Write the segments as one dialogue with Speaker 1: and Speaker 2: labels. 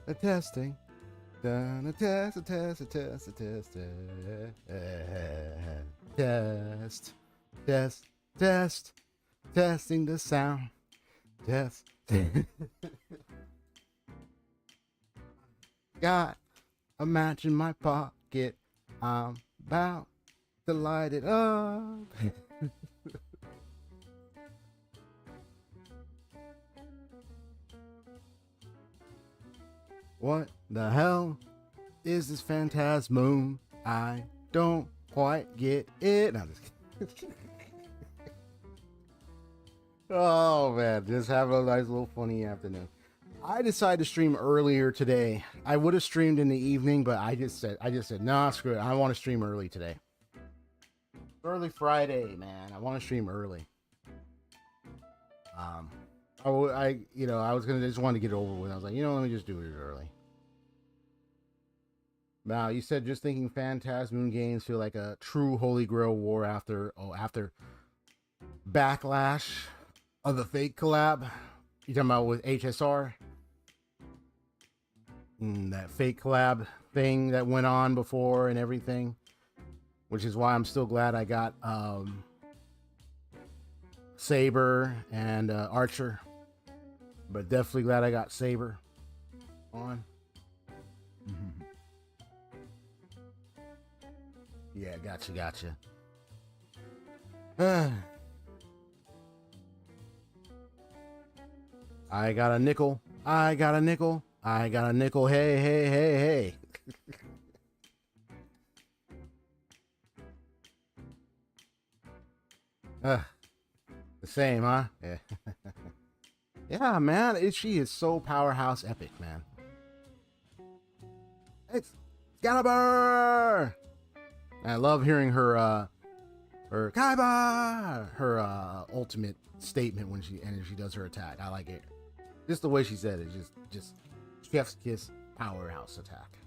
Speaker 1: A testing. Done a test, a test, a test, a test, test, test, test, testing the sound. Test. Got a match in my pocket. I'm about to light it up. What the hell is this phantasmoon? I don't quite get it. No, I'm just kidding. Oh man, just having a nice little funny afternoon. I decided to stream earlier today. I would have streamed in the evening, but I just said, nah, screw it. I want to stream early today. Early Friday, man. I want to stream early. I was gonna just want to get it over with. I was like, let me just do it early. Now, you said just thinking Phantasmoon games feel like a true Holy Grail war after backlash of the fake collab. You talking about with HSR? That fake collab thing that went on before and everything. Which is why I'm still glad I got Saber and Archer. But definitely glad I got Saber on. Yeah, gotcha. I got a nickel. Hey. The same, huh? Yeah. Yeah, man. She is so powerhouse epic, man. Excalibur! I love hearing her Kaiba, her ultimate statement when she does her attack. I like it. Just the way she said it, just chef's kiss powerhouse attack.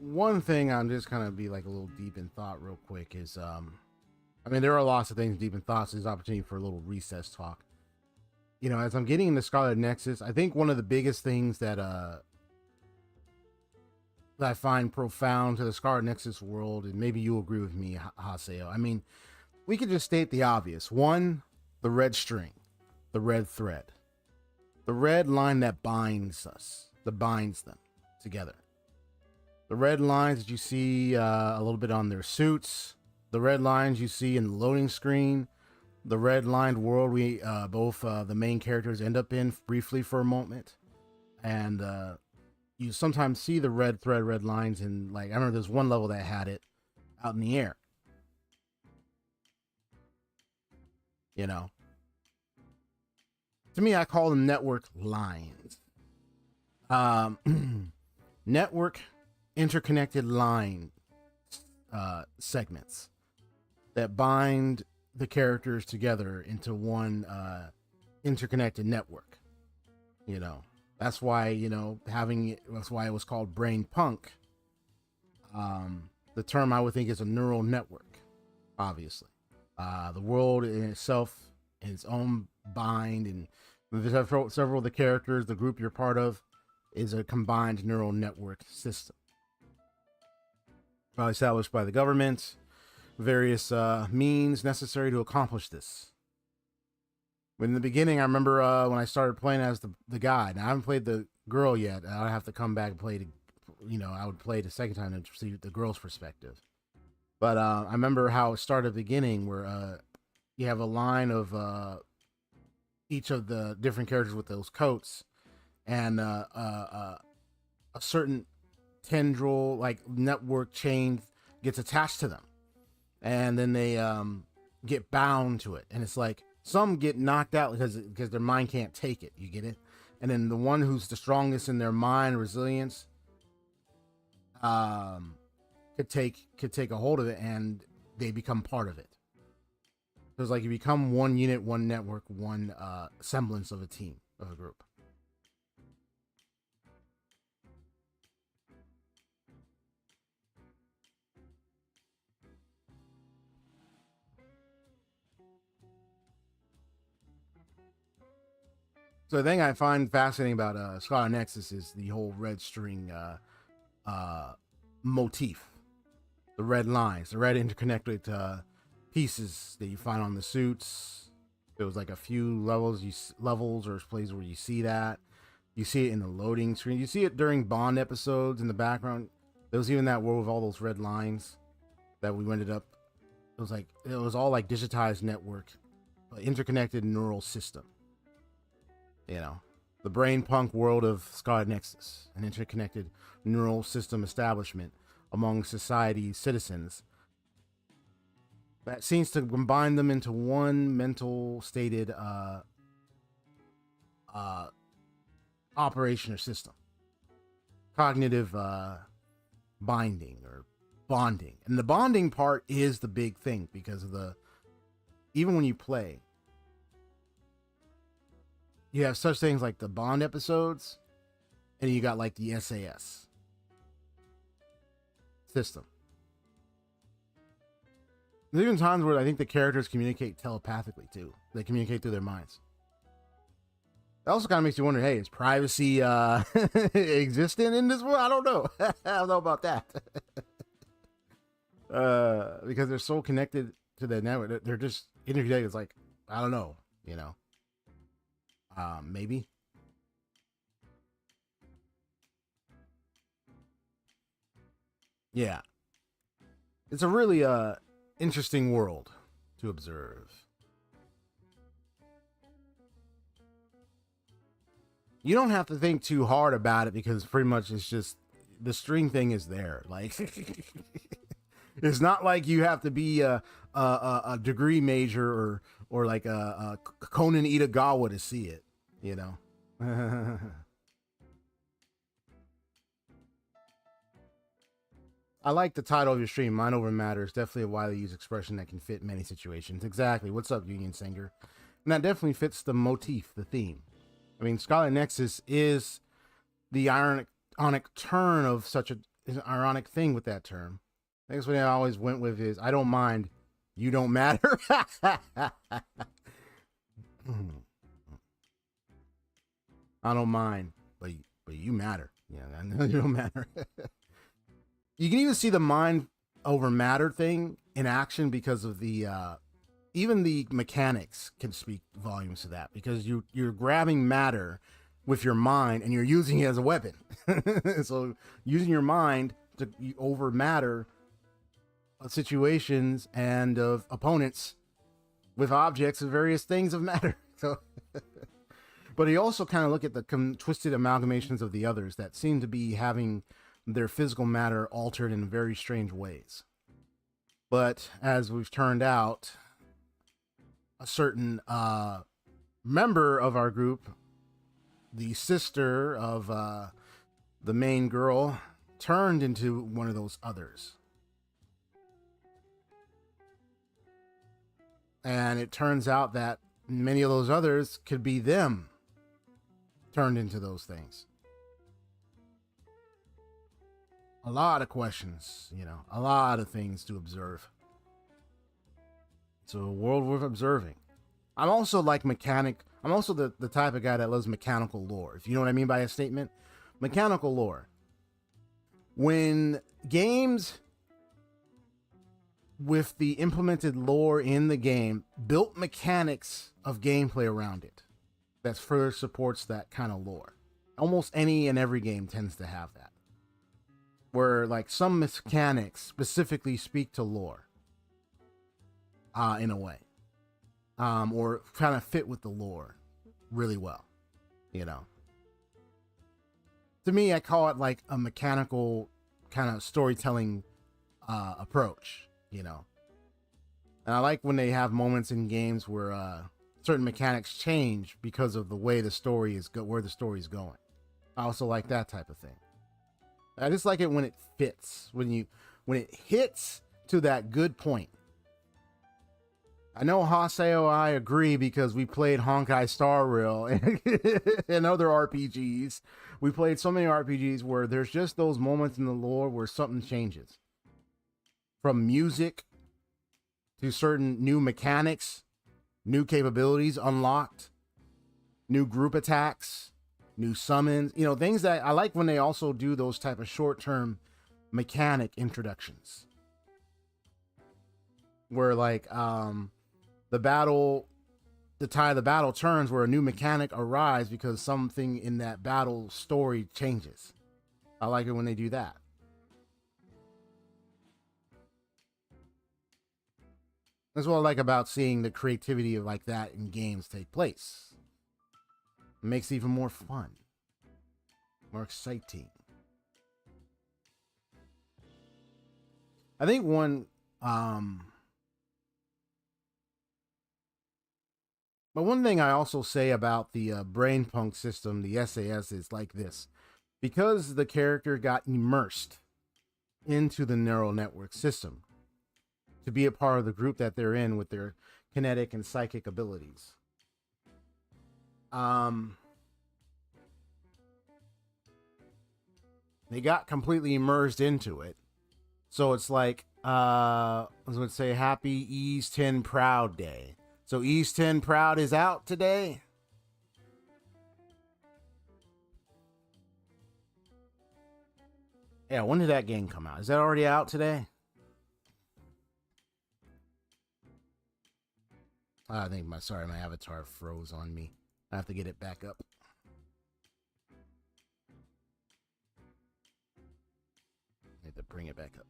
Speaker 1: One thing I'm just kind of be like a little deep in thought real quick is, there are lots of things deep in thoughts. There's opportunity for a little recess talk. As I'm getting into Scarlet Nexus, I think one of the biggest things that I find profound to the Scarlet Nexus world, and maybe you agree with me, Haseo. We could just state the obvious. One, the red string, the red thread, the red line that binds them together. The red lines that you see a little bit on their suits, the red lines you see in the loading screen, the red lined world we both the main characters end up in briefly for a moment, and you sometimes see the red lines in, like, I remember there's one level that had it out in the air. To me, I call them network lines. Network interconnected line segments that bind the characters together into one interconnected network. That's why that's why it was called brain punk. The term I would think is a neural network, obviously. The world in itself, in its own bind, and several of the characters, the group you're part of, is a combined neural network system. Established by the government, various means necessary to accomplish this. But in the beginning, I remember when I started playing as the guy. Now, I haven't played the girl yet. I have to come back and play I would play the second time to see the girl's perspective. But I remember how it started at the beginning, where you have a line of each of the different characters with those coats, and a certain tendril, like network chain, gets attached to them, and then they get bound to it, and it's like some get knocked out because their mind can't take it. You get it? And then the one who's the strongest in their mind resilience could take a hold of it, and they become part of it. So it's like you become one unit, one network, one semblance of a team, of a group. So the thing I find fascinating about Scarlet Nexus is the whole red string motif, the red lines, the red interconnected pieces that you find on the suits. There was like a few levels or places where you see that. You see it in the loading screen. You see it during Bond episodes in the background. There was even that world with all those red lines that we ended up. It was all like digitized network, interconnected neural system. You know, the brain punk world of Scarlet Nexus, an interconnected neural system establishment among society's citizens that seems to combine them into one mental stated operation or system, cognitive binding or bonding. And the bonding part is the big thing, because of even when you play, you have such things like the Bond episodes, and you got like the SAS system. There's even times where I think the characters communicate telepathically too. They communicate through their minds. That also kind of makes you wonder, hey, is privacy existent in this world? I don't know. I don't know about that. Because they're so connected to the network. They're just interconnected. It's like, I don't know, you know. Maybe. Yeah. It's a really interesting world to observe. You don't have to think too hard about it, because pretty much it's just the string thing is there. Like it's not like you have to be a degree major or like a Conan Itagawa to see it, you know. I like the title of your stream, Mind Over Matter. Is definitely a widely used expression that can fit many situations. Exactly. What's up, Union Singer? And that definitely fits the motif, the theme. I mean, Scarlet Nexus is the ironic turn of such an ironic thing with that term. I guess what I always went with is, I don't mind, you don't matter. I don't mind, but you matter. Yeah, I know you don't matter. You can even see the mind over matter thing in action, because of the even the mechanics can speak volumes to that, because you're grabbing matter with your mind and you're using it as a weapon. So using your mind to over matter situations and of opponents with objects of various things of matter. So but you also kind of look at the twisted amalgamations of the others that seem to be having their physical matter altered in very strange ways. But as we've turned out, a certain member of our group, the sister of the main girl, turned into one of those others. And it turns out that many of those others could be them turned into those things. A lot of questions, you know, a lot of things to observe. It's a world worth observing. I'm also like I'm also the type of guy that loves mechanical lore. If you know what I mean by a statement, mechanical lore. When games with the implemented lore in the game built mechanics of gameplay around it that further supports that kind of lore. Almost any and every game tends to have that, where like some mechanics specifically speak to lore in a way, or kind of fit with the lore really well, you know. To me, I call it like a mechanical kind of storytelling approach, you know. And I like when they have moments in games where certain mechanics change because of the way the story is where the story is going. I also like that type of thing. I just like it when it fits, when it hits to that good point. I know Haseo and I agree because we played Honkai Star Rail and other RPGs. We played so many RPGs where there's just those moments in the lore where something changes. From music to certain new mechanics, new capabilities unlocked, new group attacks, new summons, you know, things that I like when they also do those type of short-term mechanic introductions. Where like the tide of the battle turns, where a new mechanic arrives because something in that battle story changes. I like it when they do that. That's what I like about seeing the creativity of like that in games take place. It makes it even more fun, more exciting. I think one but one thing I also say about the brain punk system, the SAS, is like this. Because the character got immersed into the neural network system to be a part of the group that they're in with their kinetic and psychic abilities. They got completely immersed into it. So it's like, I was going to say happy Ease 10 Proud Day. So Ease 10 Proud is out today. Yeah, when did that game come out? Is that already out today? I think my avatar froze on me. I have to get it back up. I have to bring it back up.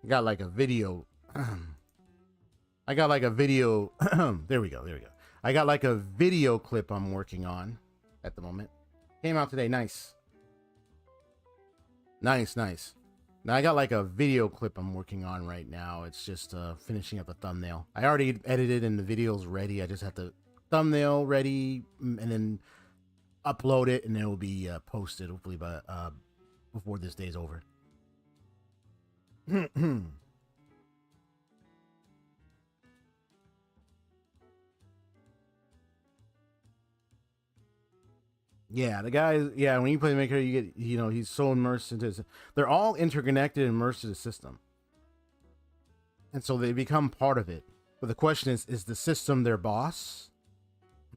Speaker 1: Got like a video. I got like a video. There we go. I got like a video clip I'm working on at the moment. Came out today. Nice. Now I got like a video clip I'm working on right now. It's just finishing up the thumbnail. I already edited and the video's ready. I just have to thumbnail ready and then upload it, and it will be posted hopefully by before this day's over. Yeah, the guy, yeah, when you play Maker, you get, you know, he's so immersed into this. They're all interconnected and immersed in the system. And so they become part of it. But the question is the system their boss?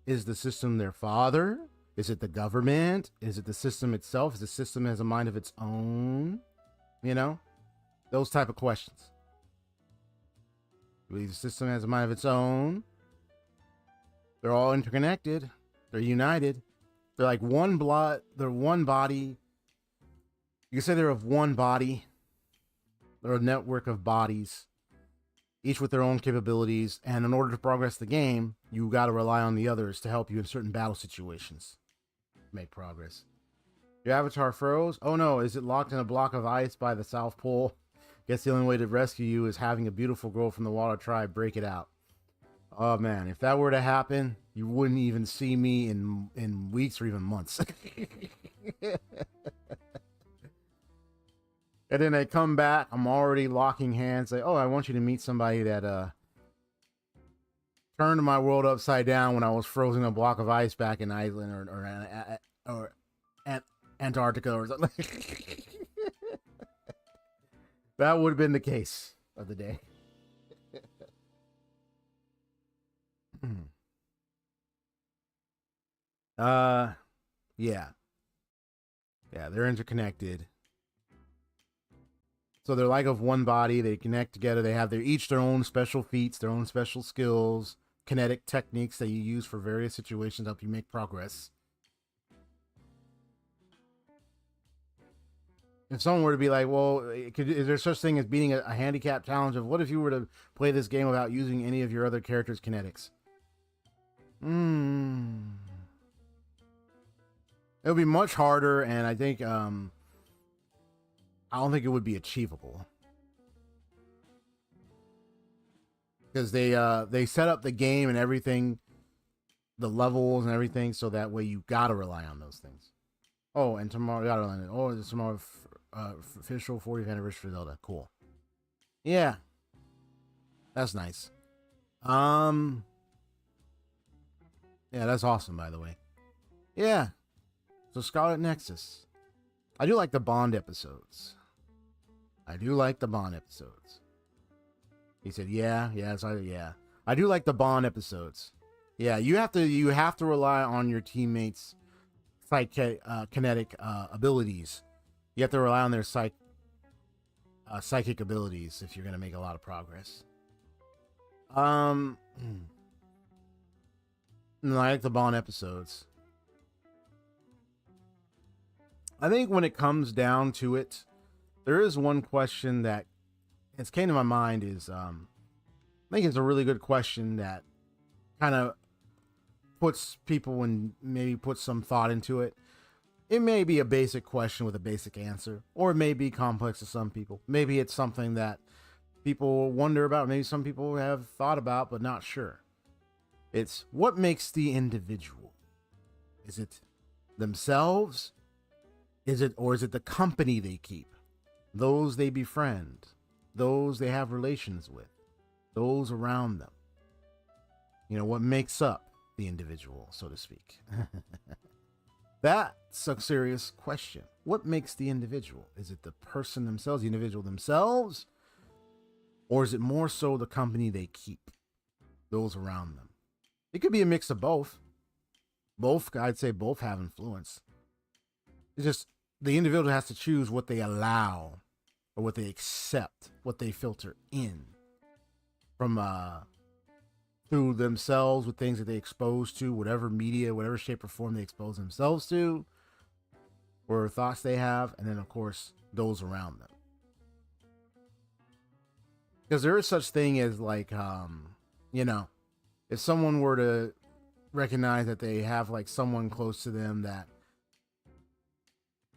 Speaker 1: Is the system their father? Is it the government? Is it the system itself? Is the system has a mind of its own? You know? Those type of questions. I believe the system has a mind of its own. They're all interconnected. They're united. They're like one blood. They're one body. You can say they're of one body. They're a network of bodies, each with their own capabilities. And in order to progress the game, you got to rely on the others to help you in certain battle situations. Make progress. Your avatar froze? Oh no, is it locked in a block of ice by the South Pole? Guess the only way to rescue you is having a beautiful girl from the water tribe break it out. Oh man, if that were to happen, you wouldn't even see me in weeks or even months. And then they come back, I'm already locking hands, like, oh, I want you to meet somebody that turned my world upside down when I was frozen in a block of ice back in Iceland or Antarctica or something. That would have been the case of the day. Yeah. Yeah, they're interconnected. So they're like of one body. They connect together. They have each their own special feats, their own special skills, kinetic techniques that you use for various situations to help you make progress. If someone were to be like, well, is there such thing as beating a handicap challenge of what if you were to play this game without using any of your other characters' kinetics? It would be much harder, and I think I don't think it would be achievable. Because they set up the game and everything, the levels and everything, so that way you gotta rely on those things. Oh, and tomorrow you gotta rely on it. Oh, it's tomorrow official 40th anniversary for Zelda. Cool. Yeah. That's nice. Yeah, that's awesome, by the way. Yeah. So Scarlet Nexus. I do like the Bond episodes. I do like the Bond episodes. He said, yeah. I do like the Bond episodes. Yeah, you have to rely on your teammates' kinetic abilities. You have to rely on their psychic abilities if you're gonna make a lot of progress. No, I like the Bond episodes. I think when it comes down to it, there is one question that has came to my mind is I think it's a really good question that kind of puts people and maybe puts some thought into it. It may be a basic question with a basic answer, or it may be complex to some people. Maybe it's something that people wonder about, maybe some people have thought about but not sure. It's what makes the individual? Is it themselves? Is it the company they keep? Those they befriend? Those they have relations with? Those around them? You know, what makes up the individual, so to speak? That's a serious question. What makes the individual? Is it the person themselves, the individual themselves? Or is it more so the company they keep? Those around them? It could be a mix of both. I'd say both have influence. It's just the individual has to choose what they allow or what they accept, what they filter in from through themselves with things that they expose to, whatever media, whatever shape or form they expose themselves to, or thoughts they have, and then of course those around them. Because there is such thing as like if someone were to recognize that they have like someone close to them that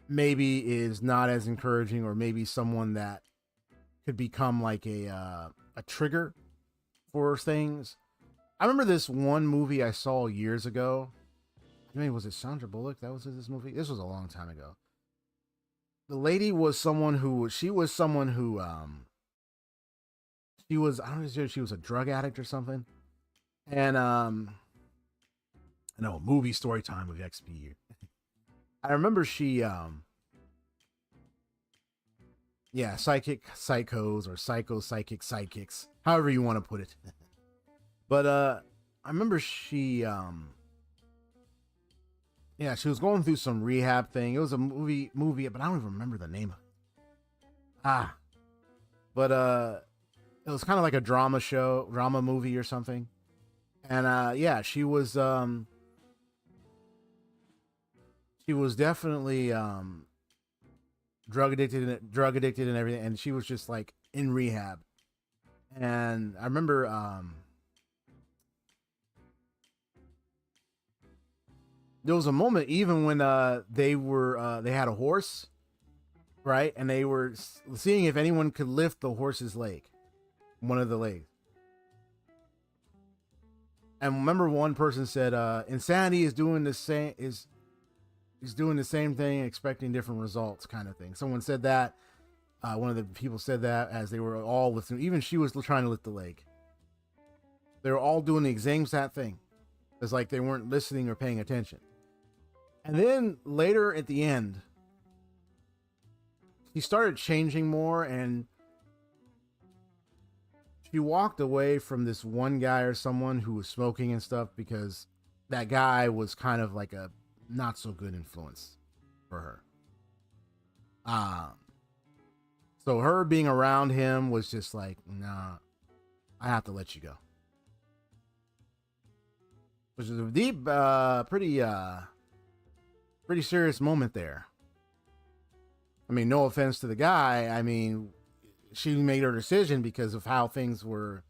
Speaker 1: maybe is not as encouraging, or maybe someone that could become like a trigger for things. I remember this one movie I saw years ago. I mean, was it Sandra Bullock that was in this movie? This was a long time ago. The lady was someone who I don't know if she was a drug addict or something. And I know, movie story time with XP. I remember she psychic psychos or psychic sidekicks, however you want to put it. But I remember she she was going through some rehab thing. It was a movie, but I don't even remember the name of it. But it was kind of like a drama movie or something. And she was definitely drug addicted and everything, and she was just like in rehab. And I remember there was a moment even when they had a horse, right? And they were seeing if anyone could lift the horse's leg, one of the legs. And remember, one person said, "Insanity is doing the same is doing the same thing, expecting different results," kind of thing. Someone said that. One of the people said that as they were all lifting. Even she was trying to lift the leg. They were all doing the exact same thing. It's like they weren't listening or paying attention. And then later at the end, he started changing more, and she walked away from this one guy or someone who was smoking and stuff, because that guy was kind of like a not so good influence for her. So her being around him was just like, nah, I have to let you go. Which is a deep, pretty serious moment there. I mean, no offense to the guy. I mean, she made her decision because of how things were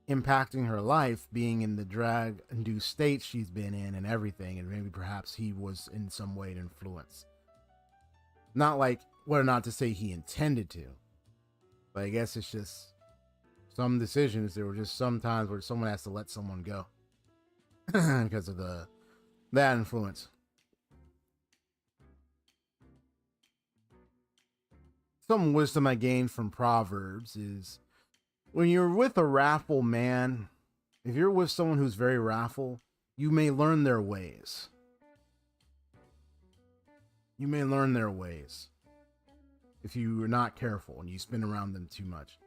Speaker 1: impacting her life, being in the drag-induced state she's been in and everything, and maybe perhaps he was in some way an influence. Not like whether or not to say he intended to, but I guess it's just some decisions. There were just some times where someone has to let someone go because of that influence. Some wisdom I gained from Proverbs is when you're with a wrathful man, if you're with someone who's very wrathful, you may learn their ways. You may learn their ways if you are not careful and you spin around them too much.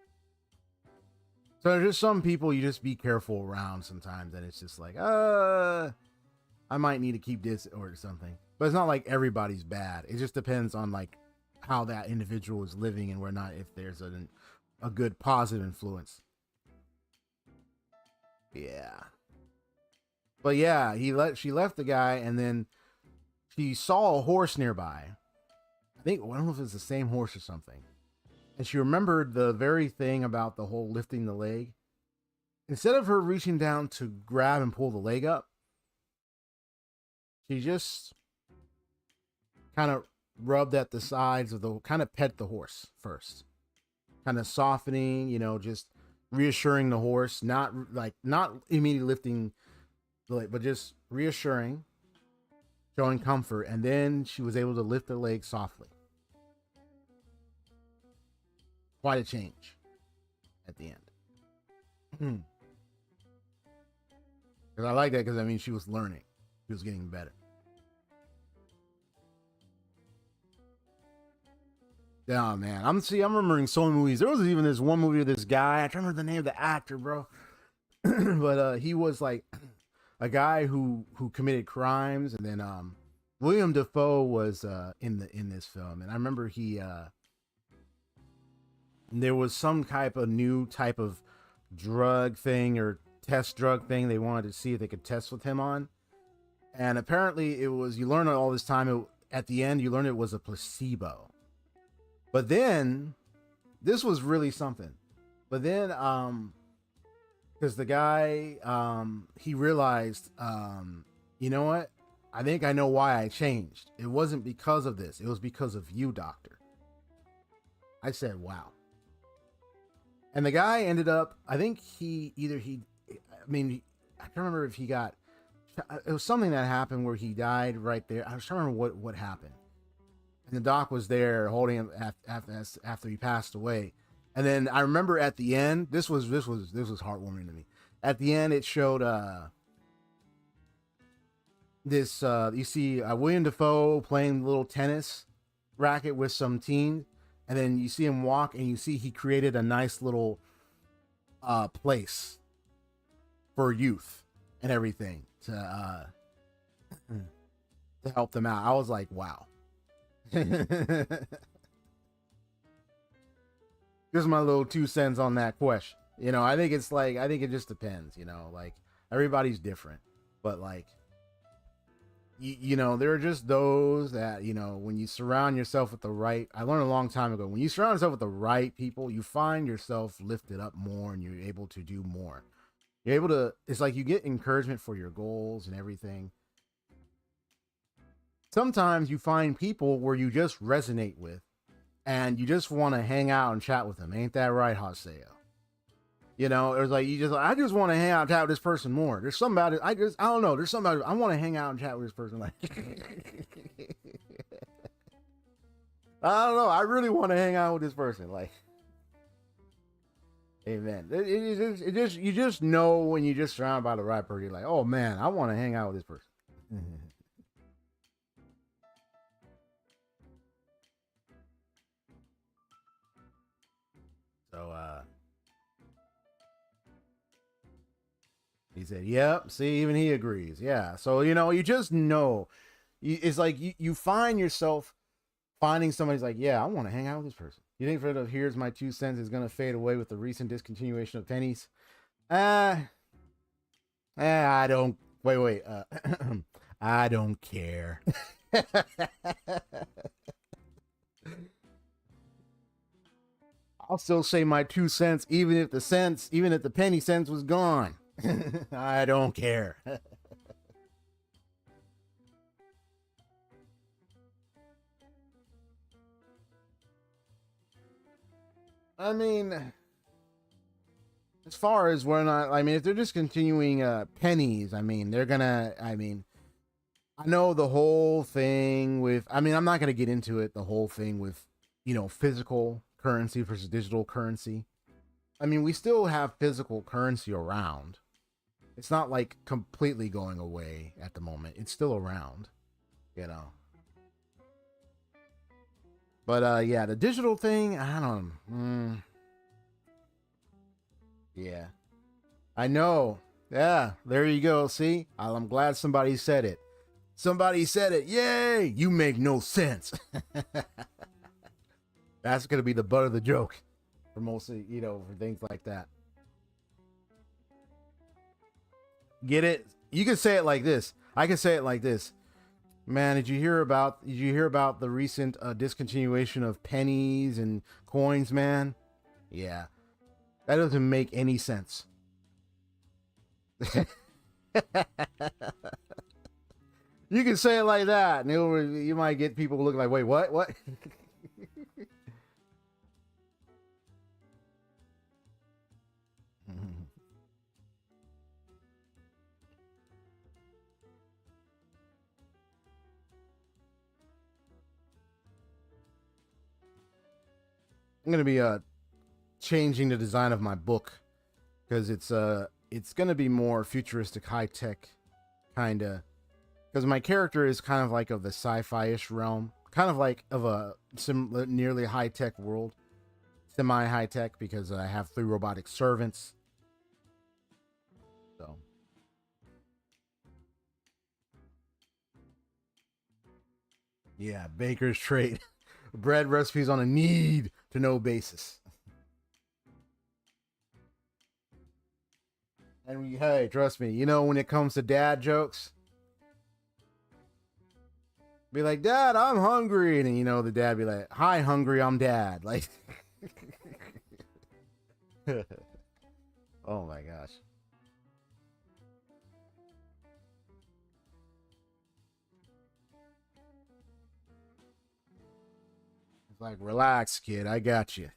Speaker 1: So there's just some people you just be careful around sometimes, and it's just like, I might need to keep this or something. But it's not like everybody's bad. It just depends on like how that individual is living and where not, if there's a good positive influence. Yeah. But yeah, she left the guy, and then she saw a horse nearby. I don't know if it's the same horse or something. And she remembered the very thing about the whole lifting the leg. Instead of her reaching down to grab and pull the leg up, she just kind of rubbed at the sides of kind of pet the horse first. Kind of softening, just reassuring the horse, not immediately lifting the leg, but just reassuring, showing comfort, and then she was able to lift the leg softly. Quite a change at the end. Because I like that, because she was learning. She was getting better. Yeah, man. I'm remembering so many movies. There was even this one movie of this guy. I can't remember the name of the actor, bro. But he was like a guy who committed crimes, and then William Dafoe was in this film, and I remember there was some type of new type of drug thing or test drug thing they wanted to see if they could test with him on, and apparently it was, you learn all this time, at the end you learn it was a placebo. But then this was really something. But then because the guy he realized, you know what, I think I know why I changed. It wasn't because of this, it was because of you, doctor. I said, wow. And the guy ended up, I think I can't remember if he got, it was something that happened where he died right there. I was trying to remember what happened. And the doc was there holding him after he passed away. And then I remember at the end, this was heartwarming to me. At the end, it showed you see William Dafoe playing little tennis racket with some teen, and then you see him walk, and you see he created a nice little place for youth and everything to help them out. I was like, wow. Just my little 2 cents on that question. I think it just depends. Like everybody's different, but like there are just those that, when you surround yourself with the right, I learned a long time ago, when you surround yourself with the right people, you find yourself lifted up more and you're able to do more. You're able to, it's like you get encouragement for your goals and everything. Sometimes you find people where you just resonate with and you just want to hang out and chat with them. Ain't that right, Haseo? It was like, I just want to hang out and chat with this person more. There's something about it. I don't know. There's something about it. I want to hang out and chat with this person. Like, I don't know. I really want to hang out with this person. Like, amen. You just know when you're just surrounded by the right person. You're like, oh man, I want to hang out with this person. So, he said, yep, see, even he agrees. Yeah. So, you just know. It's like you find yourself finding somebody's like, yeah, I want to hang out with this person. You think here's my 2 cents is going to fade away with the recent discontinuation of pennies? I don't, wait, I don't care. I'll still say my 2 cents, even if the penny cents was gone. I don't care. I mean, as far as we're not, I mean, if they're just continuing pennies, I mean, I know the whole thing with, I mean, I'm not going to get into it, the whole thing with, physical currency versus digital currency. I mean, we still have physical currency around. It's not like completely going away at the moment. It's still around, you know. But yeah, the digital thing, I don't. Yeah, I know. Yeah, there you go. See, I'm glad somebody said it. Somebody said it. Yay! You make no sense. That's gonna be the butt of the joke for mostly, for things like that. Get it? You can say it like this. I can say it like this. Man, did you hear about the recent discontinuation of pennies and coins, man? Yeah. That doesn't make any sense. You can say it like that, and you might get people looking like, wait, what? What? I'm gonna be changing the design of my book because it's gonna be more futuristic, high tech, kind of. Because my character is kind of like of the sci-fi-ish realm, kind of like of a nearly high tech world, semi high tech because I have 3 robotic servants. So yeah, baker's trade, bread recipes on a need to know basis. And hey, trust me, when it comes to dad jokes, be like, Dad, I'm hungry. And the dad be like, Hi, hungry, I'm dad. Like, oh my gosh. It's like, relax, kid, I got you.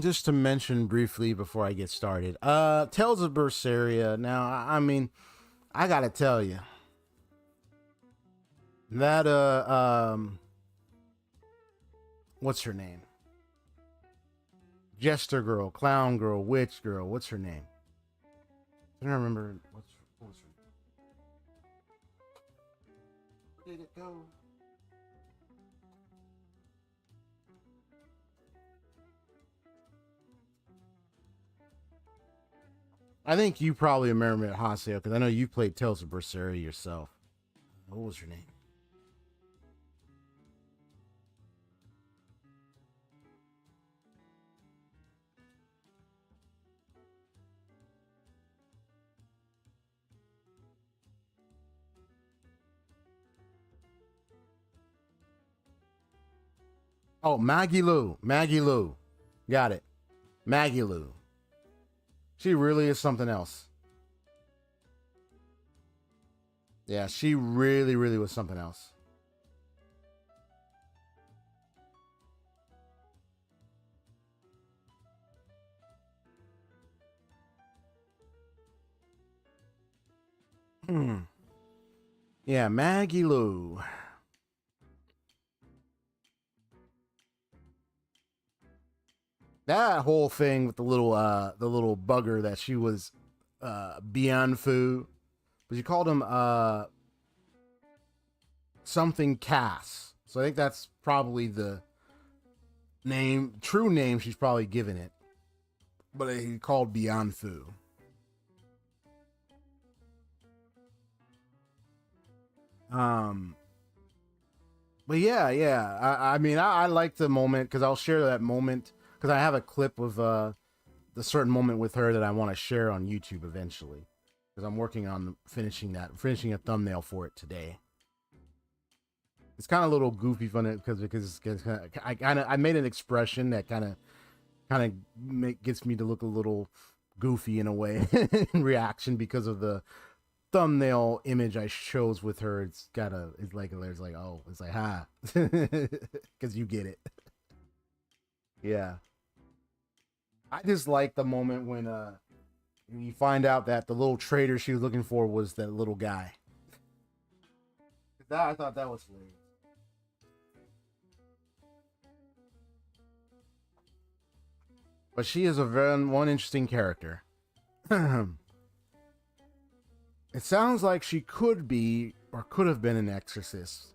Speaker 1: Just to mention briefly before I get started, Tales of Berseria. Now, I mean, I gotta tell you that what's her name? Jester girl, clown girl, witch girl. What's her name? I don't remember. What was her? Where did it go? I think you probably remember it, Haseo, because I know you played Tales of Berseria yourself. What was her name? Oh, Maggie Lou. Maggie Lou. Got it. Maggie Lou. She really is something else. Yeah, she really, really was something else. Yeah, Maggie Lou. That whole thing with the little bugger that she was beyond food, but you called him something Cass. So I think that's probably the true name she's probably given it. But he called Beyond Fu. But yeah. I mean, I like the moment because I'll share that moment because I have a clip of the certain moment with her that I want to share on YouTube eventually because I'm working on finishing a thumbnail for it today. It's kind of a little goofy fun because I made an expression that kind of gets me to look a little goofy in a way in reaction because of the thumbnail image I chose with her. It's like ha because you get it. Yeah, I just like the moment when you find out that the little traitor she was looking for was that little guy. I thought that was hilarious. But she is one interesting character. It sounds like she could be or could have been an exorcist.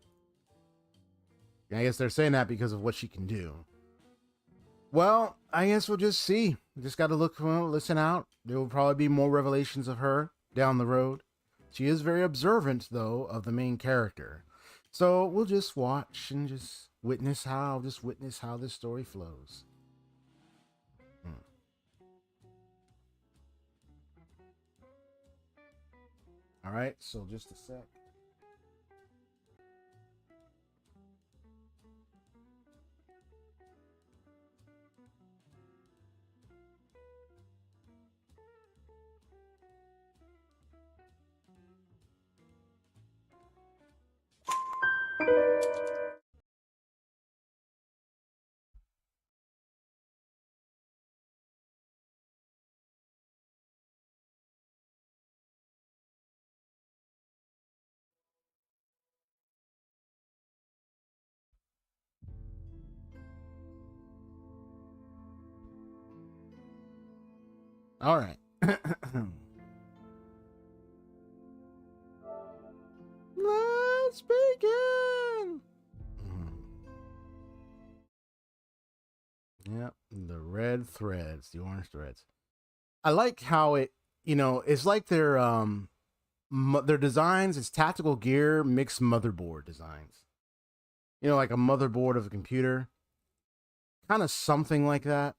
Speaker 1: I guess they're saying that because of what she can do. Well, I guess we'll just see. We just got to listen out. There will probably be more revelations of her down the road. She is very observant, though, of the main character. So we'll just watch and just witness how this story flows. All right, so just a sec. All right. Let's begin. Yep, the red threads, the orange threads. I like how it's like their designs is tactical gear mixed motherboard designs. Like a motherboard of a computer. Kind of something like that.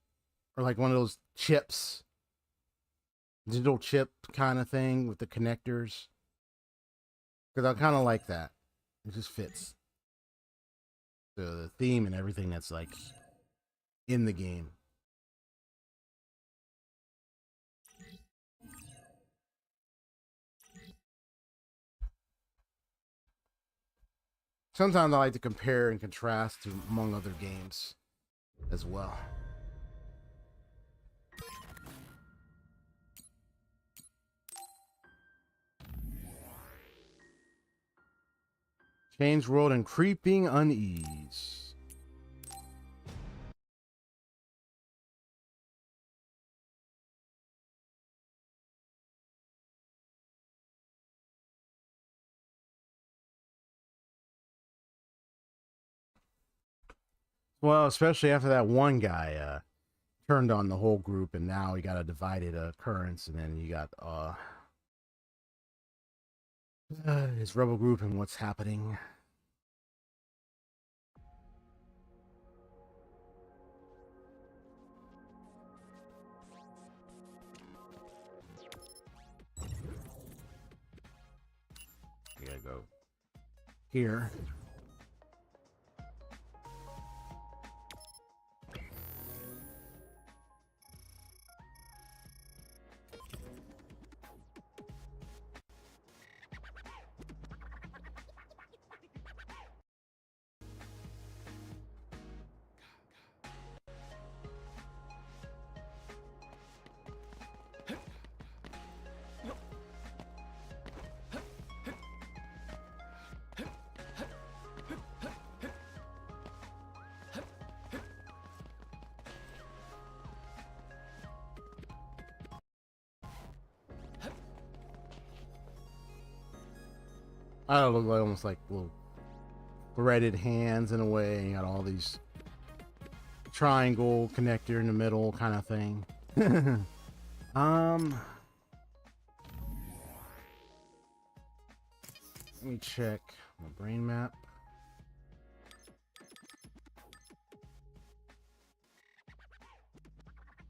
Speaker 1: Or like one of those chips. Digital chip kind of thing with the connectors. Because I kind of like that. It just fits the theme and everything that's like in the game. Sometimes I like to compare and contrast among other games as well. Change world and creeping unease. Well, especially after that one guy turned on the whole group, and now you got a divided occurrence, and then you got his rebel group and what's happening. You gotta go here. I don't look like almost like little threaded hands in a way. You got all these triangle connector in the middle kind of thing. Let me check my brain map.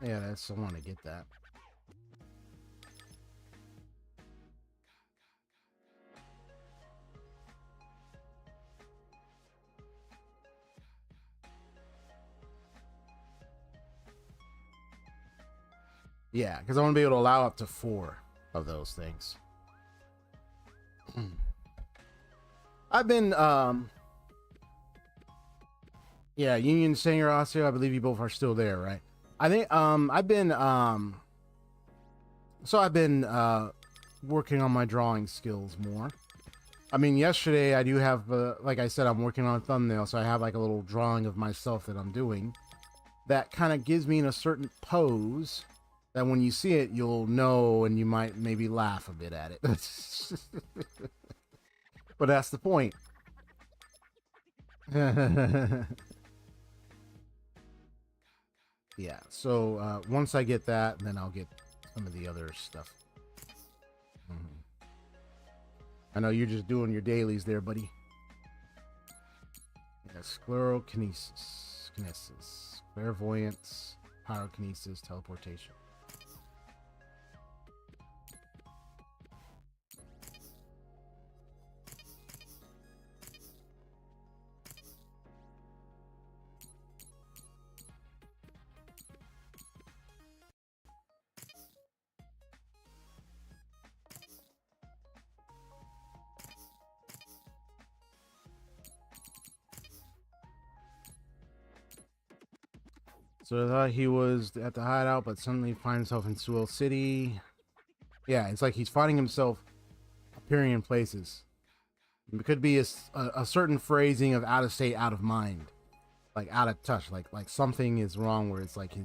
Speaker 1: Yeah, I want to get that. Yeah, because I want to be able to allow up to 4 of those things. I've been, yeah, Union Singer Osio, I believe you both are still there, right? I think, I've been working on my drawing skills more. I mean, yesterday I do have, like I said, I'm working on a thumbnail, so I have like a little drawing of myself that I'm doing. That kind of gives me in a certain pose that when you see it, you'll know, and you might maybe laugh a bit at it. But that's the point. Yeah, so once I get that, then I'll get some of the other stuff. I know you're just doing your dailies there, buddy. Yeah, sclerokinesis, clairvoyance, pyrokinesis, teleportation. So I thought he was at the hideout, but suddenly finds himself in Sewell City. Yeah, it's like he's finding himself appearing in places. It could be a certain phrasing of out of state, out of mind, like out of touch, like something is wrong where it's like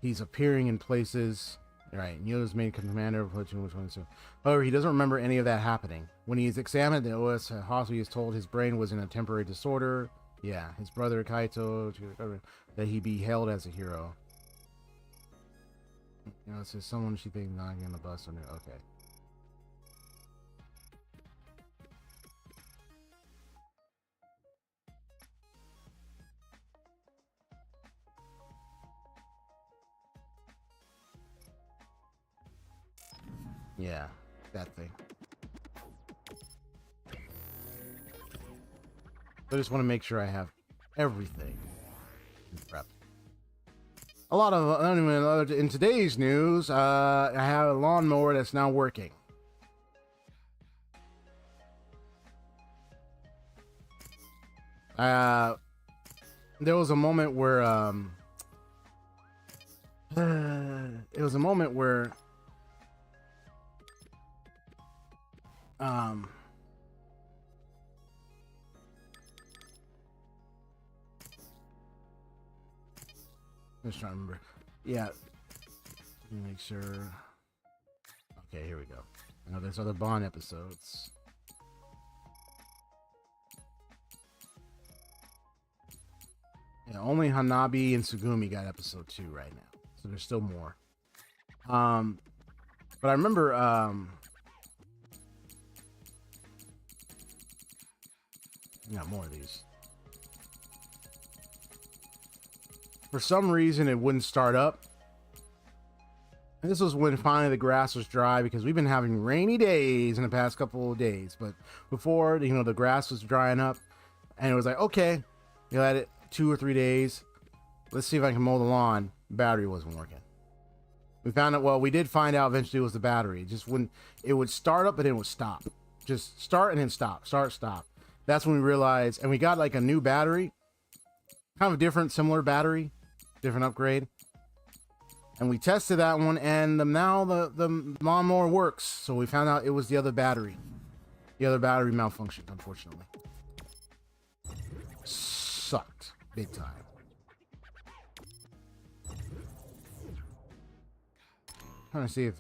Speaker 1: he's appearing in places. Right, Yoda's main commander of Platoon was 22. However, he doesn't remember any of that happening. When he is examined, the OS hospital, he is told his brain was in a temporary disorder. Yeah, his brother Kaito, that he be hailed as a hero. You know, it says someone she thinks knocking on the bus. Okay. Yeah, that thing. I just want to make sure I have everything prepped. A lot of in today's news, I have a lawnmower that's now working. There was a moment where I'm just trying to remember. Yeah. Let me make sure. Okay, here we go. I know there's other Bond episodes. Yeah, only Hanabi and Tsugumi got episode 2 right now. So there's still more. But I remember got more of these. For some reason, it wouldn't start up. And this was when finally the grass was dry, because we've been having rainy days in the past couple of days. But before, you know, the grass was drying up, and it was like, okay, you let it 2 or 3 days. Let's see if I can mow the lawn. Battery wasn't working. We found out, well, we did find out eventually it was the battery. It just wouldn't, it would start up, but then it would stop. Just start and then stop, start, stop. That's when we realized, and we got like a new battery, kind of a different, similar battery. Different upgrade, and we tested that one, and now the lawnmower works. So we found out it was the other battery malfunctioned, unfortunately. Sucked big time. Trying to see if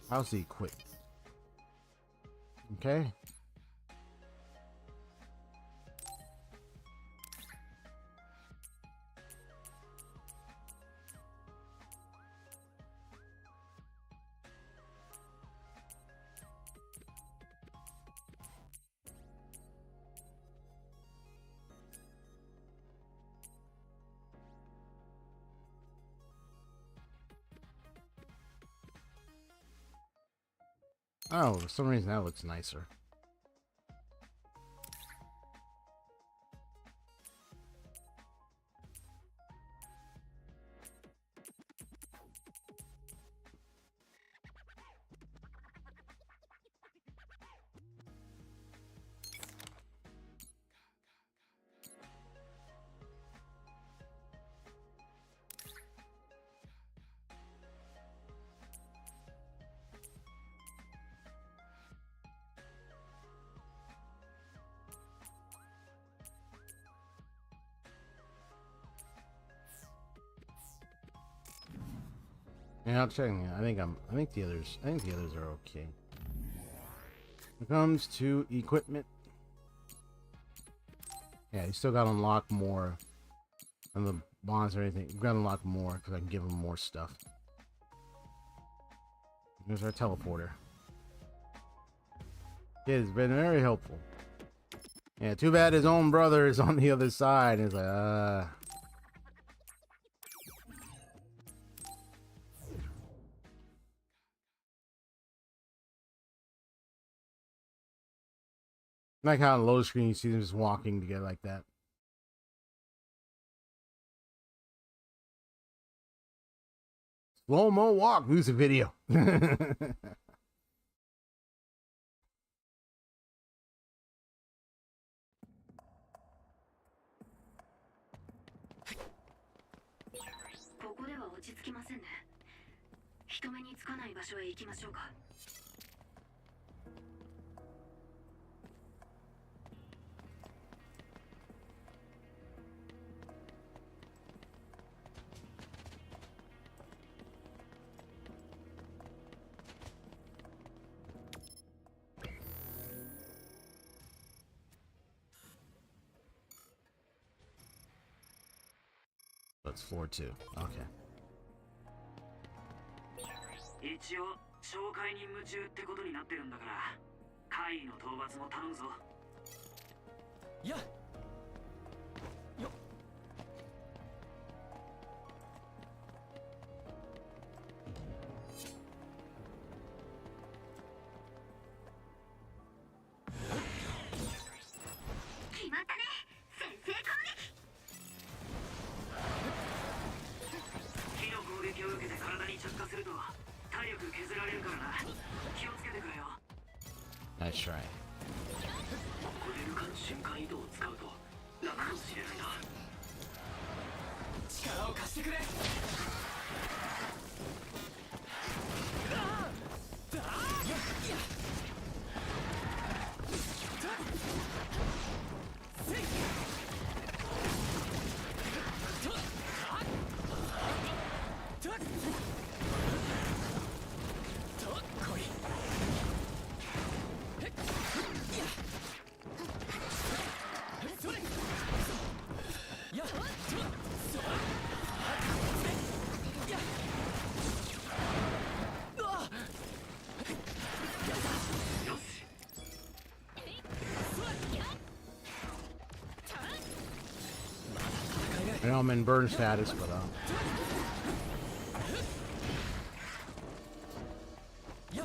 Speaker 1: how's the equipment. Okay. Oh, for some reason that looks nicer. Yeah, I'll check. I think the others are okay. When it comes to equipment, yeah, you still got to unlock more on the bonds or anything. You got to unlock more because I can give them more stuff. Here's our teleporter. It's been very helpful. Yeah, too bad his own brother is on the other side. He's like, like how on low screen you see them just walking together like that. Slow-mo walk music video. That's 4-2. Okay.
Speaker 2: 一応紹介に夢中ってことになってるんだから怪異の討伐も頼むぞ。やっよっ決まったね先制攻撃。火の攻撃を受けて体に着火すると体力削られるからな。気をつけてくれよ。
Speaker 1: Nice try.
Speaker 2: ここでルカの瞬間移動を使うと楽かもしれないな。力を貸してくれ。
Speaker 1: I know I'm in burn status, but it's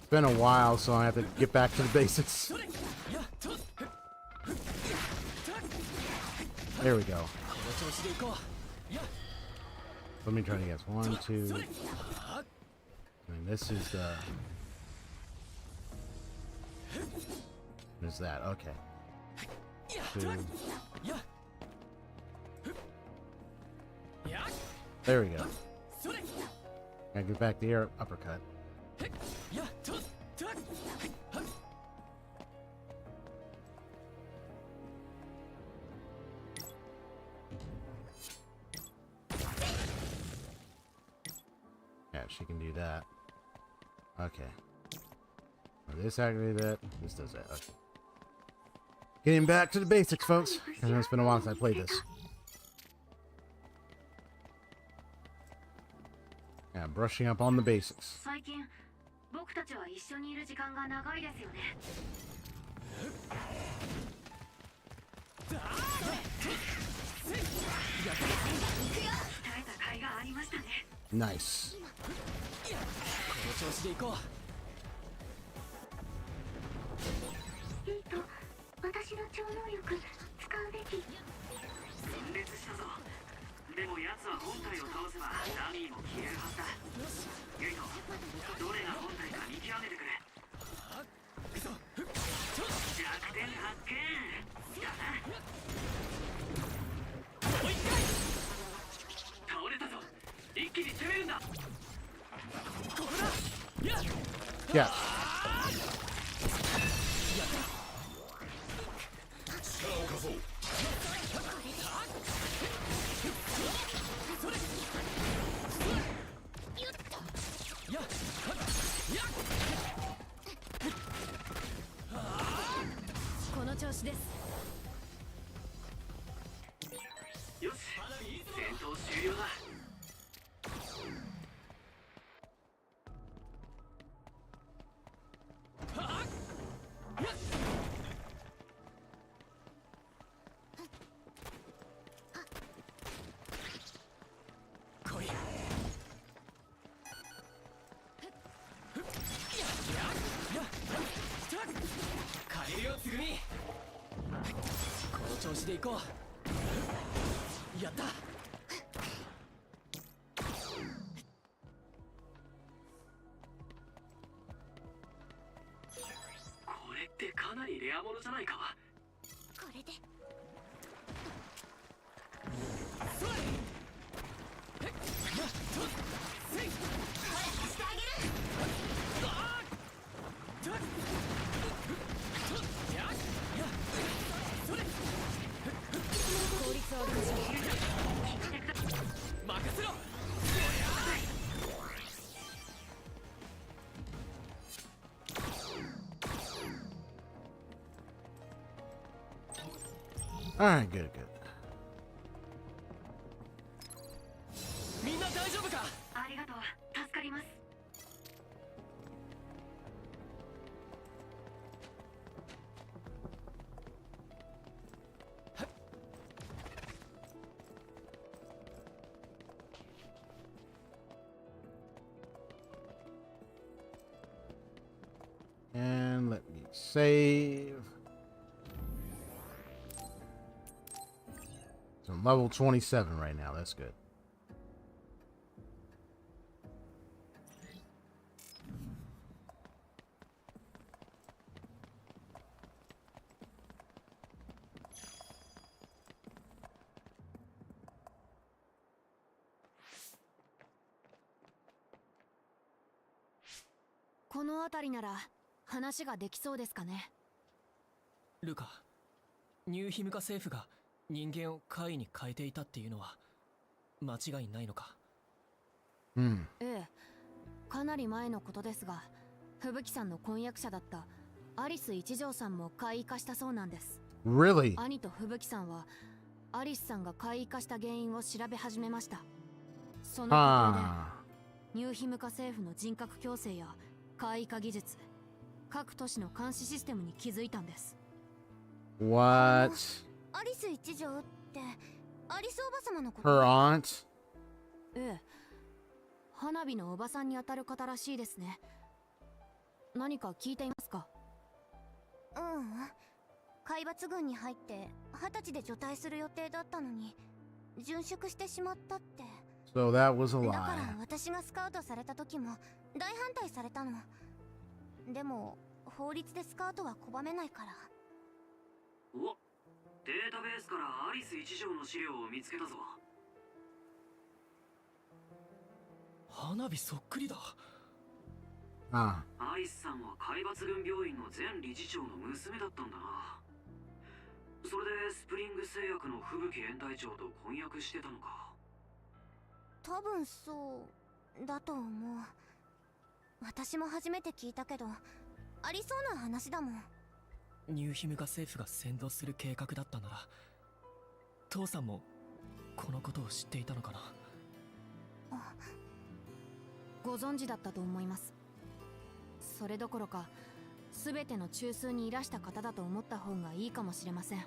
Speaker 1: been a while, so I have to get back to the basics. There we go. Let me try to guess. 1, 2. And this is the. What is that? Okay. 2. There we go. Gotta get back the air uppercut. she can do that. Okay. This activated that. This does that. Okay. Getting back to the basics, folks. I know it's been a while since I played this. Yeah, brushing up on the basics.
Speaker 2: 最近僕たちは一緒にいる時間が長いですよね。鍛えた甲斐がありましたね。
Speaker 1: Nice.
Speaker 3: この調子でいこう。
Speaker 2: 私の超能力使うべき。分裂したぞ。でも奴は本体を倒せばダミーも消えるはずだ。ユイト、どれが本体か見極めてくれ。弱点発見だな。倒れたぞ。一気に攻めるんだ。これだ。
Speaker 1: Yeah.
Speaker 2: Yoし、戦闘終了だ。
Speaker 3: 調子でいこう。やった。
Speaker 2: これってかなりレアものじゃないか。
Speaker 4: これでしてあげる。効率を上げましょう。
Speaker 3: 任せろ。
Speaker 1: Alright, good, good.
Speaker 3: みんな大丈夫か。
Speaker 2: ありがとう。助かります。
Speaker 1: And let me save. So I'm level 27 right now. That's good.
Speaker 4: この辺りなら話ができそうですかね。
Speaker 3: ルカ、ニューヒムカ政府が人間を怪異に変えていたっていうのは間違いないのか。
Speaker 1: Hmm.
Speaker 4: ええ、かなり前のことですが、吹雪さんの婚約者だったアリス一条さんも怪異化したそうなんです。
Speaker 1: Really?
Speaker 4: 兄と吹雪さんはアリスさんが怪異化した原因を調べ始めました。その過程で
Speaker 1: Ah.
Speaker 4: ニューヒムカ政府の人格矯正や怪異化技術、各都市の監視システムに気づいたんです。
Speaker 1: What?
Speaker 4: アリス一条ってアリスおばさまのこ
Speaker 1: Her aunt?
Speaker 4: ええ、花火のおばさんにあたる方らしいですね。何か聞いていますか？海抜軍に入って20歳で除隊する予定だったのに殉職してしまったって。
Speaker 1: So that was a
Speaker 4: だから
Speaker 1: lie.
Speaker 4: 私がスカウトされた時も大反対されたの。でも法律でスカウトは拒めないから。
Speaker 2: お、データベースからアリス一条の資料を見つけたぞ。
Speaker 3: 花火そっくりだ。
Speaker 1: Ah.
Speaker 2: アリスさんは海抜軍病院の前理事長の娘だったんだな。それでスプリング製薬の吹雪連隊長と婚約してたのか。
Speaker 4: 多分そうだと思う。私も初めて聞いたけど、ありそうな話だもん。
Speaker 3: ニューヒムガ政府が先導する計画だったなら、父さんもこのことを知っていたのかな。
Speaker 4: ご存知だったと思います。それどころか全ての中枢にいらした方だと思った方がいいかもしれません。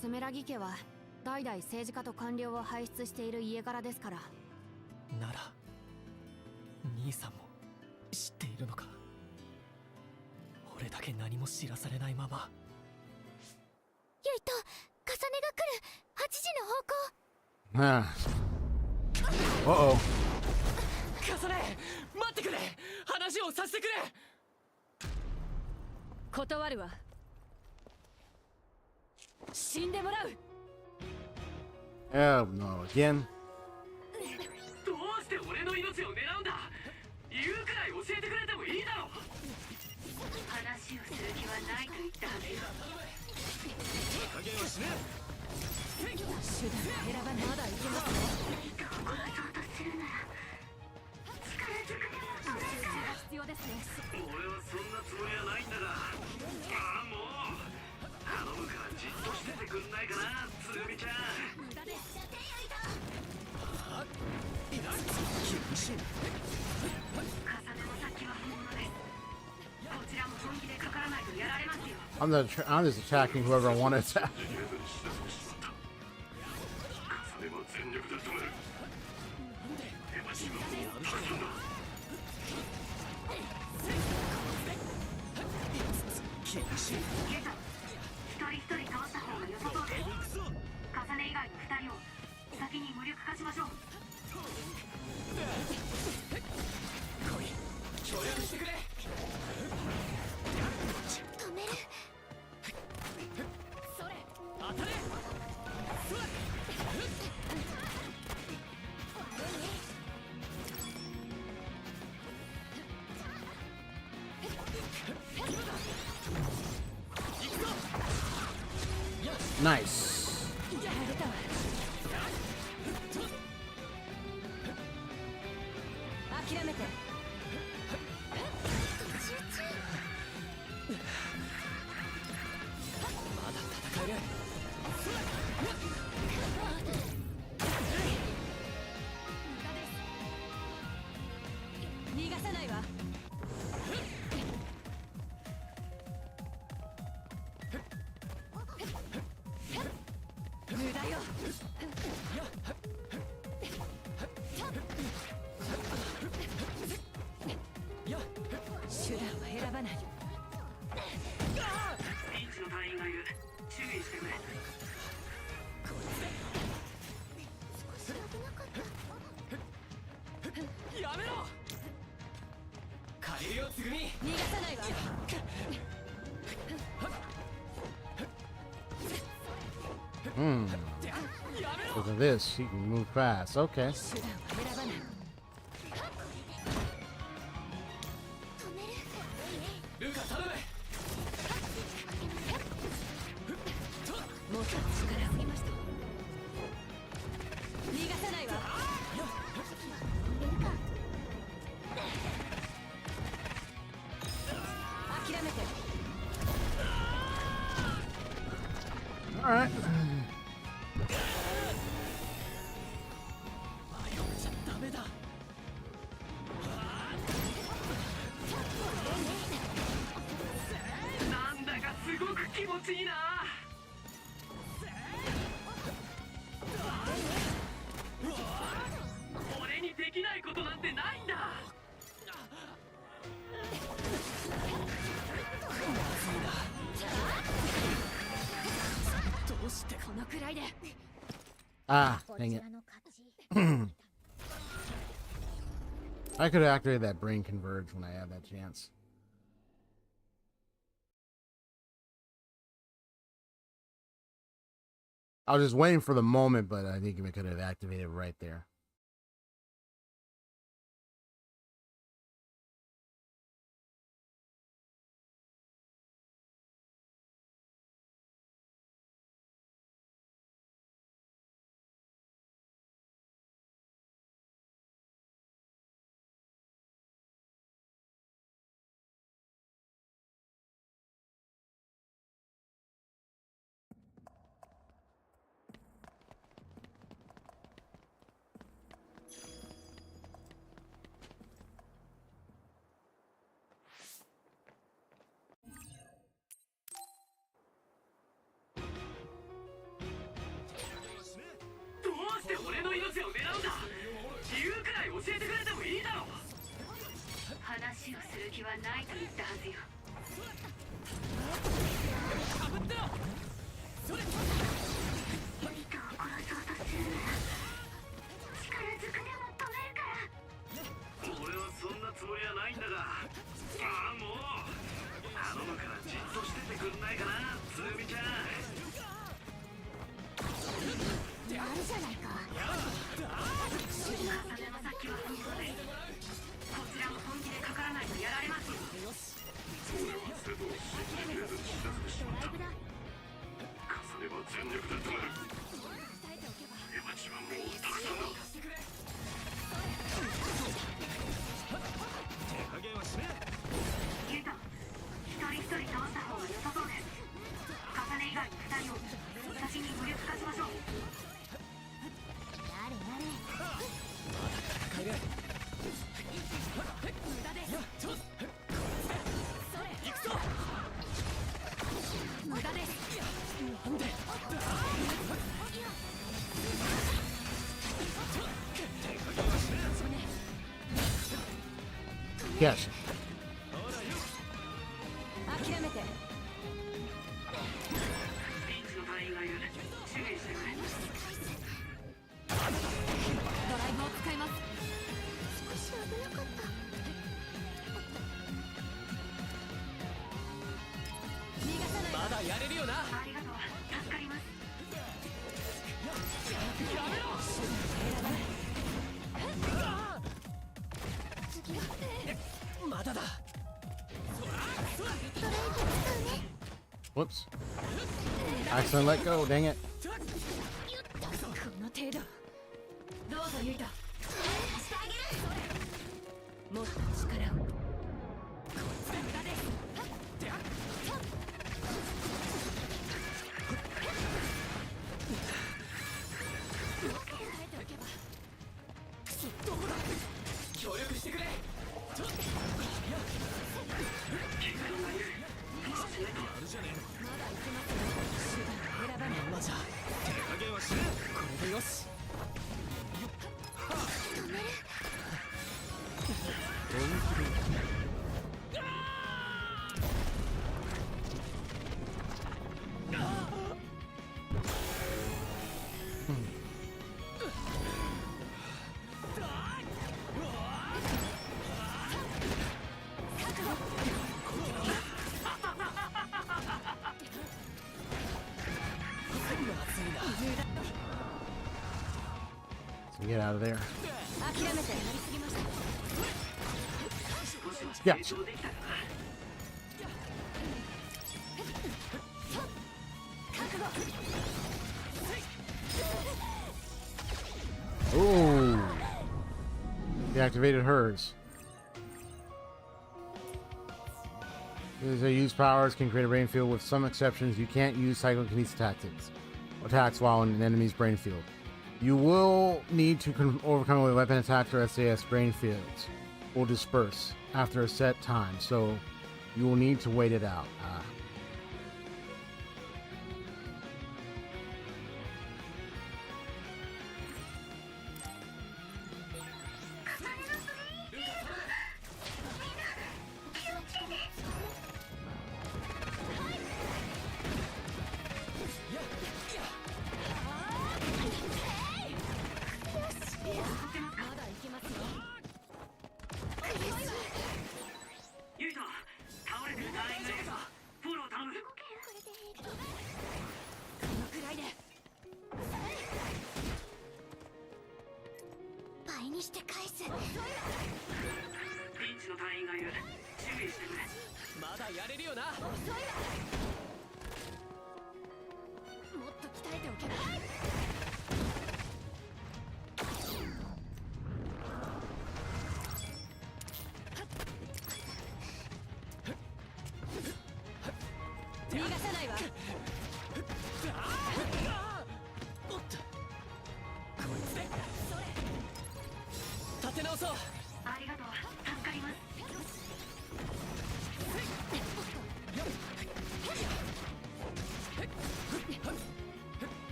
Speaker 4: スメラギ家は代々政治家と官僚を輩出している家柄ですから。
Speaker 3: なら兄さんも知っているのか。俺だけ何も知らされないまま。
Speaker 4: ユイと重ねが来る。8時の方向。
Speaker 1: Uh oh.
Speaker 3: 重ね、待ってくれ。話をさせてくれ。
Speaker 4: 断るわ。死んでもらう。
Speaker 1: Oh no, again.
Speaker 2: どうして俺の命を狙うんだ。言うくらい教えてくれてもいいだろう。話をする気はないと言ったはずよ。
Speaker 3: 加減はしねえ。
Speaker 4: 手段が選ばまだいけますよ。
Speaker 2: どこがそうとするなら力ずくで
Speaker 4: 必要ですね。
Speaker 2: 俺はそんなつもりはないんだが。ああ、もう頼むからじっとしててくんないかな、つるみちゃん。
Speaker 4: 無駄です。
Speaker 3: 厳しい。
Speaker 2: 重ねの先は本物です。こちらも本気でかからないとやられますよ。
Speaker 1: I'm just attacking whoever I want to attack.
Speaker 2: 重ねも全力で止める。エマシンはもう破損だ。
Speaker 3: 厳しい。
Speaker 2: ゲタ、一人一人倒した方が良さそうです。重ね以外の二人を先に無力化しましょう。
Speaker 3: 来い、協力してくれ。
Speaker 4: 止める。それ
Speaker 3: 当たれ。
Speaker 1: Nice.
Speaker 4: やられたわ。諦めて。
Speaker 3: まだ戦える。
Speaker 4: 逃がさないわ。無駄よ。手段は選ばない。
Speaker 2: ピンチの隊員がいる。注意してくれ。
Speaker 4: 少し危なかった。
Speaker 3: やめろ。借りるよ、つぐみ。
Speaker 4: 逃がさないわ。
Speaker 1: Look at this. He can move fast. Okay.
Speaker 4: 手段は選ばない。
Speaker 3: ルカ頼む。
Speaker 4: もっと力を入れました。逃がさないわ。諦めて。
Speaker 1: All right.
Speaker 3: 迷っちゃダメだ。
Speaker 2: なんだかすごく気持ちいいな。俺にできないことなんてないんだ。
Speaker 3: どうして
Speaker 4: このくらいで。
Speaker 1: Ah, dang it. I could have activated that brain converge when I had that chance. I was just waiting for the moment, but I think we could have activated right there.
Speaker 2: る気はないと言ったはずよ。
Speaker 3: かぶってろ。それ。
Speaker 2: 人を殺そうとするなら力ずくでも止めるから。俺はそんなつもりはないんだが。ああもう頼むからじっとしててくんないかな、つぐみちゃん。
Speaker 4: やるじゃないか。
Speaker 2: 風の先は本当です。こちらも本気でかからないとやられますよ。俺は瀬戸を信じきれずに死なせてしまった。重ねば全力で止める。出待ちはもうたくさんだ。
Speaker 3: 手加減はしねえ。
Speaker 2: ユウト、一人一人倒した方が良さそうです。重ね以外の2人を先に無力化しましょう。
Speaker 4: やれやれ。
Speaker 3: 戦える。
Speaker 4: 無駄です。
Speaker 3: それ行くぞ。
Speaker 4: 無駄です。
Speaker 3: なんで。手加減はしねえ。
Speaker 1: Yes.
Speaker 4: 諦めて。
Speaker 2: ピンチの隊員がいる。注意してくれ。
Speaker 4: ドライブを使います。少し危なかった。逃がさない。
Speaker 3: まだやれるよな。
Speaker 2: ありがとう、助かります。
Speaker 3: やめろ。
Speaker 4: 次は
Speaker 3: まだだ。
Speaker 4: ドライブ使うね。
Speaker 1: Whoops. Accidentally let go. Dang it.
Speaker 4: この程度。
Speaker 2: どうぞユイト。
Speaker 4: してあげる。もっと力を。無駄です。
Speaker 3: どこだ。協力してくれ。あるじゃねえ。
Speaker 4: まだ行けますよ。手段を選ばない。
Speaker 3: まんまじゃ手加減はしねえ。これでよし。
Speaker 1: So get out of there.
Speaker 4: 諦めて。やりすぎました。
Speaker 1: Yeah.
Speaker 2: 成長できたかな。
Speaker 4: 覚悟。
Speaker 1: Ooh. Deactivated hers. These are used powers can create a brain field. With some exceptions, you can't use psychokinesis tactics attacks while in an enemy's brain field. You will need to overcome with weapon attacks or SAS. Brain fields will disperse after a set time, so you will need to wait it out.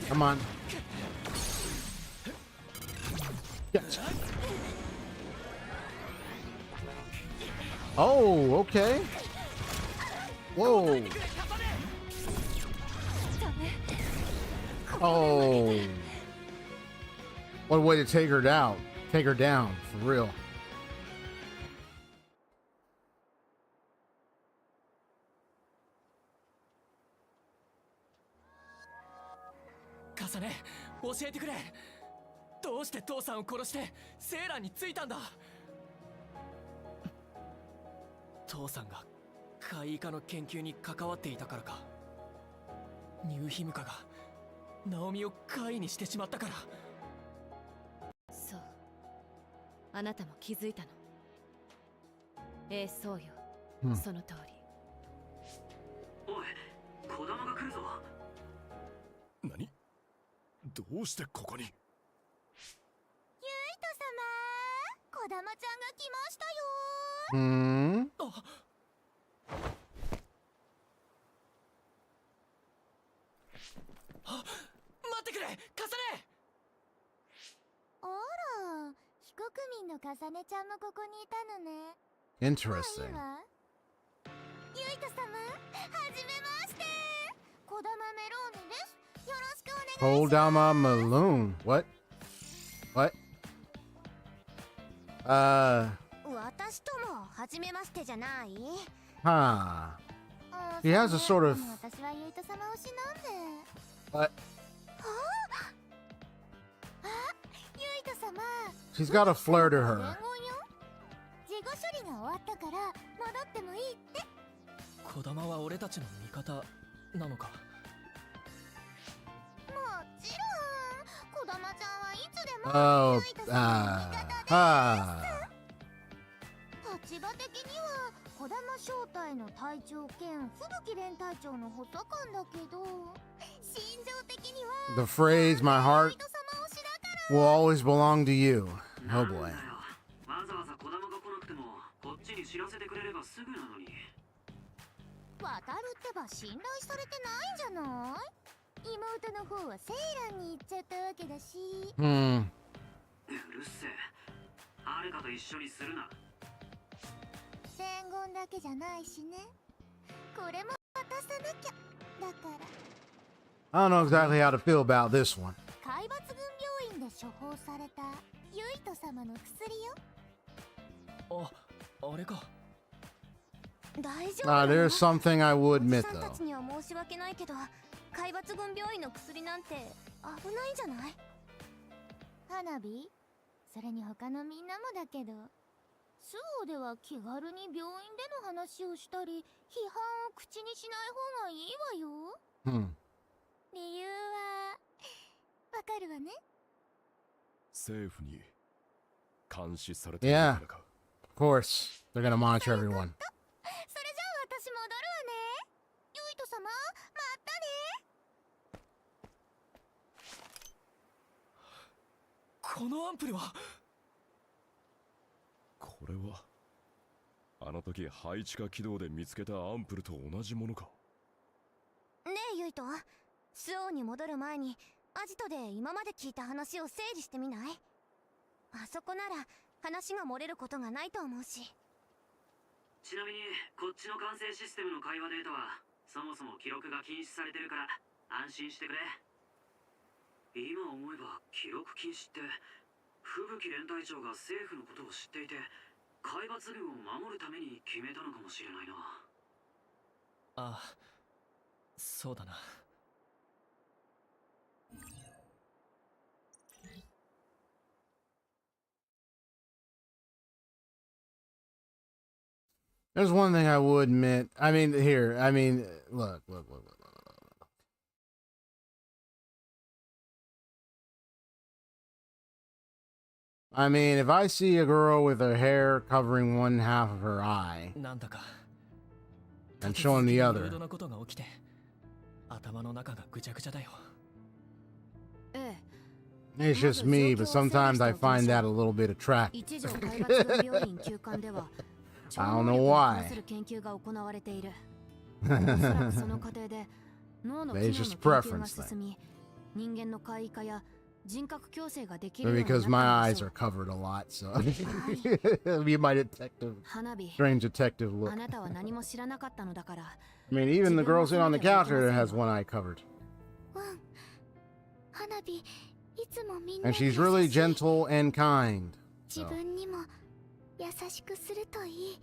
Speaker 1: Come on. Gotcha. Oh, okay. Whoa. Oh. What a way to take her down. Take her down, for real.
Speaker 3: Kasane, 教えてくれ。どうして父さんを殺してセーラーについたんだ。父さんが怪異化の研究に関わっていたからか。ニューヒムカがナオミを怪異にしてしまったから。
Speaker 5: そう、あなたも気づいたの。そうよ、その通り。
Speaker 2: おい、子供が来るぞ。
Speaker 6: 何？どうしてここに？
Speaker 7: ユイト様、子玉ちゃんが来ましたよ。
Speaker 3: 待ってくれ、カサネ。
Speaker 7: あら、非国民のカサネちゃんもここにいたのね。
Speaker 1: Interesting.
Speaker 7: いいわ。ユイト様、はじめまして。子玉メローネです。よろしくお願いします。
Speaker 1: Kodama Maloon. What? What?
Speaker 7: 私ともはじめましてじゃない。
Speaker 1: Huh. He has a sort of.
Speaker 7: 私はユイト様推しなんで。
Speaker 1: What?
Speaker 7: ユイト様。
Speaker 1: She's got a flair to her.
Speaker 7: 事後処理が終わったから戻ってもいいって。
Speaker 3: 子玉は俺たちの味方なのか。
Speaker 7: もちろん、子玉ちゃんはいつでも
Speaker 1: Oh,
Speaker 7: ユイト様の味方です。立場的には子玉正体の隊長兼吹雪連隊長の補佐官だけど、心情的には
Speaker 1: The phrase "my heart
Speaker 7: ユイト様推しだから。
Speaker 1: will always belong to you." Oh
Speaker 2: なん
Speaker 1: boy.
Speaker 2: だよ、わざわざ子供が来なくてもこっちに知らせてくれればすぐなのに。
Speaker 7: 渡るってば信頼されてないんじゃない？妹の方はセイランに行っちゃったわけだし。
Speaker 2: うるせえ、はるかと一緒にするな。
Speaker 7: 伝言だけじゃないしね。これも渡さなきゃ。だから
Speaker 1: I don't know exactly how to feel about this one.
Speaker 7: 海抜軍病院で処方されたユイト様の薬よ。
Speaker 3: あれか。
Speaker 7: 大丈夫なの
Speaker 1: There's something I will
Speaker 7: おじ
Speaker 1: admit
Speaker 7: さんた
Speaker 1: though.
Speaker 7: ちには申し訳ないけど、海抜軍病院の薬なんて危ないんじゃない？花火？それに他のみんなもだけど、スオでは気軽に病院での話をしたり批判を口にしない方がいいわよ。理由はわかるわね。
Speaker 6: 政府に監視されているからか。
Speaker 1: Of course, they're gonna monitor everyone.
Speaker 7: それじゃあ私戻るわね。ユイト様、またね。
Speaker 3: このアンプルは。
Speaker 6: これはあの時配置化軌道で見つけたアンプルと同じものか。
Speaker 7: ねえユイト、スオに戻る前にアジトで今まで聞いた話を整理してみない？あそこなら話が漏れることがないと思うし。
Speaker 2: ちなみにこっちの管制システムの会話データはそもそも記録が禁止されてるから安心してくれ。今思えば記録禁止って吹雪連隊長が政府のことを知っていて海抜軍を守るために決めたのかもしれないな。
Speaker 3: ああ、そうだな。
Speaker 1: There's one thing I will admit. I mean, here. I mean, look. I mean, if I see a girl with her hair covering one half of her eye
Speaker 3: なんだか
Speaker 1: and showing the
Speaker 3: いろ
Speaker 1: other,
Speaker 3: いろなことが起きて頭の中がぐちゃぐちゃだよ。
Speaker 4: ええ、
Speaker 1: it's just me, but sometimes I find that a little bit attractive.
Speaker 4: 一条海抜軍病院休館では
Speaker 1: I don't know why.
Speaker 4: 超能力に関する研究が行われている。おそらくその過程で脳の機能の
Speaker 1: It's
Speaker 4: 研
Speaker 1: just
Speaker 4: 究が
Speaker 1: preference
Speaker 4: 進み、人間の怪異化や人格矯正ができ
Speaker 1: But
Speaker 4: るようにな
Speaker 1: because
Speaker 4: った
Speaker 1: my
Speaker 4: ので
Speaker 1: eyes
Speaker 4: しょ
Speaker 1: are
Speaker 4: う。
Speaker 1: covered a lot, so be my detective,
Speaker 4: 花火、
Speaker 1: strange detective
Speaker 4: あ
Speaker 1: look.
Speaker 4: なたは何も知らなかったのだから。
Speaker 1: I mean, even the girl sitting on the couch there has one eye covered.
Speaker 7: うん花火いつもみんな
Speaker 1: And
Speaker 7: に
Speaker 1: she's really
Speaker 7: 優しい
Speaker 1: gentle and kind.
Speaker 7: 自
Speaker 1: So.
Speaker 7: 分にも優しくするといい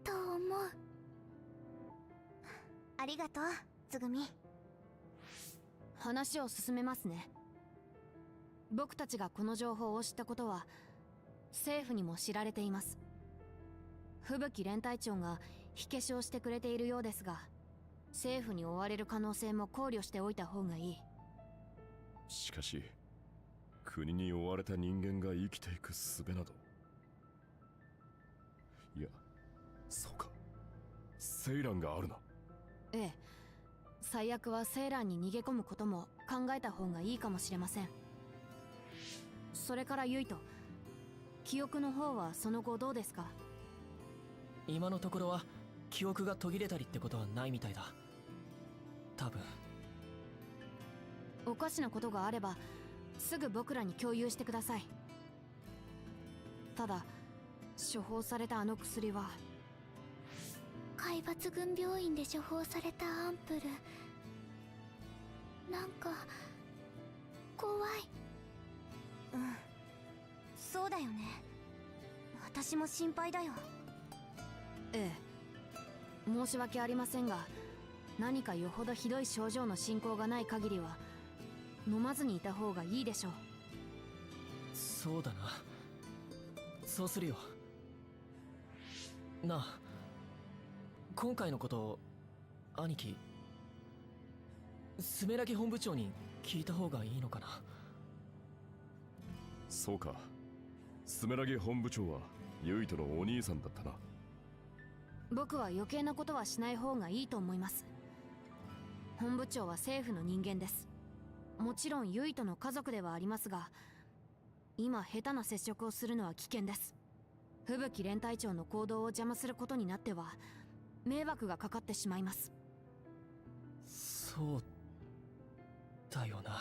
Speaker 7: と思う。ありがとうつぐみ。
Speaker 4: 話を進めますね。僕たちがこの情報を知ったことは政府にも知られています。吹雪連隊長が火消しをしてくれているようですが、政府に追われる可能性も考慮しておいた方がいい。
Speaker 6: しかし国に追われた人間が生きていく術など、いや、そうか、セイランがあるな。
Speaker 4: ええ、最悪はセーラーに逃げ込むことも考えた方がいいかもしれません。それからユイと、記憶の方はその後どうですか？
Speaker 3: 今のところは記憶が途切れたりってことはないみたいだ。多分。
Speaker 4: おかしなことがあればすぐ僕らに共有してください。ただ処方されたあの薬は
Speaker 7: 海抜軍病院で処方されたアンプル、なんか怖い。うんそうだよね。私も心配だよ。
Speaker 4: ええ、申し訳ありませんが、何かよほどひどい症状の進行がない限りは飲まずにいた方がいいでしょう。
Speaker 3: そうだな。そうするよ。なあ、今回のこと兄貴、スメラギ本部長に聞いた方がいいのかな。
Speaker 6: そうか、スメラギ本部長はユイトのお兄さんだったな。
Speaker 4: 僕は余計なことはしない方がいいと思います。本部長は政府の人間です。もちろんユイとの家族ではありますが、今下手な接触をするのは危険です。吹雪連隊長の行動を邪魔することになっては迷惑がかかってしまいます。
Speaker 3: そうだよな。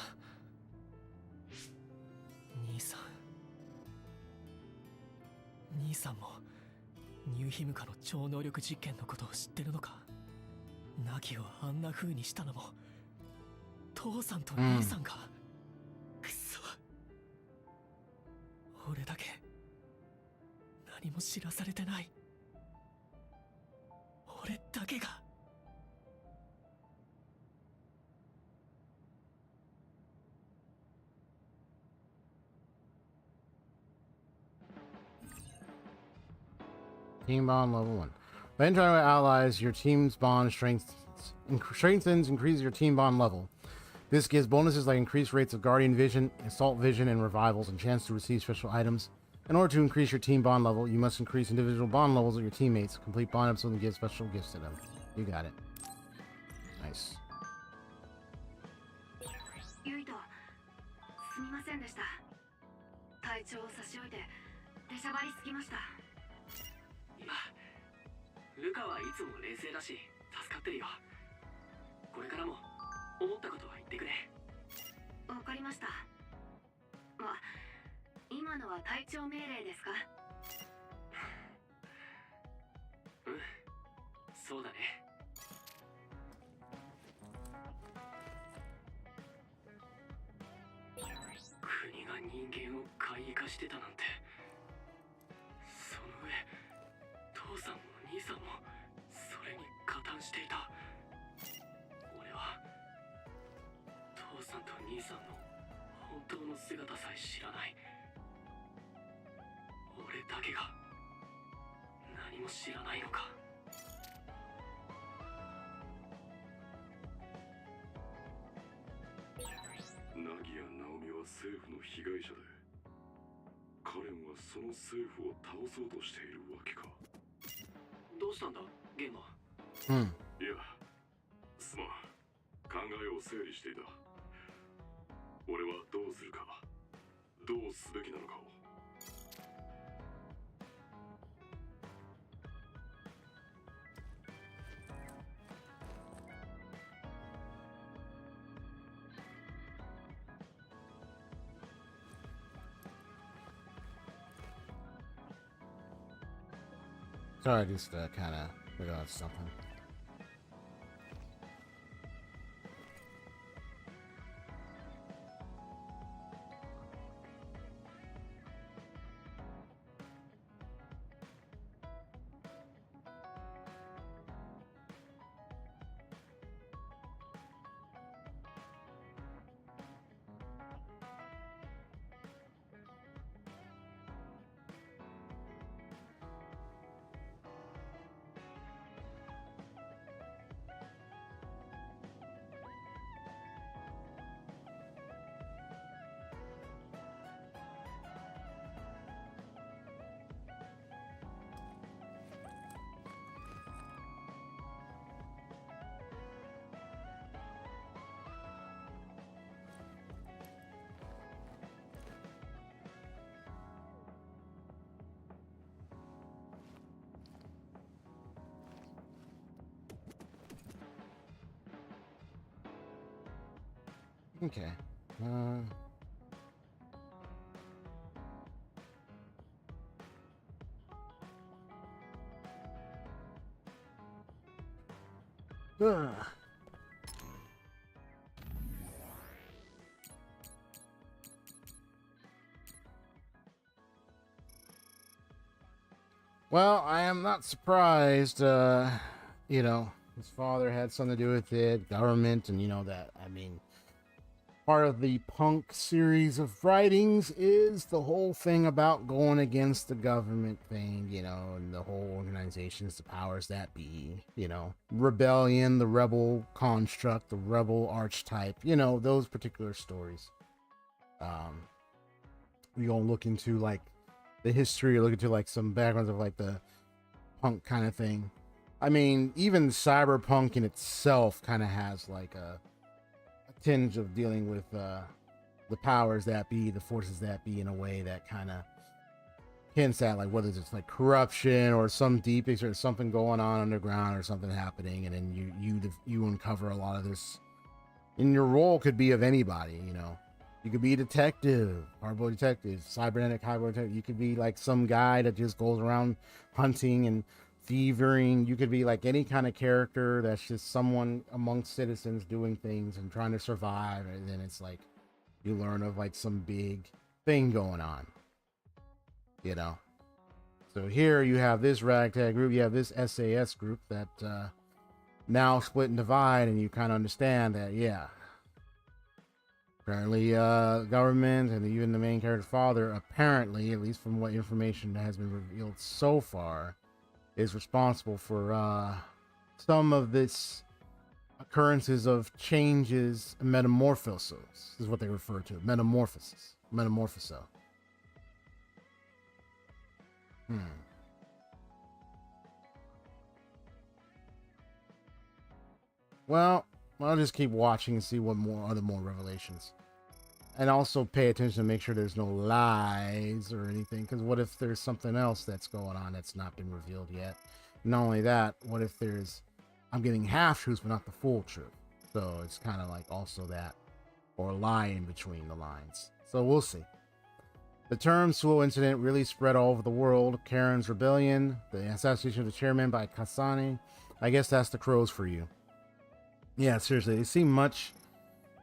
Speaker 3: 兄さんもニューヒムカの超能力実験のことを知ってるのか。ナギをあんな風にしたのも父さんと兄さんが、くそ、俺だけ何も知らされてない。俺だけが。
Speaker 1: Team bond level 1. By interacting with allies, your team's bond strengthens, increases your team bond level. This gives bonuses like increased rates of guardian vision, assault vision, and revivals, and chance to receive special items. In order to increase your team bond level, you must increase individual bond levels of your teammates. Complete bond episodes and give special gifts to them. You got it. Nice.
Speaker 2: ユイト、すみませんでした。体調を差し置いて出しゃばりすぎました。いや、ルカはいつも冷静だし助かってるよ。これからも思ったことは言ってくれ。わかりました。まあ、今のは隊長命令ですか？うん、そうだね。国が人間を怪異化してたなんて。その上、父さんも兄さんもそれに加担していた。俺は父さんと兄さんの本当の姿さえ知らない。俺だけが何も知らないのか。
Speaker 6: ナギやナオミは政府の被害者で、カレンはその政府を倒そうとしているわけか。
Speaker 2: どうしたんだ、ゲンマ。
Speaker 6: いや、すまん。考えを整理していた。俺はどうするか、どうすべきなのかを。
Speaker 1: Sorry, I just kind of forgot something. Okay. Ugh. Well, I am not surprised, you know, his father had something to do with it, government, and you know that, I mean, part of the punk series of writings is the whole thing about going against the government thing, you know, and the whole organizations, the powers that be, you know, rebellion, the rebel construct, the rebel archetype, you know, those particular stories. We gonna look into like the history, or look into like some backgrounds of like the punk kind of thing. I mean, even cyberpunk in itself kind of has like a tinge of dealing with the powers that be, the forces that be, in a way that kind of hints at like whether it's like corruption or some deep or something going on underground or something happening, and then you uncover a lot of this. And your role could be of anybody, you know. You could be a detective, hardboiled detective, cybernetic hardboiled detective. You could be like some guy that just goes around hunting and thieving. You could be like any kind of character that's just someone amongst citizens doing things and trying to survive. And then it's like you learn of like some big thing going on, you know. So here you have this ragtag group, you have this SAS group that now split and divide, and you kind of understand that, yeah, apparently government and even the main character's father, apparently, at least from what information has been revealed so far, is responsible for some of this occurrences of changes, metamorphosis is what they refer to, metamorphoso. Well, I'll just keep watching and see what more revelations. And also pay attention to make sure there's no lies or anything, because what if there's something else that's going on that's not been revealed yet? Not only that, what if I'm getting half truths but not the full truth? So it's kind of like also that, or a lie in between the lines. So we'll see. The term Suo incident really spread all over the world. Karen's rebellion, the assassination of the chairman by Kasane. I guess that's the crows for you. Yeah, seriously, they seem much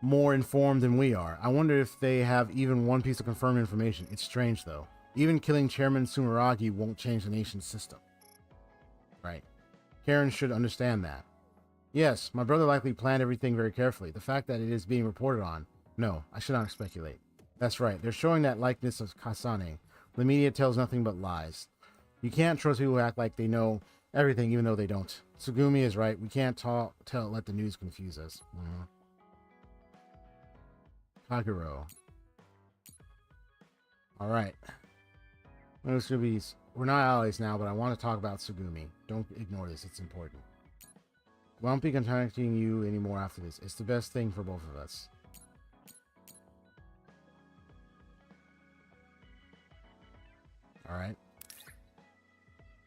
Speaker 1: more informed than we are. I wonder if they have even one piece of confirmed information. It's strange, though. Even killing Chairman Sumeragi won't change the nation's system. Right. Karen should understand that. Yes, my brother likely planned everything very carefully. The fact that it is being reported on, no, I should not speculate. That's right. They're showing that likeness of Kasane. The media tells nothing but lies. You can't trust people who act like they know everything even though they don't. Tsugumi is right. We can't let the news confuse us. Kaguro. Alright. We're not allies now, but I want to talk about Tsugumi. Don't ignore this. It's important. Won't be contacting you anymore after this. It's the best thing for both of us. Alright.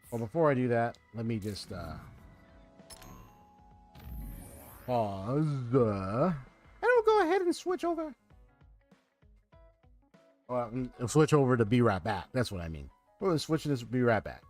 Speaker 1: Well, before I do that, let me just pause. And we'll go ahead and switch over. Well, switch over to be right back. That's what I mean. We'll switch this, be right back.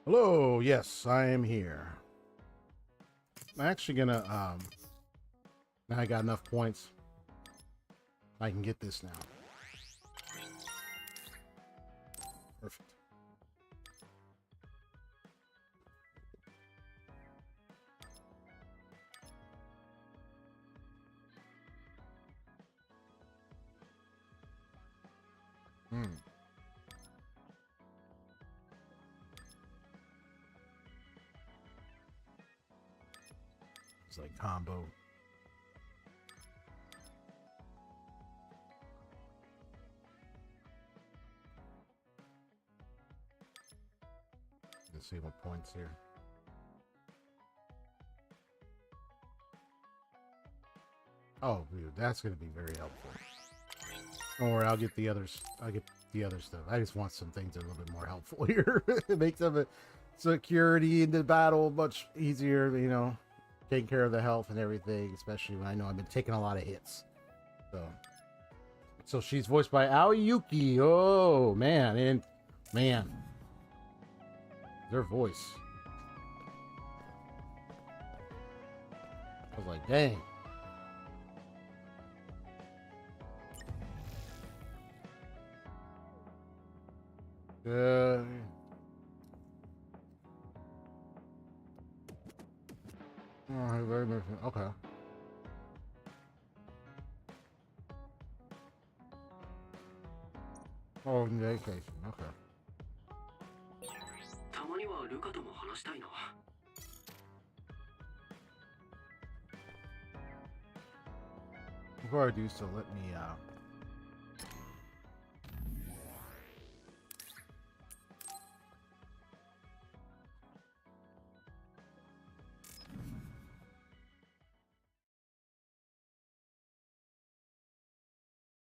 Speaker 1: Hello, yes, I am here. I'm actually gonna, now I got enough points. I can get this now. Perfect. It's like combo. Let's see what points here. Oh, dude, that's going to be very helpful. Don't worry, I'll get the others. I'll get the other stuff. I just want some things that are a little bit more helpful here. It makes them security in the battle much easier, you know, taking care of the health and everything, especially when I know I've been taking a lot of hits. So she's voiced by Aoyuki. Oh, man. And, man. Their voice. I was like, dang. Oh, very much. Okay. Oh, in vacation. Okay.
Speaker 2: たまにはルカとも話したいな。
Speaker 1: Before I do so, let me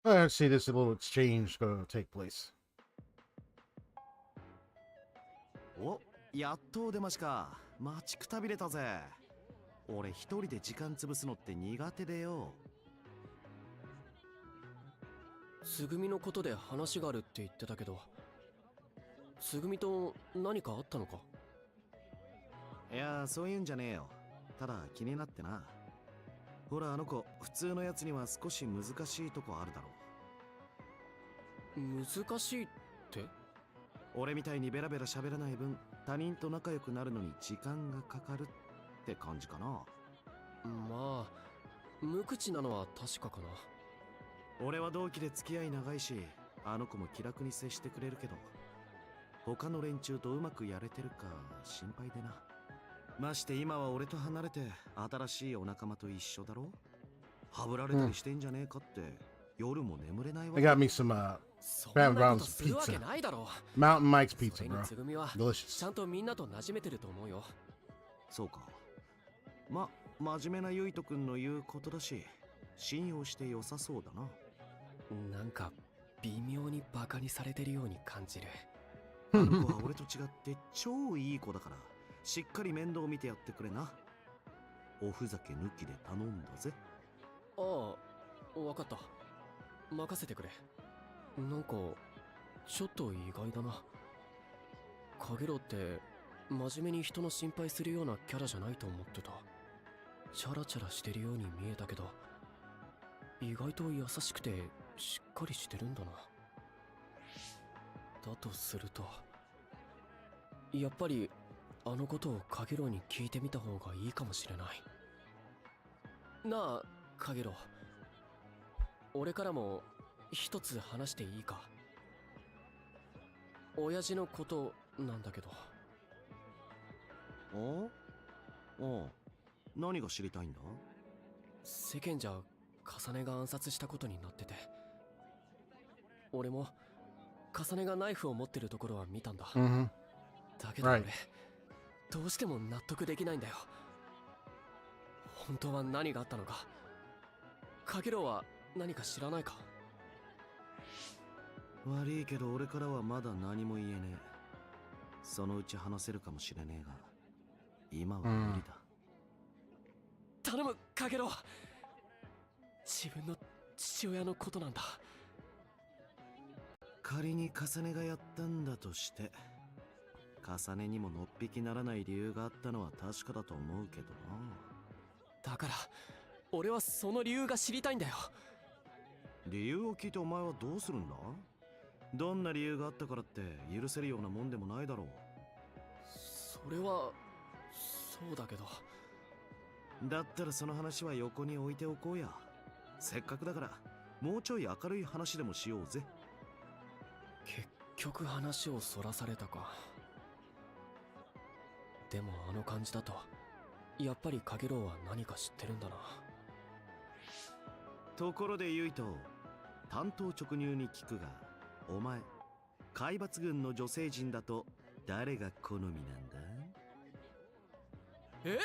Speaker 1: let's see this little exchange going to take place.
Speaker 8: お、やっとお出ましか。待ちくたびれたぜ。俺一人で時間潰すのって苦手でよ。
Speaker 3: つぐみのことで話があるって言ってたけど、つぐみと何かあったのか？
Speaker 8: いや、そういうんじゃねえよ。ただ気になってな。ほらあの子、普通のやつには少し難しいとこあるだろ
Speaker 3: う。難しいって？
Speaker 8: 俺みたいにベラベラ喋らない分、他人と仲良くなるのに時間がかかるって感じかな。
Speaker 3: まあ、無口なのは確かかな。
Speaker 8: 俺は同期で付き合い長いし、あの子も気楽に接してくれるけど、他の連中とうまくやれてるか心配でな。まして今は俺と離れて新しいお仲間と一緒だろ。はぶられたりしてんじゃねえかって、夜も眠れないわ
Speaker 1: I
Speaker 8: け。
Speaker 1: got me some Brown Brown's pizza. Mountain Mike's pizza, bro. Delicious.
Speaker 3: ちゃんとみんなと馴染めてると思うよ。
Speaker 8: そうか。真面目なゆいとくんの言うことだし、信用して良さそうだな。
Speaker 3: なんか微妙にバカにされてるように感じる。
Speaker 8: あの子は俺と違って超いい子だから、しっかり面倒見てやってくれな。おふざけ抜きで頼んだぜ。
Speaker 3: ああ、わかった。任せてくれ。なんかちょっと意外だな。カゲロって真面目に人の心配するようなキャラじゃないと思ってた。チャラチャラしてるように見えたけど、意外と優しくてしっかりしてるんだな。だとするとやっぱりあのことをカゲロに聞いてみた方がいいかもしれない。なあカゲロ、俺からも一つ話していいか？親父のことなんだけど。
Speaker 8: 何が知りたいんだ？
Speaker 3: 世間じゃ重ねが暗殺したことになってて、俺も重ねがナイフを持ってるところは見たんだ。だけど俺、どうしても納得できないんだよ。本当は何があったのか。カゲロウは何か知らないか？
Speaker 8: 悪いけど俺からはまだ何も言えねえ。そのうち話せるかもしれねえが、今は無理だ。
Speaker 3: 頼むカゲロウ、自分の父親のことなんだ。
Speaker 8: 仮に重ねがやったんだとして、重ねにものっぴきならない理由があったのは確かだと思うけどな。
Speaker 3: だから俺はその理由が知りたいんだよ。
Speaker 8: 理由を聞いてお前はどうするんだ？どんな理由があったからって許せるようなもんでもないだろう。
Speaker 3: それはそうだけど。
Speaker 8: だったらその話は横に置いておこうや。せっかくだからもうちょい明るい話でもしようぜ。
Speaker 3: 結局話をそらされたか。でもあの感じだとやっぱりカゲロウは何か知ってるんだな。
Speaker 8: ところでユイト、単刀直入に聞くが、お前海抜軍の女性陣だと誰が好みなんだ？
Speaker 3: え？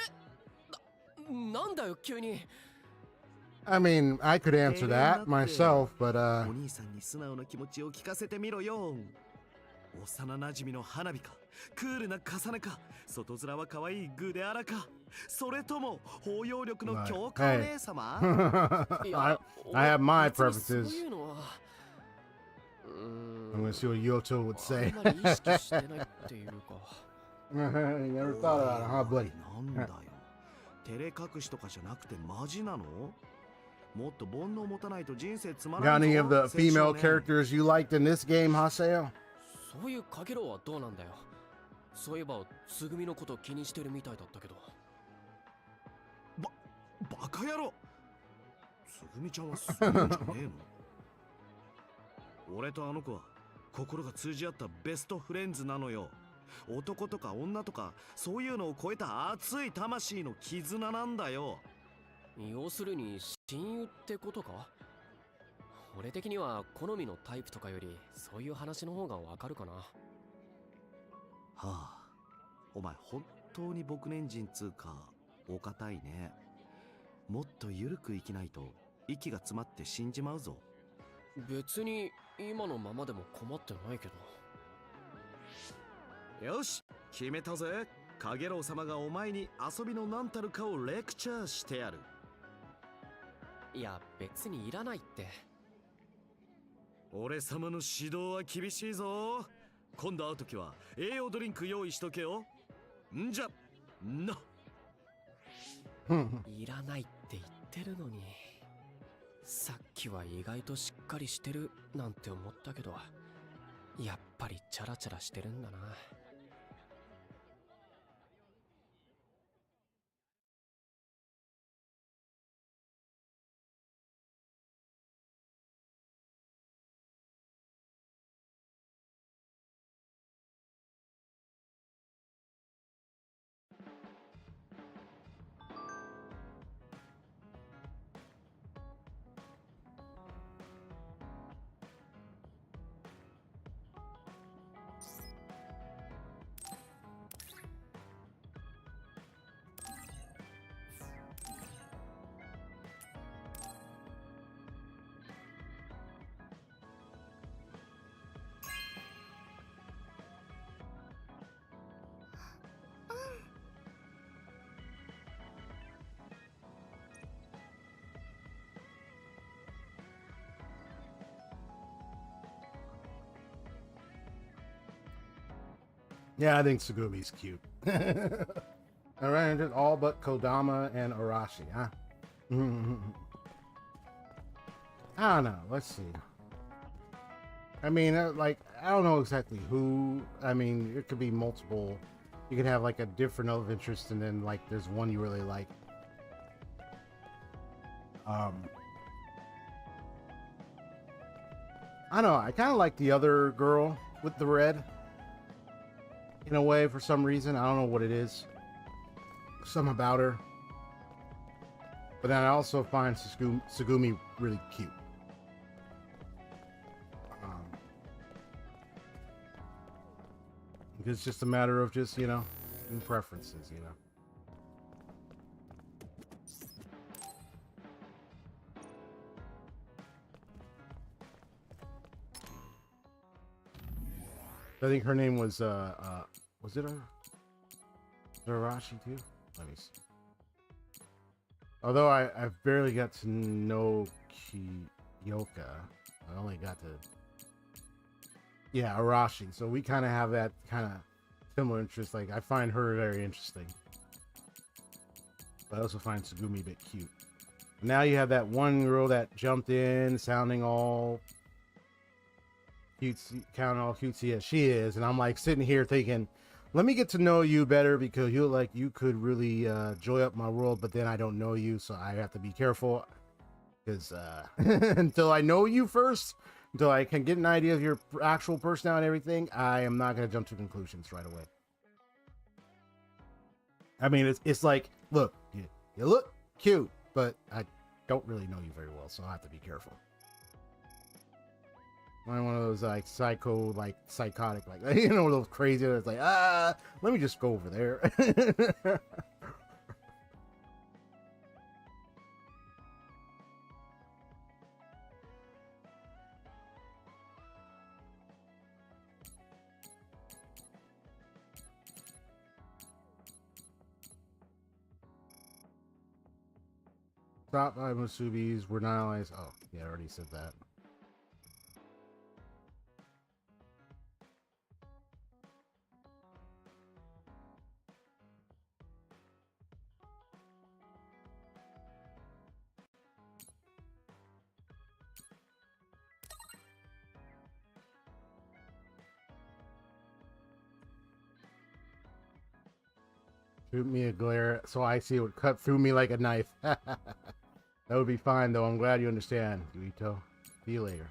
Speaker 3: なんだよ急に。
Speaker 1: I mean, I could answer that myself, but
Speaker 8: お兄さんに素直な気持ちを聞かせてみろよ。幼馴染の花火か、クールな重ねか、外面は可愛いグデアラか、それとも包容力の強化お姉様？
Speaker 1: I have my
Speaker 3: 別に
Speaker 1: preferences.
Speaker 3: そういうのは
Speaker 1: I'm gonna see what Yoto would
Speaker 3: あ
Speaker 1: say.
Speaker 3: んまり意識してないっていうか。
Speaker 1: You never thought about it, huh, buddy?
Speaker 8: なんだよ。照れ隠しとかじゃなくてマジなの？もっと煩悩持たないと人生つまら
Speaker 1: Got
Speaker 8: ない
Speaker 1: any
Speaker 8: ぞ。
Speaker 1: of the female
Speaker 8: 青少年
Speaker 1: characters you liked in this game, Haseo?
Speaker 3: そういうカゲロウはどうなんだよ。そういえばつぐみのこと気にしてるみたいだったけど。
Speaker 8: バカ野郎。つぐみちゃんはそういうんじゃねえの？俺とあの子は心が通じ合ったベストフレンズなのよ。男とか女とかそういうのを超えた熱い魂の絆なんだよ。
Speaker 3: 要するに親友ってことか？俺的には好みのタイプとかよりそういう話の方がわかるかな。
Speaker 8: はあ、お前本当に僕年人つうかお堅いね。もっと緩く生きないと息が詰まって死んじまうぞ。
Speaker 3: 別に今のままでも困ってないけど。
Speaker 8: よし、決めたぜ。カゲロウ様がお前に遊びの何たるかをレクチャーしてやる。
Speaker 3: いや別にいらないって。
Speaker 8: 俺様の指導は厳しいぞ。今度会うときは栄養ドリンク用意しとけよ。んじゃな。
Speaker 3: いらないって言ってるのに。さっきは意外としっかりしてるなんて思ったけど、やっぱりチャラチャラしてるんだな。
Speaker 1: Yeah, I think Sugumi's cute. Alright, just all but Kodama and Arashi, huh? I don't know. Let's see. I mean, like, I don't know exactly who. I mean, it could be multiple. You could have like a different love interest, and then like there's one you really like. I don't know. I kind of like the other girl with the red. In a way, for some reason. I don't know what it is. Something about her. But then I also find Sugumi really cute. It's just a matter of just, you know, preferences, you know. I think her name was it Arashi too? Let me see. Although I've barely got to know Kiyoka. I only got to... Yeah, Arashi. So we kind of have that kind of similar interests. Like, I find her very interesting. But I also find Tsugumi a bit cute. Now you have that one girl that jumped in, sounding all cutesy, counting all cutesy as she is, and I'm like sitting here thinking, let me get to know you better because you look like you could really joy up my world, but then I don't know you, so I have to be careful because until I know you first, until I can get an idea of your actual personality and everything, I am not going to jump to conclusions right away. I mean, it's like, look, you look cute, but I don't really know you very well, so I have to be careful. I'm one of those like psycho, like psychotic, like you know, those crazy. It's like let me just go over there. Stop by Musubis. We're not allies. Oh, yeah, I already said that. Shoot me a glare so I see it would cut through me like a knife. That would be fine, though. I'm glad you understand, Yuito. See you later.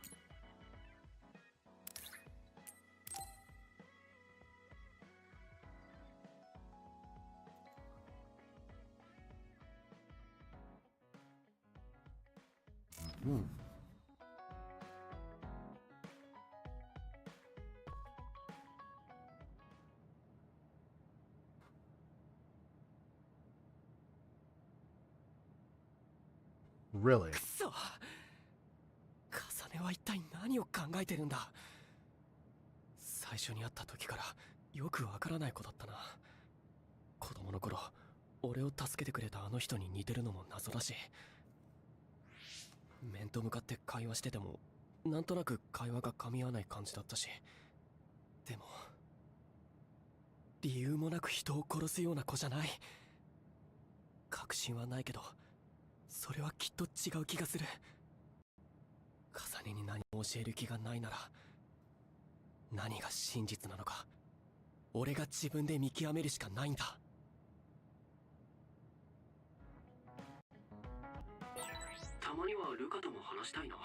Speaker 1: Really?
Speaker 3: くそ。重ねは一体何を考えてるんだ。最初に会った時からよくわからない子だったな。子供の頃、俺を助けてくれたあの人に似てるのも謎だし、面と向かって会話しててもなんとなく会話が噛み合わない感じだったし、でも理由もなく人を殺すような子じゃない。確信はないけど、それはきっと違う気がする。重ねに何も教える気がないなら、何が真実なのか、俺が自分で見極めるしかないんだ。
Speaker 2: たまにはルカとも話したいな。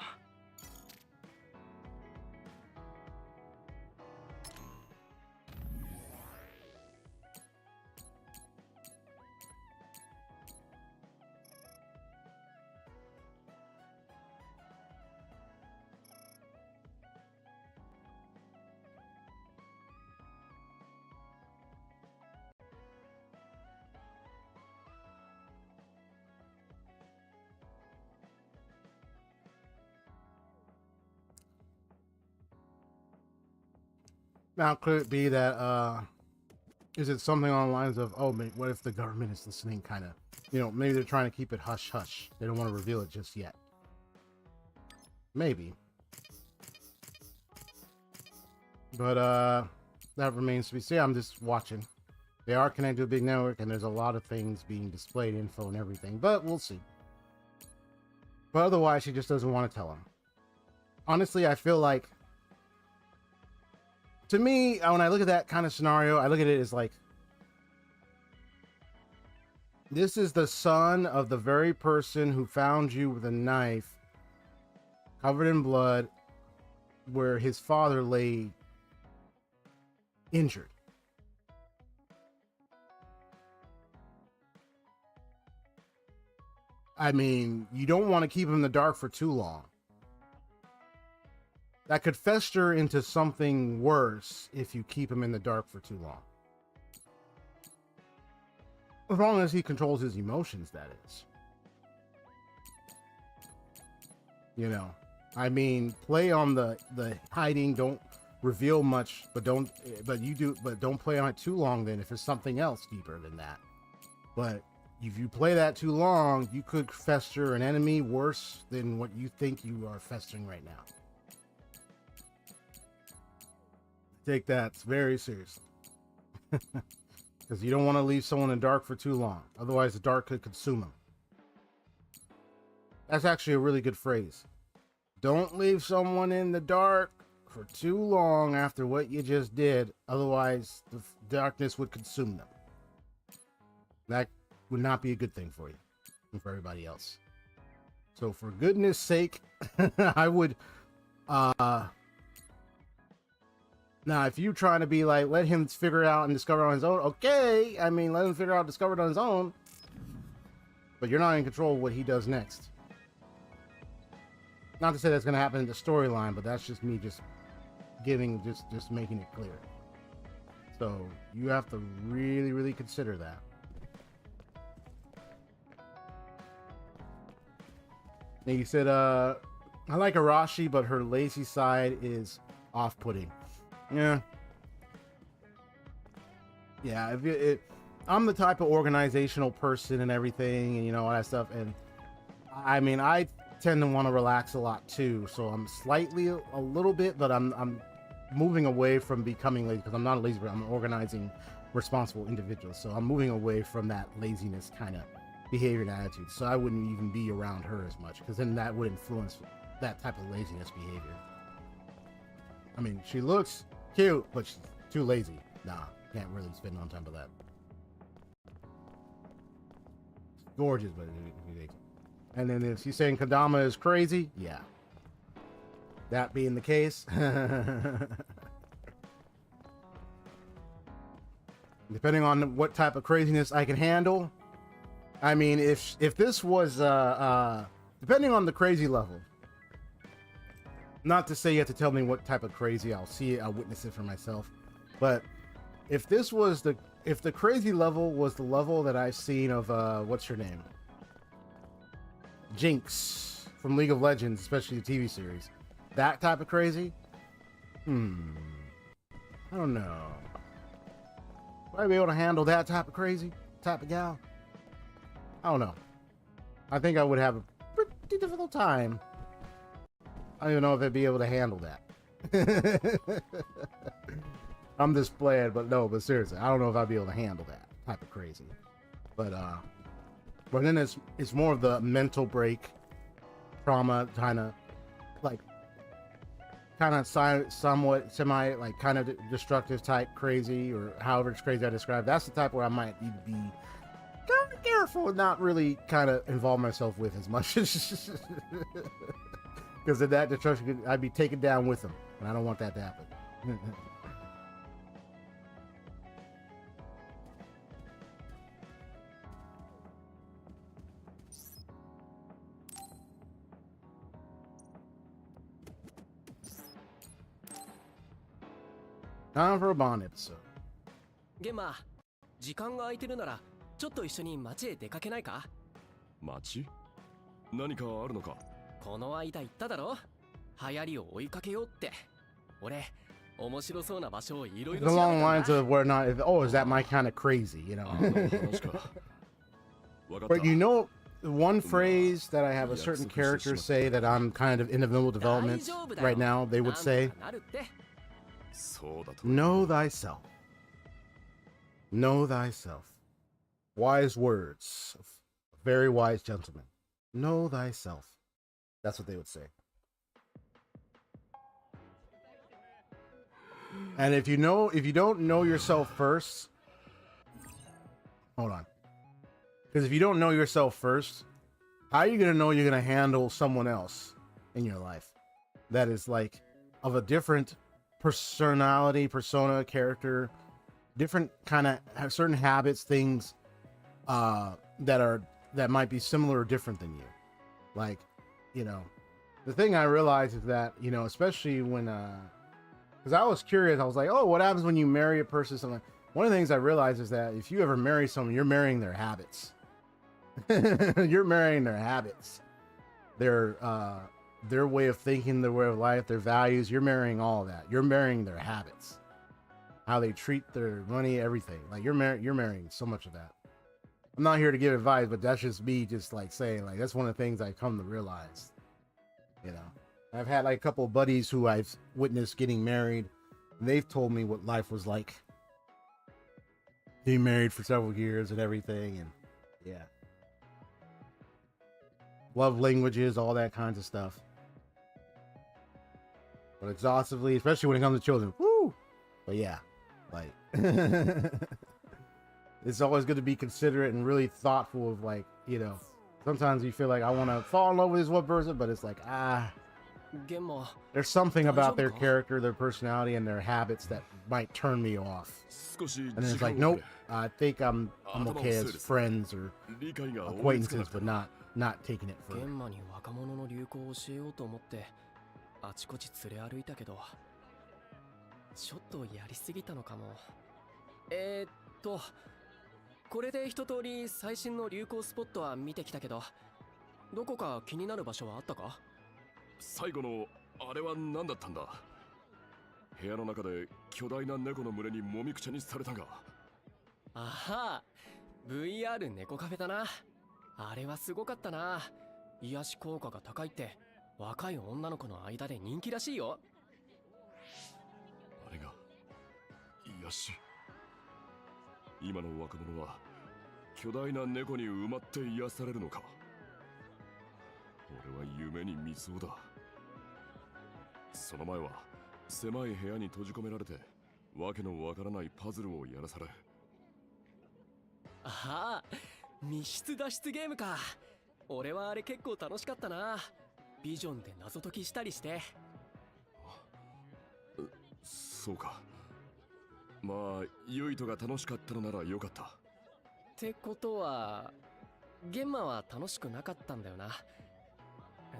Speaker 1: Now, could it be that, is it something along the lines of, oh, what if the government is listening, kind of, you know, maybe they're trying to keep it hush-hush. They don't want to reveal it just yet. Maybe. But, that remains to be seen. I'm just watching. They are connected to a big network, and there's a lot of things being displayed, info and everything, but we'll see. But otherwise, she just doesn't want to tell him. Honestly, I feel like, to me, when I look at that kind of scenario, I look at it as like, this is the son of the very person who found you with a knife covered in blood where his father lay injured. I mean, you don't want to keep him in the dark for too long. That could fester into something worse if you keep him in the dark for too long. As long as he controls his emotions, that is. You know, I mean, play on the hiding, don't reveal much, but don't play on it too long then if it's something else deeper than that. But if you play that too long, you could fester an enemy worse than what you think you are festering right now. Take that very seriously. Because you don't want to leave someone in the dark for too long. Otherwise, the dark could consume them. That's actually a really good phrase. Don't leave someone in the dark for too long after what you just did. Otherwise, the darkness would consume them. That would not be a good thing for you and for everybody else. So for goodness sake, I would... Now, if you're trying to be like, let him figure it out and discover it on his own, okay. I mean, let him figure out, discover it on his own. But you're not in control of what he does next. Not to say that's going to happen in the storyline, but that's just me just giving, just making it clear. So you have to really, really consider that. And you said, I like Arashi, but her lazy side is off-putting. Yeah. Yeah, I'm the type of organizational person and everything, and you know, all that stuff. And I mean, I tend to want to relax a lot too. So I'm slightly a little bit, but I'm moving away from becoming lazy, because I'm not a lazy, but I'm an organizing, responsible individual. So I'm moving away from that laziness kind of behavior and attitude. So I wouldn't even be around her as much, because then that would influence that type of laziness behavior. I mean, she looks cute, but she's too lazy. Nah, can't really spend on time with that. Gorgeous, but and then if she's saying Kadama is crazy, yeah. That being the case, depending on what type of craziness I can handle. I mean, if this was depending on the crazy level. Not to say you have to tell me what type of crazy. I'll see it, I'll witness it for myself. But if this was if the crazy level was the level that I've seen of what's her name? Jinx from League of Legends, especially the TV series. That type of crazy? I don't know. Would I be able to handle that type of crazy? Type of gal? I don't know. I think I would have a pretty difficult time. I don't even know if I'd be able to handle that. I'm just playing, but seriously, I don't know if I'd be able to handle that type of crazy. But then it's more of the mental break, trauma, somewhat semi, like kind of destructive type crazy, or however it's crazy I describe. That's the type where I might need to be kind of careful and not really kind of involve myself with as much. Because of that destruction, I'd be taken down with them, and I don't want that to happen. Time for a Bond episode.
Speaker 3: ゲンマ、時間が空いてるならちょっと一緒に街へ出かけないか？
Speaker 6: 街？何かあるのか？
Speaker 3: この間言っただろ？流行りを追いかけようって。俺、面白そうな場所をいろいろ調べたんだ。
Speaker 1: Along the lines of where not, is that my kind of crazy, you know? But you know, one phrase that I have a certain character say that I'm kind of in the middle of development right now, they would say, know thyself. Know thyself. Wise words. Very wise gentleman. Know thyself. That's what they would say. And if you don't know yourself first, hold on. Because if you don't know yourself first, how are you going to know you're going to handle someone else in your life that is like of a different personality, persona, character, different kind of certain habits, things that might be similar or different than you. Like, you know, the thing I realized is that, you know, especially when because I was curious, I was like, oh, what happens when you marry a person? Something. One of the things I realized is that if you ever marry someone, you're marrying their habits. You're marrying their habits, their way of thinking, their way of life, their values. You're marrying all of that. You're marrying their habits, how they treat their money, everything. Like you're marrying so much of that. I'm not here to give advice, but that's just me, just like saying, like that's one of the things I come to realize. You know, I've had like a couple of buddies who I've witnessed getting married, and they've told me what life was like. being married for several years and everything, and yeah, love languages, all that kinds of stuff. But exhaustively, especially when it comes to children. Woo! But yeah, like it's always good to be considerate and really thoughtful of, like, you know, sometimes you feel like I want to fall in love with this one person, but it's like, there's something about their character, their personality, and their habits that might turn me off. And then it's like, nope, I think I'm okay as friends or acquaintances, but not taking it further.
Speaker 3: あちこち連れ歩いたけどちょっとやりすぎたのかも。これで一通り最新の流行スポットは見てきたけど、どこか気になる場所はあったか？
Speaker 6: 最後のあれは何だったんだ？部屋の中で巨大な猫の群れにもみくちゃにされたが。
Speaker 3: あは、VR 猫カフェだな。あれはすごかったな。癒し効果が高いって若い女の子の間で人気らしいよ。
Speaker 6: あれが癒し。今の若者は巨大な猫に埋まって癒されるのか。俺は夢に見そうだ。その前は狭い部屋に閉じ込められてわけのわからないパズルをやらされ。
Speaker 3: ああ、密室脱出ゲームか。俺はあれ結構楽しかったな。ビジョンで謎解きしたりして。
Speaker 6: そうか。まあユイトが楽しかったのならよかった。
Speaker 3: ってことはゲンマは楽しくなかったんだよな。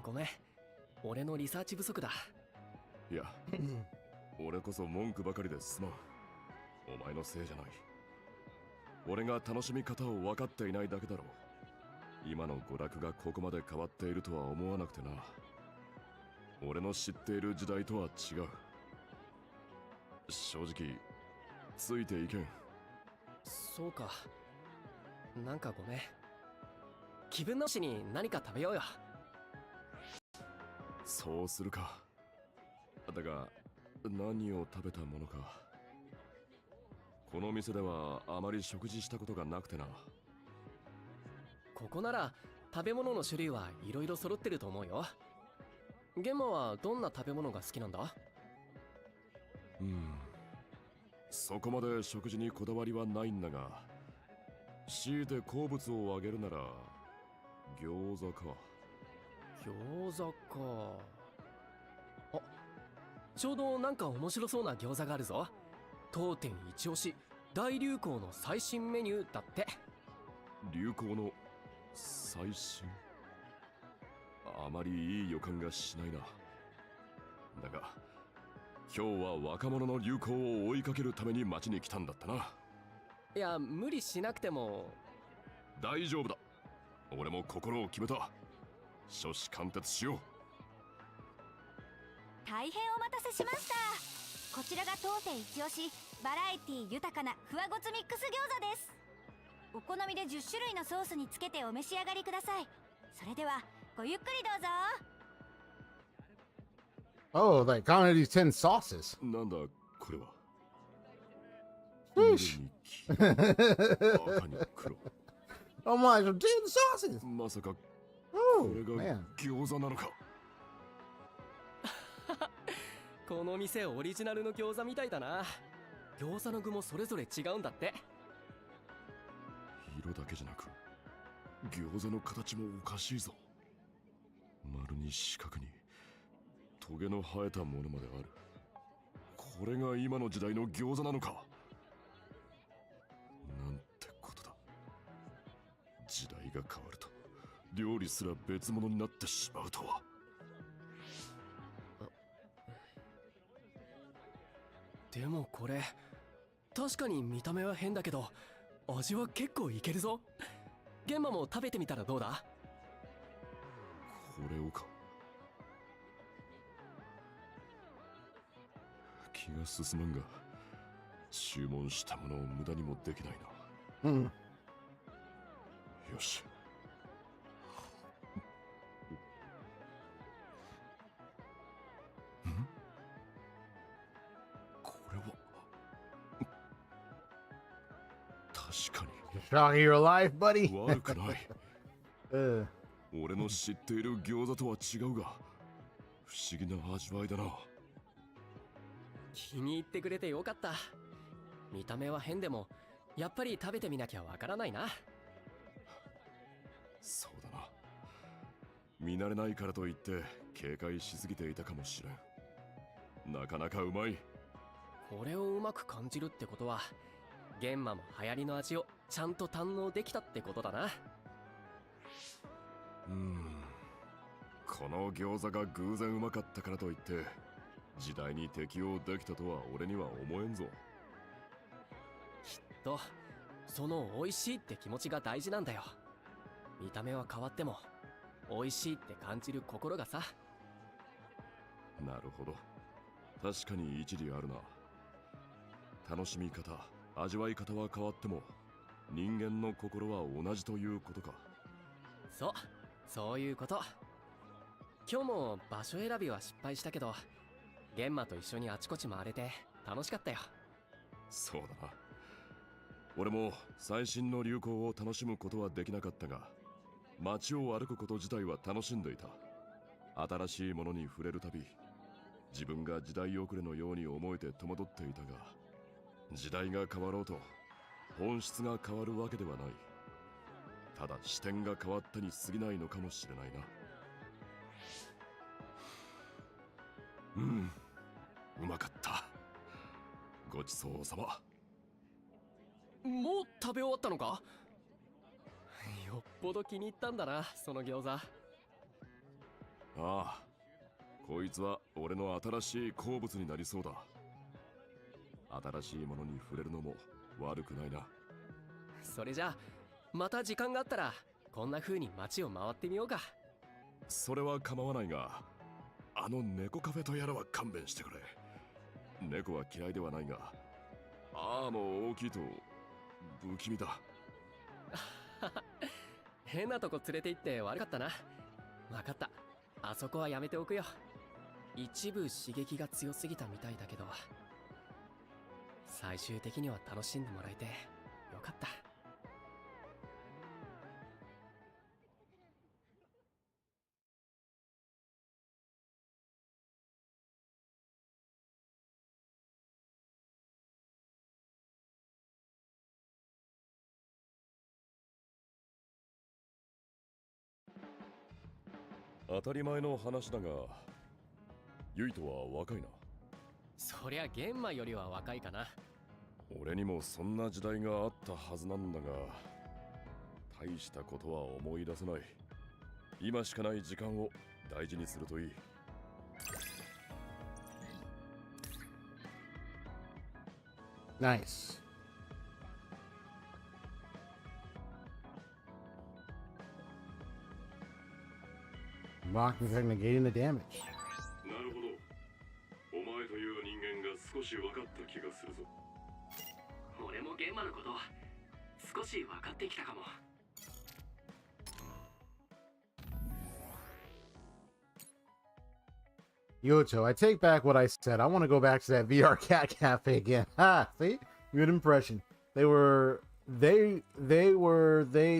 Speaker 3: ごめん、俺のリサーチ不足だ。
Speaker 6: いや俺こそ文句ばかりですまん。お前のせいじゃない。俺が楽しみ方を分かっていないだけだろう。今の娯楽がここまで変わっているとは思わなくてな。俺の知っている時代とは違う。正直ついていけん。
Speaker 3: そうか、なんかごめん。気分直しに何か食べようよ。
Speaker 6: そうするか。だが何を食べたものか。この店ではあまり食事したことがなくてな。
Speaker 3: ここなら食べ物の種類はいろいろ揃ってると思うよ。ゲンマはどんな食べ物が好きなんだ？
Speaker 6: そこまで食事にこだわりはないんだが、強いて好物をあげるなら餃子か。
Speaker 3: 餃子か。あ、ちょうどなんか面白そうな餃子があるぞ。当店一押し大流行の最新メニューだって。
Speaker 6: 流行の最新？あまりいい予感がしないな。だが今日は若者の流行を追いかけるために街に来たんだったな。
Speaker 3: いや、無理しなくても。
Speaker 6: 大丈夫だ。俺も心を決めた。初志貫徹しよう。
Speaker 7: 大変お待たせしました。こちらが当店一押しバラエティ豊かなふわごつミックス餃子です。お好みで10種類のソースにつけてお召し上がりください。それではごゆっくりどうぞ。
Speaker 1: Oh, like counting these 10 sauces.
Speaker 6: なんだこれは。
Speaker 1: Sheesh.
Speaker 6: 赤に黒。
Speaker 1: Oh my, so 10 sauces.
Speaker 6: まさかこ
Speaker 1: Oh,
Speaker 6: れが
Speaker 1: man.
Speaker 6: 餃子なのか。
Speaker 3: この店オリジナルの餃子みたいだな。餃子の具もそれぞれ違うんだって。
Speaker 6: 色だけじゃなく餃子の形もおかしいぞ。丸に四角にトゲの生えたものまである。これが今の時代の餃子なのか。なんてことだ。時代が変わると料理すら別物になってしまうとは。
Speaker 3: でもこれ確かに見た目は変だけど味は結構いけるぞ。ゲンマも食べてみたらどうだ？
Speaker 6: これをか。気が進まんが注文したものを無駄にもできないな。よし。これは確か
Speaker 1: Shock of your life, buddy.
Speaker 6: に悪くない。
Speaker 1: Uh,
Speaker 6: 俺の知っている餃子とは違うが、不思議な味わいだな。
Speaker 3: 気に入ってくれてよかった。見た目は変でもやっぱり食べてみなきゃわからないな。
Speaker 6: そうだな。見慣れないからといって警戒しすぎていたかもしれん。なかなかうまい。
Speaker 3: これをうまく感じるってことは玄馬も流行りの味をちゃんと堪能できたってことだな。
Speaker 6: この餃子が偶然うまかったからといって時代に適応できたとは俺には思えんぞ。
Speaker 3: きっとその美味しいって気持ちが大事なんだよ。見た目は変わっても美味しいって感じる心がさ。
Speaker 6: なるほど。確かに一理あるな。楽しみ方、味わい方は変わっても人間の心は同じということか。
Speaker 3: そういうこと。今日も場所選びは失敗したけど玄馬と一緒にあちこち回れて楽しかったよ。
Speaker 6: そうだな。俺も最新の流行を楽しむことはできなかったが、街を歩くこと自体は楽しんでいた。新しいものに触れるたび自分が時代遅れのように思えて戸惑っていたが、時代が変わろうと本質が変わるわけではない。ただ視点が変わったに過ぎないのかもしれないな。うまかった。ごちそうさま。
Speaker 3: もう食べ終わったのか。よっぽど気に入ったんだな、その餃子。
Speaker 6: ああ、こいつは俺の新しい好物になりそうだ。新しいものに触れるのも悪くないな。
Speaker 3: それじゃあまた時間があったらこんな風に街を回ってみようか。
Speaker 6: それは構わないが、あの猫カフェとやらは勘弁してくれ。猫は嫌いではないが、ああもう大きいと不気味だ。
Speaker 3: 変なとこ連れて行って悪かったな。分かった、あそこはやめておくよ。一部刺激が強すぎたみたいだけど最終的には楽しんでもらえてよかった。
Speaker 6: 当たり前の話だが、ユイとは若いな。
Speaker 3: そりゃ玄馬よりは若いかな。
Speaker 6: 俺にもそんな時代があったはずなんだが、大したことは思い出せない。今しかない時間を大事にするといい。
Speaker 1: nice. Blocking and negating the damage.
Speaker 6: なるほど。お前という人間が少し分かった気がするぞ。
Speaker 3: 俺も玄馬のこと少し分かってきたかも。
Speaker 1: Yocho, I take back what I said. I want to go back to that VR cat cafe again. Ha! See? Good impression. They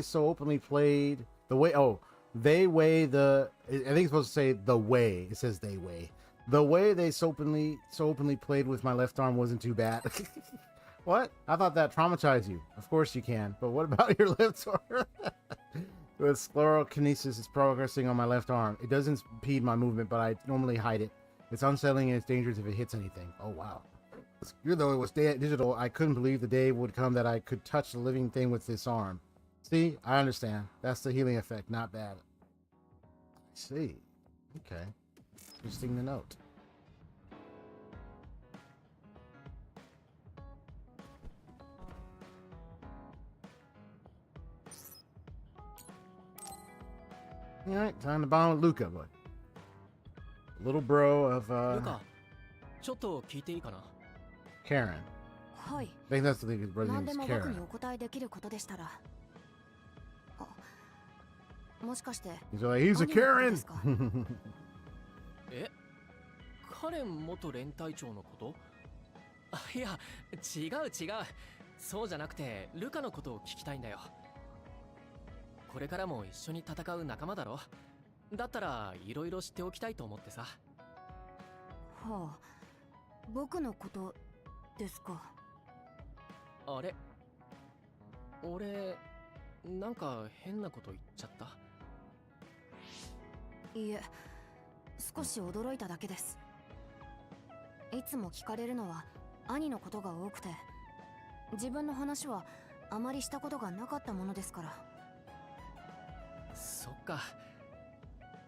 Speaker 1: so openly played the way. Oh, they weigh the. I think it's supposed to say the way. It says they weigh. The way they so openly played with my left arm wasn't too bad. What? I thought that traumatized you. Of course you can. But what about your left arm? With sclerokinesis is progressing on my left arm. It doesn't impede my movement, but I normally hide it. It's unsettling and it's dangerous if it hits anything. Oh, wow. Even though it was digital, I couldn't believe the day would come that I could touch the living thing with this arm. See? I understand. That's the healing effect. Not bad. I see. Okay. Interesting to note. Alright, time to bond with Luca, but little bro of
Speaker 3: ルカ、ちょっと聞いていいかな。
Speaker 1: Karen.
Speaker 4: はい。
Speaker 1: I think that's the his brother's
Speaker 4: 何
Speaker 1: name
Speaker 4: で
Speaker 1: is
Speaker 4: も僕に
Speaker 1: Karen.
Speaker 4: お答えできることでしたら。あ、もしかして。
Speaker 1: He's like, he's a
Speaker 4: 兄のことで
Speaker 1: Karen!
Speaker 4: すか？
Speaker 3: え、カレン元連隊長のこと？あ、いや、違う。そうじゃなくてルカのことを聞きたいんだよ。これからも一緒に戦う仲間だろ。だったらいろいろ知っておきたいと思ってさ。
Speaker 4: はあ、僕のことですか。
Speaker 3: あれ、俺なんか変なこと言っちゃった？
Speaker 4: いえ、少し驚いただけです。いつも聞かれるのは兄のことが多くて、自分の話はあまりしたことがなかったものですから。
Speaker 3: そっか、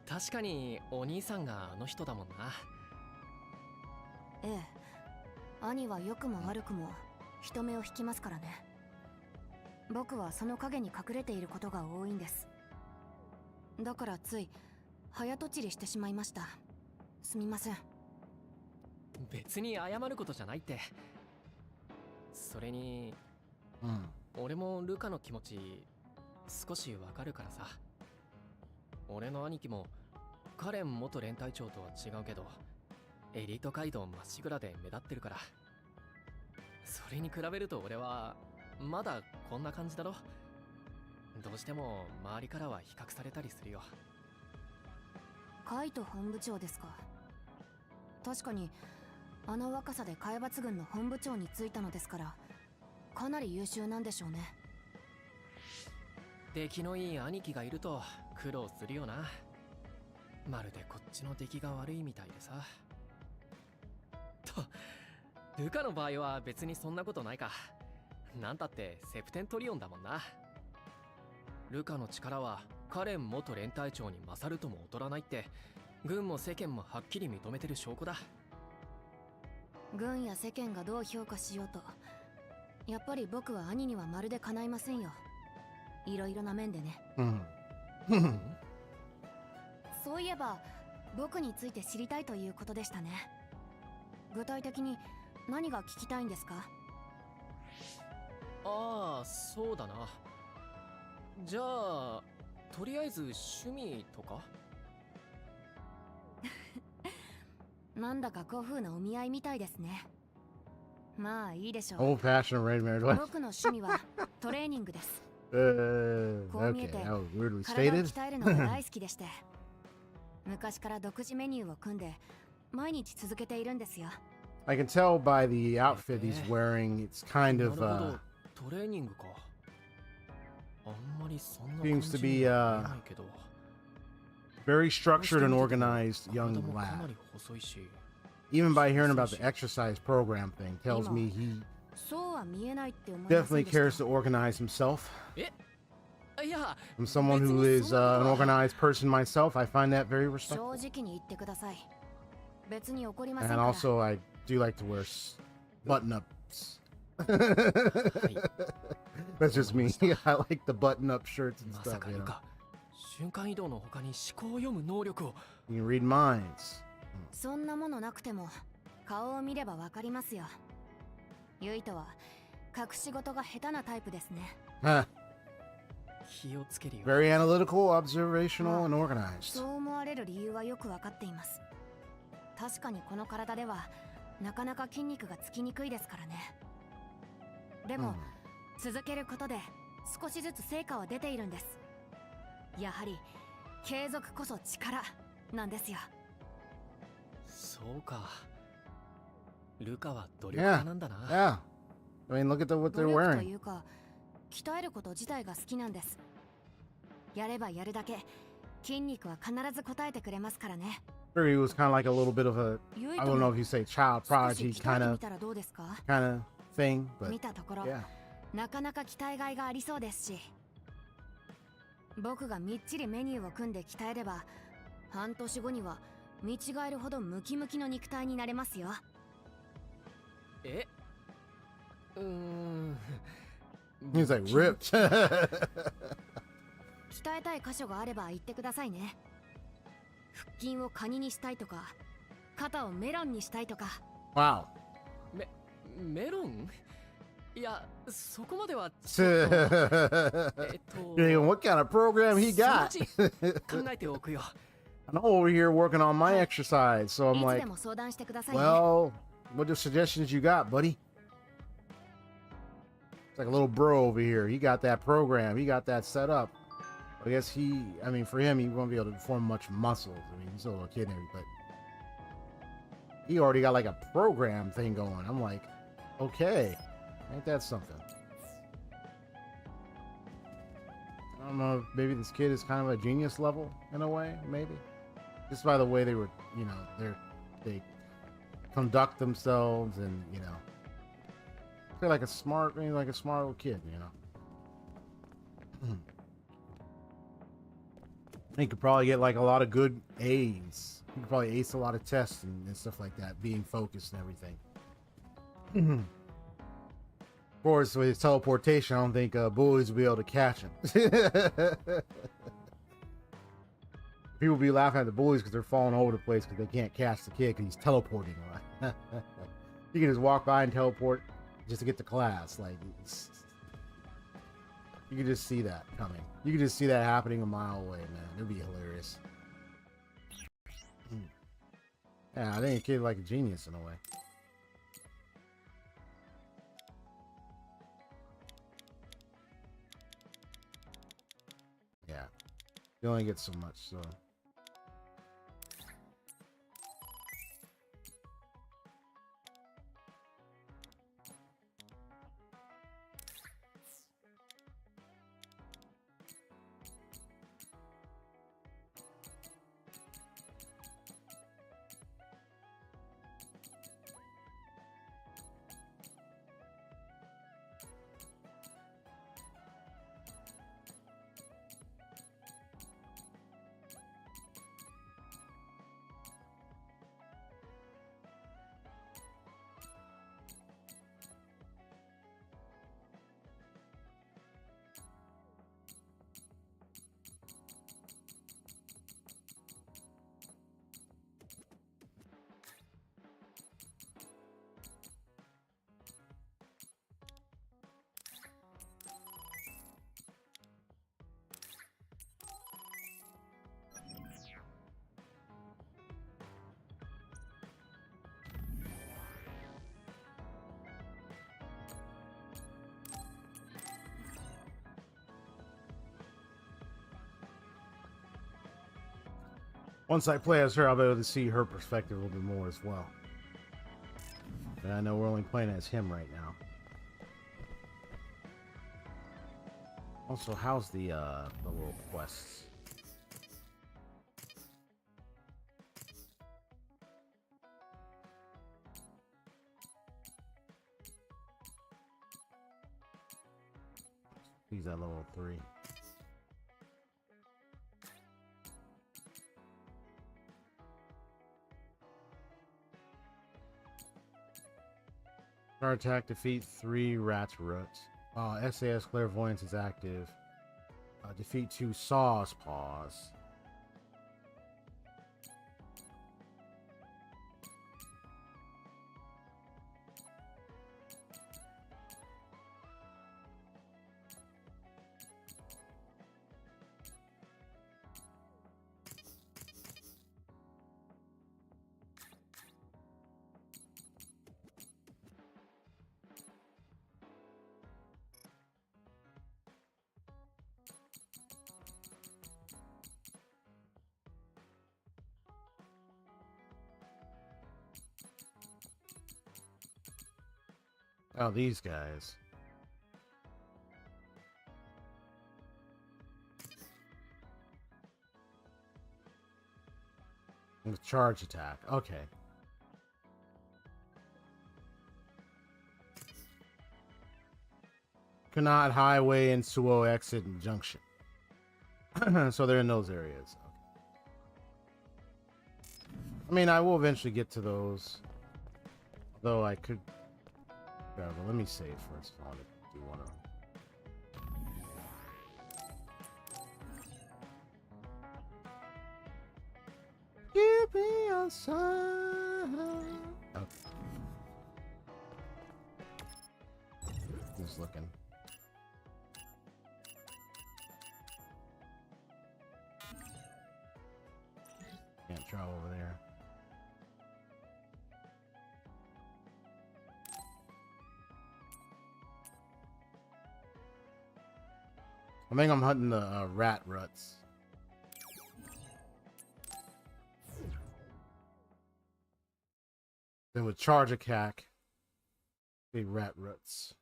Speaker 3: 確かにお兄さんがあの人だもんな。
Speaker 4: ええ、兄は良くも悪くも人目を引きますからね。僕はその影に隠れていることが多いんです。だからつい早とちりしてしまいました。すみません。
Speaker 3: 別に謝ることじゃないって。それに、俺もルカの気持ち少しわかるからさ。俺の兄貴もカレン元連隊長とは違うけど、エリート街道まっしぐらで目立ってるから。それに比べると俺はまだこんな感じだろ。どうしても周りからは比較されたりするよ。
Speaker 4: カイト本部長ですか。確かにあの若さで海抜軍の本部長に就いたのですから、かなり優秀なんでしょうね。
Speaker 3: 出来のいい兄貴がいると苦労するよな。まるでこっちの出来が悪いみたいでさ。とルカの場合は別にそんなことないか。なんたってセプテントリオンだもんな。ルカの力はカレン元連隊長に勝るとも劣らないって軍も世間もはっきり認めてる証拠だ。
Speaker 4: 軍や世間がどう評価しようと、やっぱり僕は兄にはまるでかないませんよ。いろいろな面でね。そういえば僕について知りたいということでしたね。具体的に何が聞きたいんですか？
Speaker 3: ああ、そうだな。じゃあとりあえず趣味とか？
Speaker 4: なんだか古風なお見合いみたいですね。まあいいでしょう。
Speaker 1: Old-fashioned arranged marriage.
Speaker 4: 僕の趣味はトレーニングです。こう見え
Speaker 1: Okay,
Speaker 4: て
Speaker 1: that was weirdly
Speaker 4: 体を
Speaker 1: stated.
Speaker 4: 鍛えるのが大好きでして、昔から独自メニューを組んで毎日続けているんですよ。
Speaker 1: I can tell by the outfit he's wearing. It's kind
Speaker 3: な
Speaker 1: of
Speaker 3: るほど、トレーニングか。あんまりそんな感
Speaker 1: seems to
Speaker 3: じ
Speaker 1: be
Speaker 3: には見えないけど。
Speaker 1: very structured and organized young
Speaker 3: 体もかな
Speaker 1: lad.
Speaker 3: り細いし。
Speaker 1: Even by hearing about the exercise program thing, tells me he
Speaker 4: そうは見えないって思いません
Speaker 1: definitely
Speaker 4: でした。
Speaker 1: cares to organize himself.
Speaker 3: え、いや、
Speaker 1: I'm someone who is an organized person myself. I find that very
Speaker 4: 正
Speaker 1: respectful.
Speaker 4: 直に言ってください。別に怒りません
Speaker 1: And
Speaker 4: から。
Speaker 1: also, I do like to wear button-ups. That's just me. I like the button-up shirts and
Speaker 3: まさ
Speaker 1: stuff.
Speaker 3: か
Speaker 1: You
Speaker 3: ル
Speaker 1: know,
Speaker 3: カ、瞬間移動の他に思考を読む能力を。
Speaker 1: you can read minds.
Speaker 4: そんなものなくても顔を見ればわかりますよ。ユイとは隠し事が下手なタイプですね。
Speaker 1: Huh.
Speaker 3: 気をつけるよ。
Speaker 1: Very analytical, observational, and
Speaker 4: そ
Speaker 1: organized.
Speaker 4: う思われる理由はよくわかっています。確かにこの体ではなかなか筋肉がつきにくいですからね。でも、続けることで少しずつ成果は出ているんです。やはり継続こそ力なんですよ。
Speaker 3: そうか。ルカは努力家なんだな。
Speaker 1: Yeah. I mean, look at what
Speaker 4: 努
Speaker 1: they're
Speaker 4: 力と
Speaker 1: wearing.
Speaker 4: いうか鍛えること自体が好きなんです。やればやるだけ筋肉は必ず応えてくれますからね。
Speaker 1: He was kind of like a little bit of a,
Speaker 4: ユイ
Speaker 1: I
Speaker 4: と
Speaker 1: don't know
Speaker 4: も
Speaker 1: if you say child
Speaker 4: 少し
Speaker 1: prodigy
Speaker 4: 鍛えて
Speaker 1: kind
Speaker 4: み
Speaker 1: of
Speaker 4: たらどうですか？
Speaker 1: thing, but
Speaker 4: 見たところ、
Speaker 1: yeah.
Speaker 4: なかなか鍛えがいがありそうですし、僕がみっちりメニューを組んで鍛えれば半年後には見違えるほどムキムキの肉体になれますよ。
Speaker 3: え、
Speaker 1: He's like ripped.
Speaker 4: 鍛えたい箇所があれば言ってくださいね。腹筋をカニにしたいとか、肩をメロンにしたいとか。
Speaker 1: Wow.
Speaker 3: メロン？いや、そこまでは。
Speaker 1: You're what kind of program he
Speaker 3: その
Speaker 1: got?
Speaker 3: うち考えておくよ。
Speaker 1: I'm over here working on my exercise, so
Speaker 4: い
Speaker 1: I'm
Speaker 4: つ
Speaker 1: like,
Speaker 4: でも相談してくださいね。
Speaker 1: well, what are the suggestions you got, buddy? It's like a little bro over here. He got that program. He got that set up. I guess I mean, for him, he won't be able to form much muscles. I mean, he's still a little kid and everything, but he already got like a program thing going. I'm like, okay, ain't that something? I don't know, maybe this kid is kind of a genius level in a way, maybe. Just by the way they were, you know, they conduct themselves, and you know, they're like a smart little kid, you know. He could probably get like a lot of good A's. He could probably ace a lot of tests and stuff like that, being focused and everything. Of course, with his teleportation, I don't think bullies will be able to catch him. People be laughing at the bullies because they're falling over the place because they can't catch the kid because he's teleporting. You can just walk by and teleport just to get to class. Like, you can just see that coming. You can just see that happening a mile away, man. It'd be hilarious. Yeah, I think a kid like a genius in a way. Yeah, you only get so much, so. Once I play as her, I'll be able to see her perspective a little bit more as well. And I know we're only playing as him right now. Also, how's the little quests? He's at level 3. Our attack, defeat 3 rats roots. SAS clairvoyance is active. Defeat 2 saws paws. Oh, these guys. With charge attack. Okay. Cannot highway and Suo exit and junction. So they're in those areas. Okay. I mean, I will eventually get to those. Though I could. Yeah, but let me save first. I want to do one of them. Give me a sign. Okay. Just looking. Can't travel over there. I think I'm hunting the rat ruts. Then with charge attack, big rat ruts.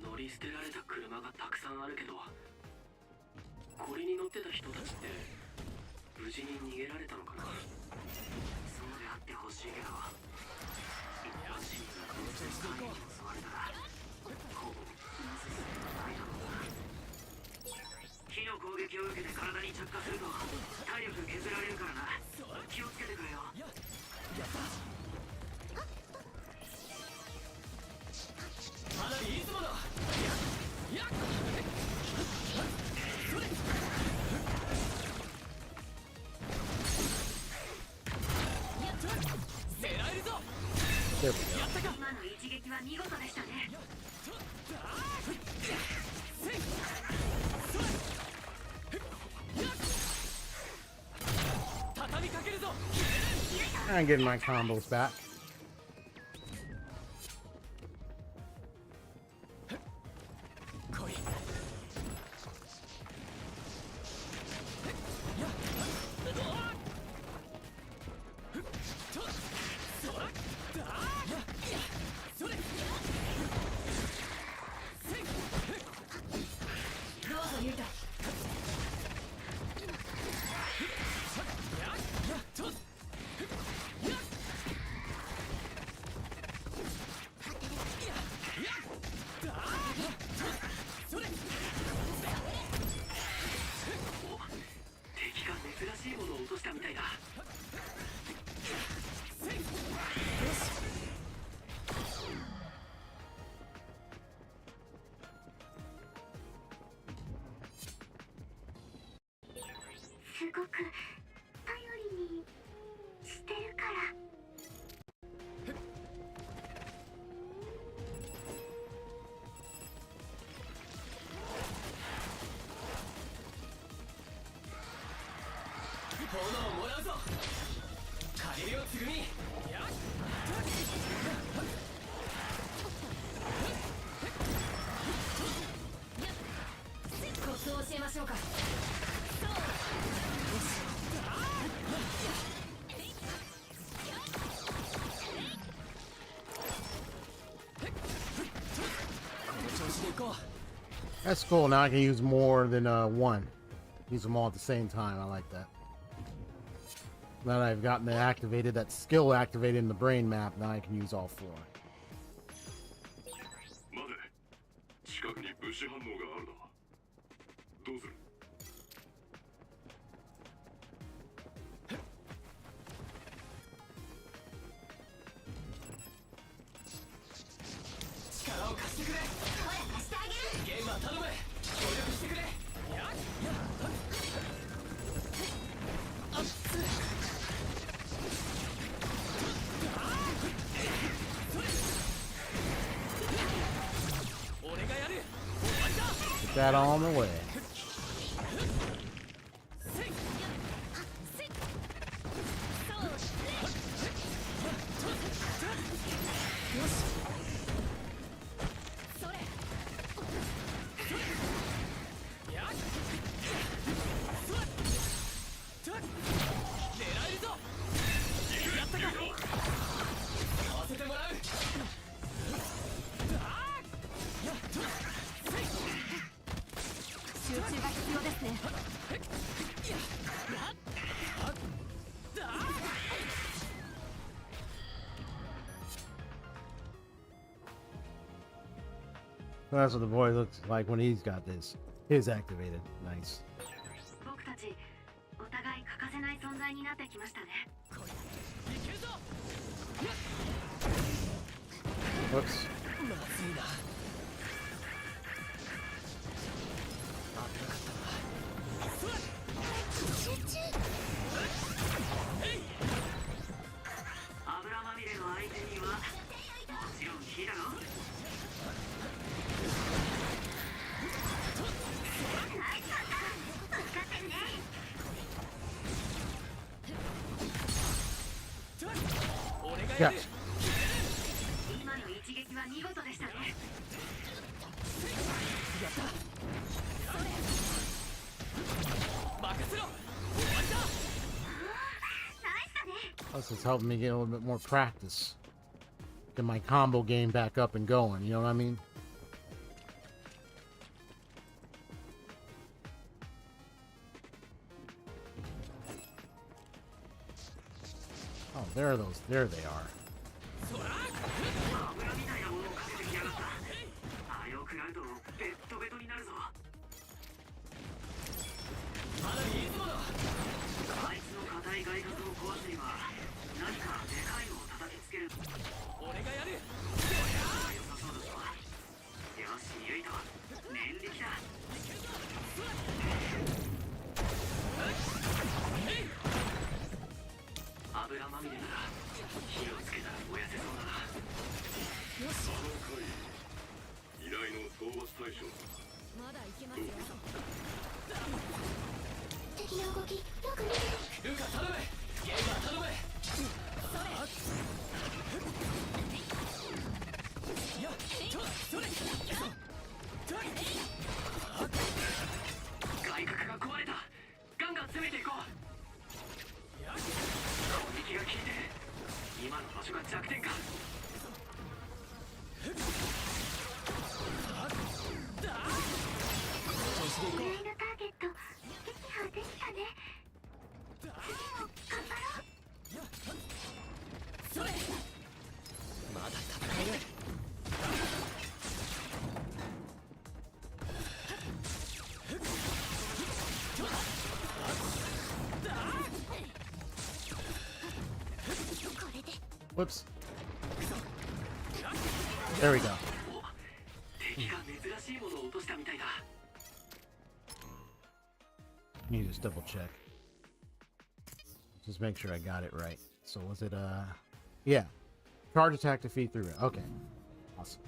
Speaker 2: 乗り捨てられた車がたくさんあるけど、これに乗ってた人たちって無事に逃げられたのかな。そうであってほしいけど、一般市民がこの世界に襲われたらほぼなすすべがないだろうな。火の攻撃を受けて体に着火すると体力削られるからな。気をつけてくれよ。
Speaker 3: 花火いつもの狙えるぞ。
Speaker 2: 今の一撃は見事でしたね。
Speaker 3: 畳みかけるぞ。
Speaker 1: I'm getting my combos back.
Speaker 7: すごく頼りにしてるから。
Speaker 3: 炎をもらうぞ。陰りをつぐみ。コツを教えましょうか。
Speaker 1: That's cool. Now I can use more than one. Use them all at the same time. I like that. Now that I've gotten it activated, that skill activated in the brain map, now I can use all four.
Speaker 6: 待て、近くに物資反応があるな。どうする？
Speaker 3: 力を貸してくれ。
Speaker 7: 貸してあげる。
Speaker 3: ゲームは頼む。協力してくれ。
Speaker 1: Get that on the way. That's what the boy looks like when he's got this. His activated. Nice.
Speaker 2: 僕たちお互い欠かせない存在になってきましたね。
Speaker 1: Whoops.
Speaker 3: 危なかったな。
Speaker 2: 聞いたの？Yeah. 今の一撃は見事でしたね。
Speaker 1: Plus, it's helping me get a little bit more practice. Get my combo game back up and going, you know what I mean? Oh, there are those. There they are.
Speaker 2: 油みたいなものをかけてきやがった。あれを食らうとベットベトになるぞ。あいつの硬い外角を壊すには何かでかいのを叩きつける。俺がやる。良さそうだぞ。よし、ユイト、念力だ。油まみれなら火をつけたら燃やせそうだな。
Speaker 6: あの回依頼の討伐対象
Speaker 4: まだいけますよ。
Speaker 7: 敵の動きよく見てて。
Speaker 3: ルカ頼め。ゲームは頼め。
Speaker 2: 外角が壊れた。ガンガン攻めていこう。攻撃が効いてる。今の場所が弱点か。
Speaker 7: 依頼のターゲット撃破できたね。次も頑張ろう。
Speaker 3: まだ戦える。
Speaker 7: これで
Speaker 1: Whoops. There we go.
Speaker 2: 敵が珍しいものを落としたみたいだ。
Speaker 1: Let me just double check. Just make sure I got it right. So was it yeah. Charge attack defeat through it. Okay. Awesome.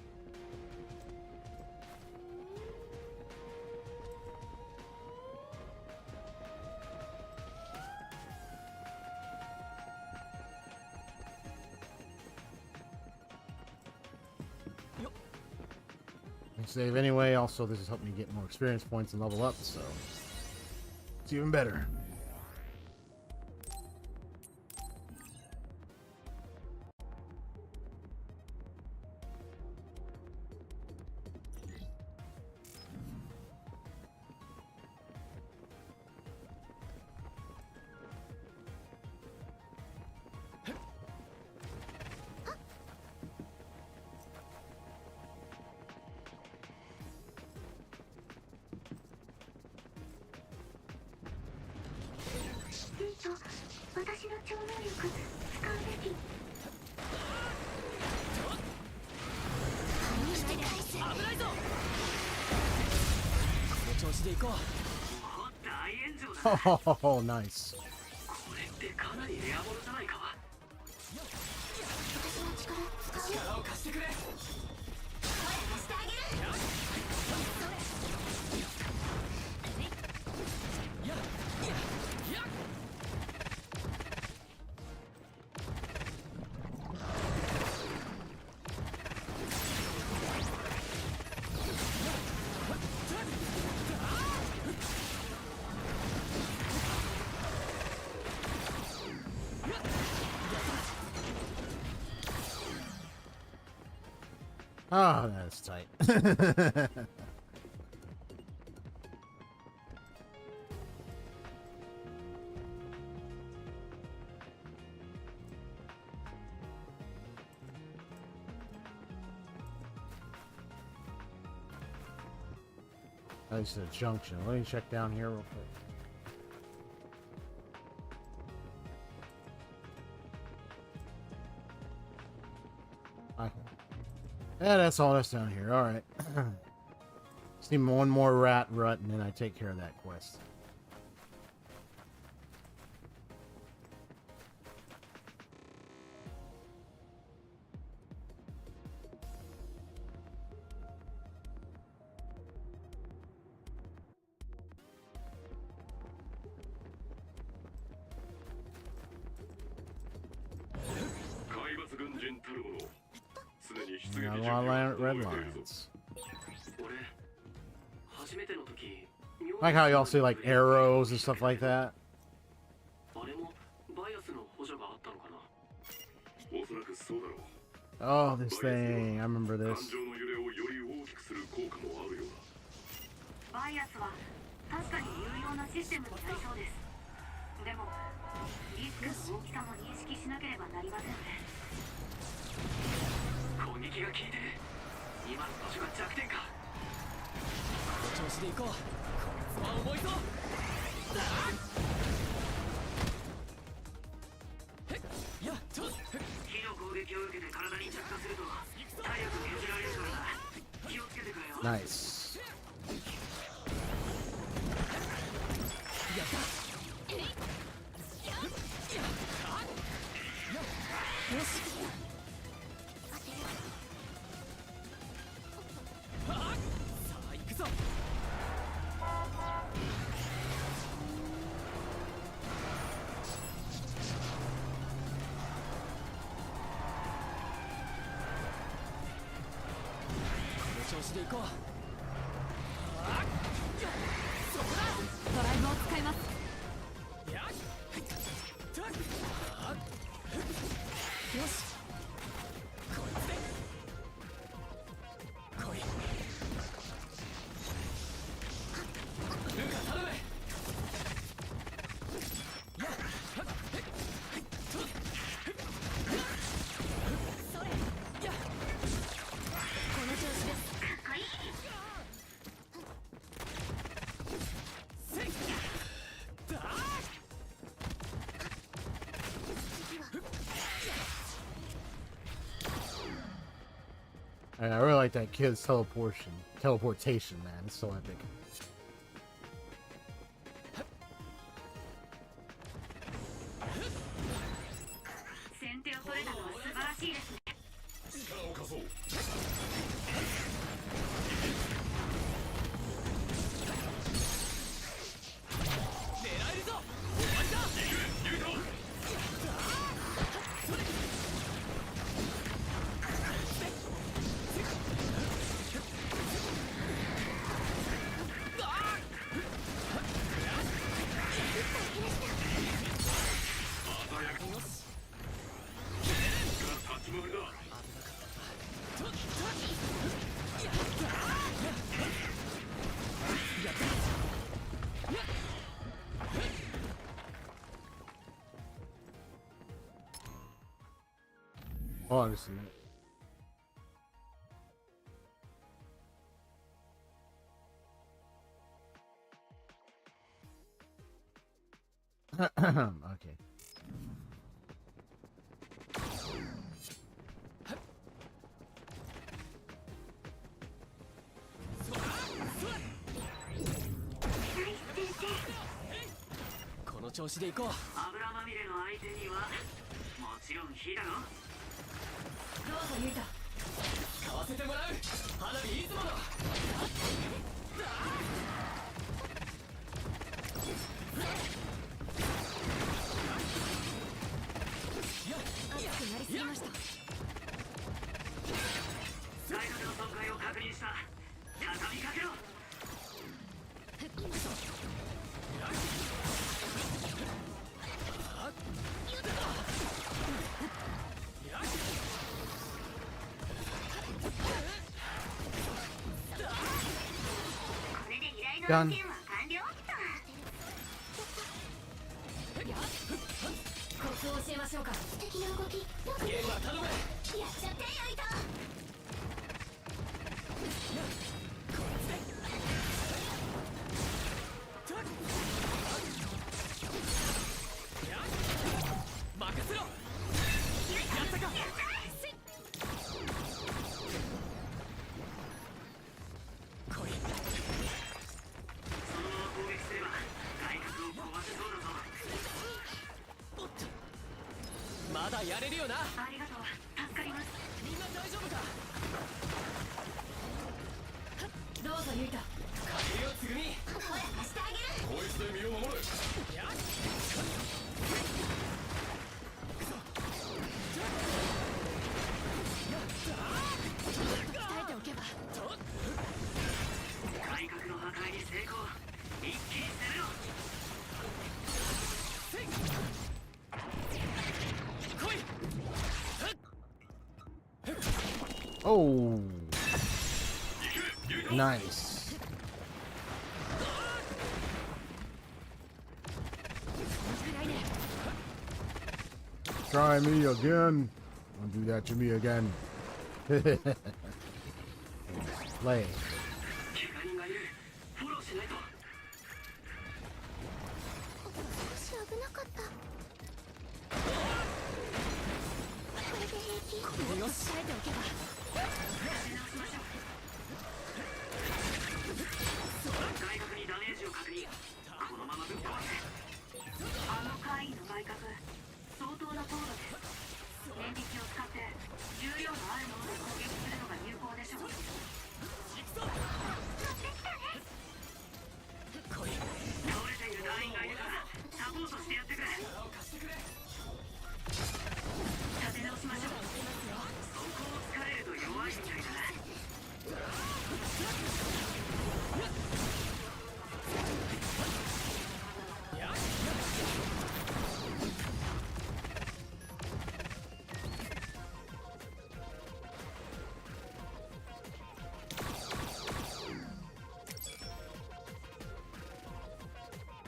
Speaker 1: Save anyway. Also, this is helping me get more experience points and level up, so it's even better. Oh, nice.
Speaker 2: これってかなりレアものじゃないか。
Speaker 3: 力を貸してくれ。
Speaker 1: Oh, that's tight. Nice a junction. Let me check down here real quick. Yeah, that's all that's down here. All right. Just need one more rat rut, and then I take care of that quest. Got a lot of red lines. Like how y'all see like arrows and stuff like that. Oh, this thing. I remember this.
Speaker 2: バイアスは確かに有用なシステムになりそうです。でもリスクの大きさも認識しなければなりませんね。攻撃が効いてる。今の場所が弱点か。
Speaker 3: この調子で行こう。こいつは重いぞ。やっと。
Speaker 2: 火の攻撃を受けて体に着火すると体力削られるからな。気をつけてくれよ。
Speaker 1: ナイス。
Speaker 3: 調子で行こう。
Speaker 4: ドライブを使います。
Speaker 3: よし、こいつで来い。ルカ頼む。それやこの調子です。
Speaker 1: I really like that kid's teleportation, man. It's so epic.
Speaker 2: 先手を取れたのは素晴らしいですね。
Speaker 6: 力を貸そう。
Speaker 3: 狙えるぞ。終わりだ。
Speaker 6: 逃げろ。
Speaker 1: Oh, just a minute. Okay.
Speaker 3: This 調子で行こう。
Speaker 2: 油まみれの相手にはもちろん火だろ。
Speaker 3: どうぞユイタ、使わせてもらう。花火いつもの。
Speaker 4: 熱くなりすぎました。
Speaker 2: 大学の損壊を確認した。畳みかけろ。
Speaker 1: Done.
Speaker 4: コツを教えましょうか。敵の動き、
Speaker 3: ゲームは頼む。
Speaker 4: やっちゃってよいと。
Speaker 3: 任せろ。やったか。来い。
Speaker 2: そのまま攻撃すれば外角を壊せそうだぞ。
Speaker 3: おっと、まだやれるよな。
Speaker 2: ありがとう、助かります。
Speaker 3: みんな大丈夫か。
Speaker 4: どうぞユイタ。
Speaker 3: 家庭をつぐみ。
Speaker 4: ほら貸してあげる。
Speaker 6: こいつで身を守る。
Speaker 3: やっ。
Speaker 1: Oh, nice. Try me again. Don't do that to me again. Play.
Speaker 2: 怪我人がいる。フォローしないと。
Speaker 7: 少し危なかった。これで平気。
Speaker 5: これを抑えておけば。
Speaker 2: 外角にダメージを確認。このままぶっ壊せ。あの怪異の外角、相当な高度です。念力を使って重量のあるもので攻撃するのが有効でしょう。倒れている団員がいるからサポートしてやってくれ。立て直しましょう。そこを突かれると弱いみたいだな。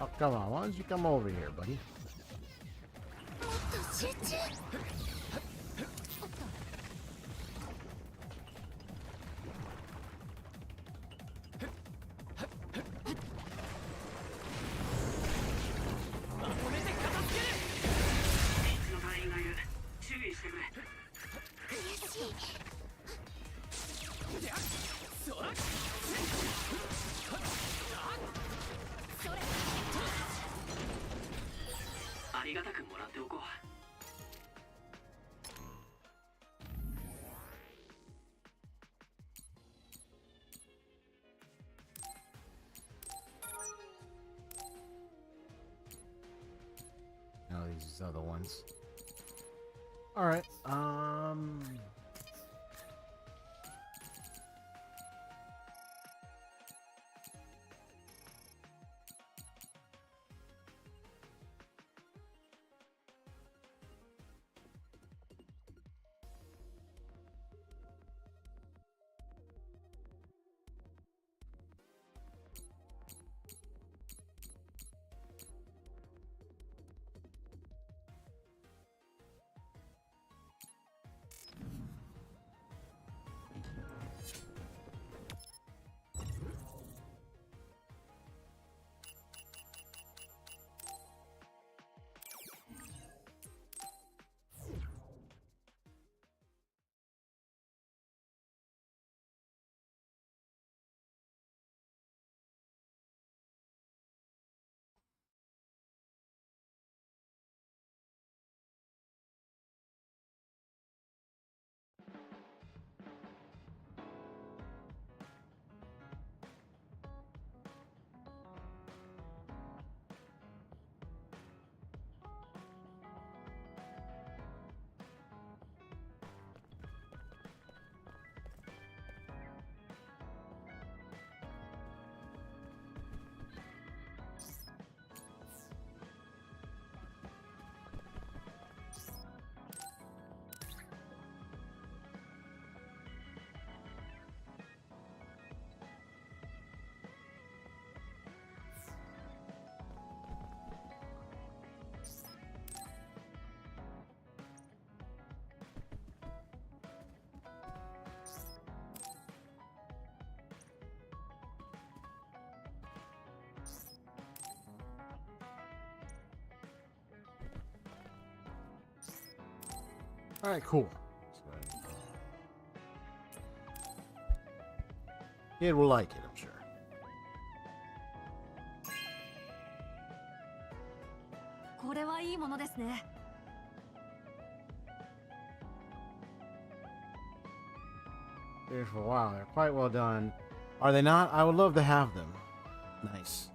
Speaker 1: Oh, come on. Why don't you come over here, buddy?
Speaker 7: もっと集中。
Speaker 2: リンチの隊員がいる。注意してくれ。
Speaker 7: 悔しい。
Speaker 2: ありがたくもらっておこう。
Speaker 1: No, these other ones. All right. All right, cool. Kid will like it, I'm sure. Beautiful. Wow, they're quite well done. Are they not? I would love to have them. Nice.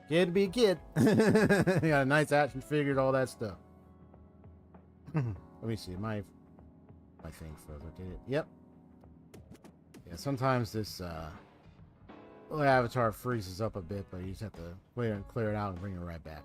Speaker 1: Kid be kid. Got a nice action figure, all that stuff. Let me see. My thing froze. Did it? Yep. Yeah, sometimes this little avatar freezes up a bit, but you just have to wait and clear it out and bring it right back.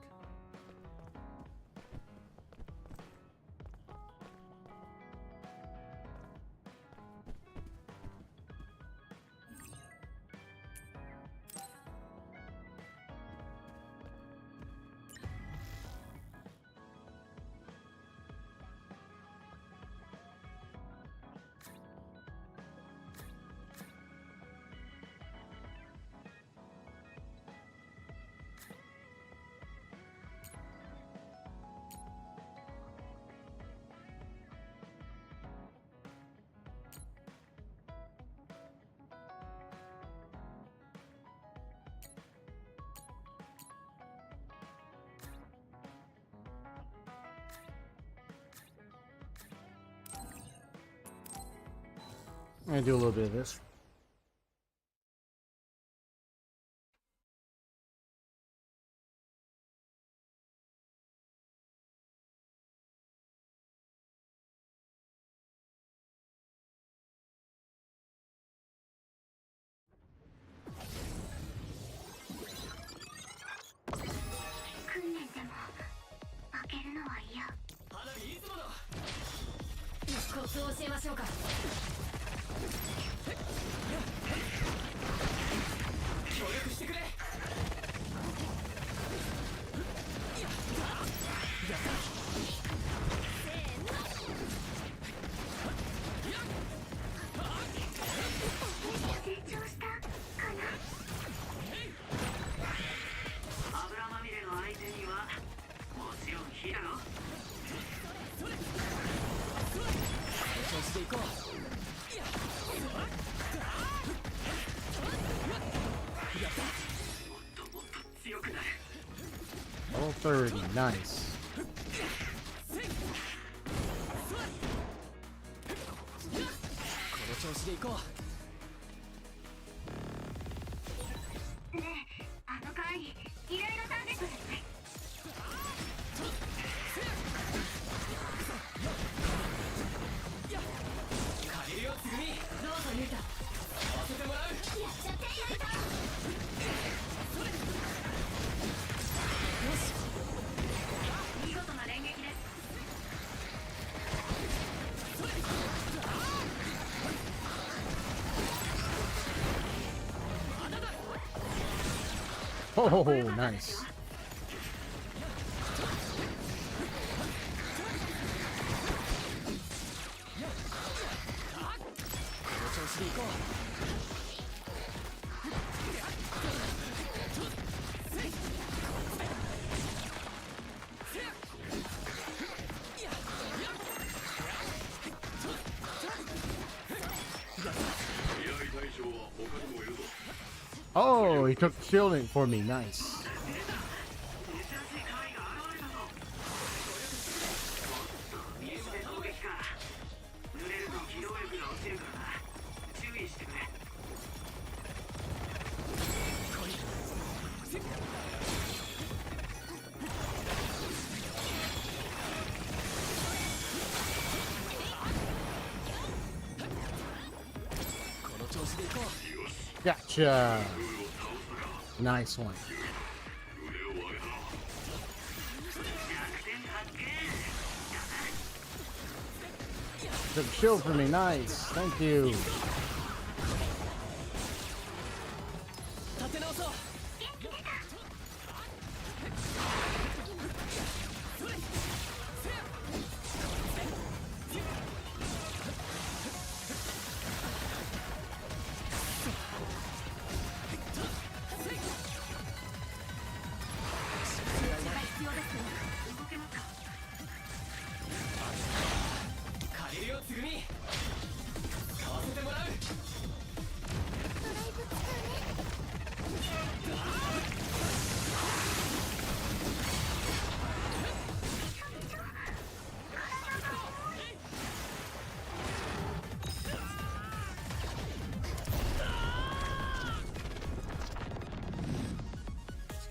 Speaker 1: I'm gonna do a little bit of this. Level 30, nice. Oh, nice. Oh, he took shielding for me. Nice. Gotcha. Nice one. Took a shield for me. Nice. Thank you.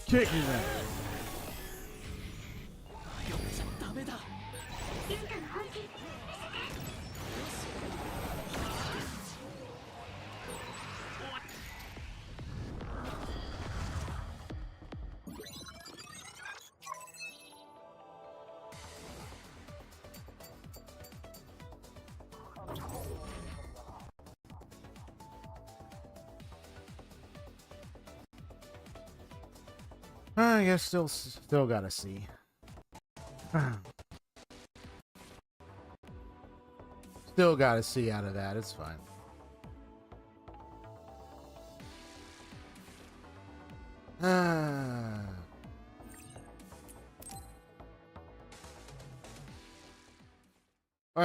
Speaker 1: Kicking that. I guess still gotta see. Still gotta see out of that. It's fine. I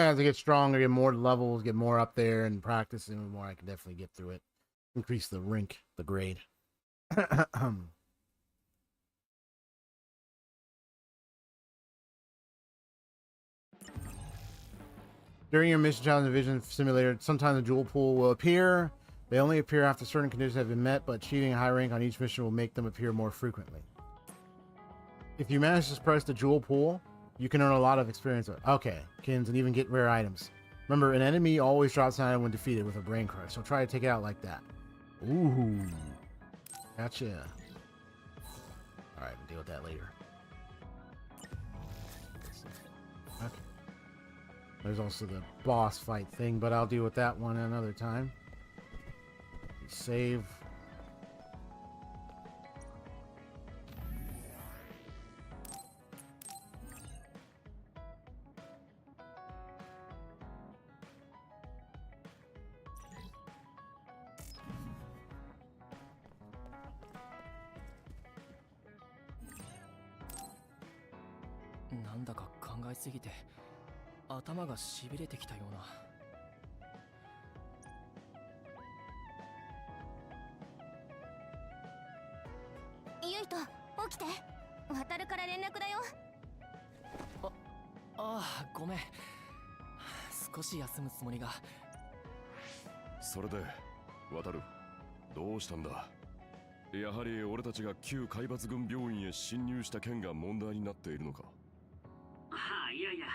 Speaker 1: have to get stronger, get more levels, get more up there, and practicing more. I can definitely get through it. Increase the the grade. During your mission challenge and vision simulator, sometimes a jewel pool will appear. They only appear after certain conditions have been met, but achieving a high rank on each mission will make them appear more frequently. If you manage to press the jewel pool, you can earn a lot of experience. Okay, kins, and even get rare items. Remember, an enemy always drops an item when defeated with a brain crush, so try to take it out like that. Ooh. Gotcha. Alright, we'll deal with that later. Okay. There's also the boss fight thing, but I'll deal with that one another time. Save.
Speaker 3: なんだか考えすぎて頭がしびれてきたような。
Speaker 7: ユイト、起きて。渡るから連絡だよ。
Speaker 3: ああ、ごめん。少し休むつもりが。
Speaker 6: それで渡る、どうしたんだ。やはり俺たちが旧海抜軍病院へ侵入した件が問題になっているのか。
Speaker 2: はあ、いやいや、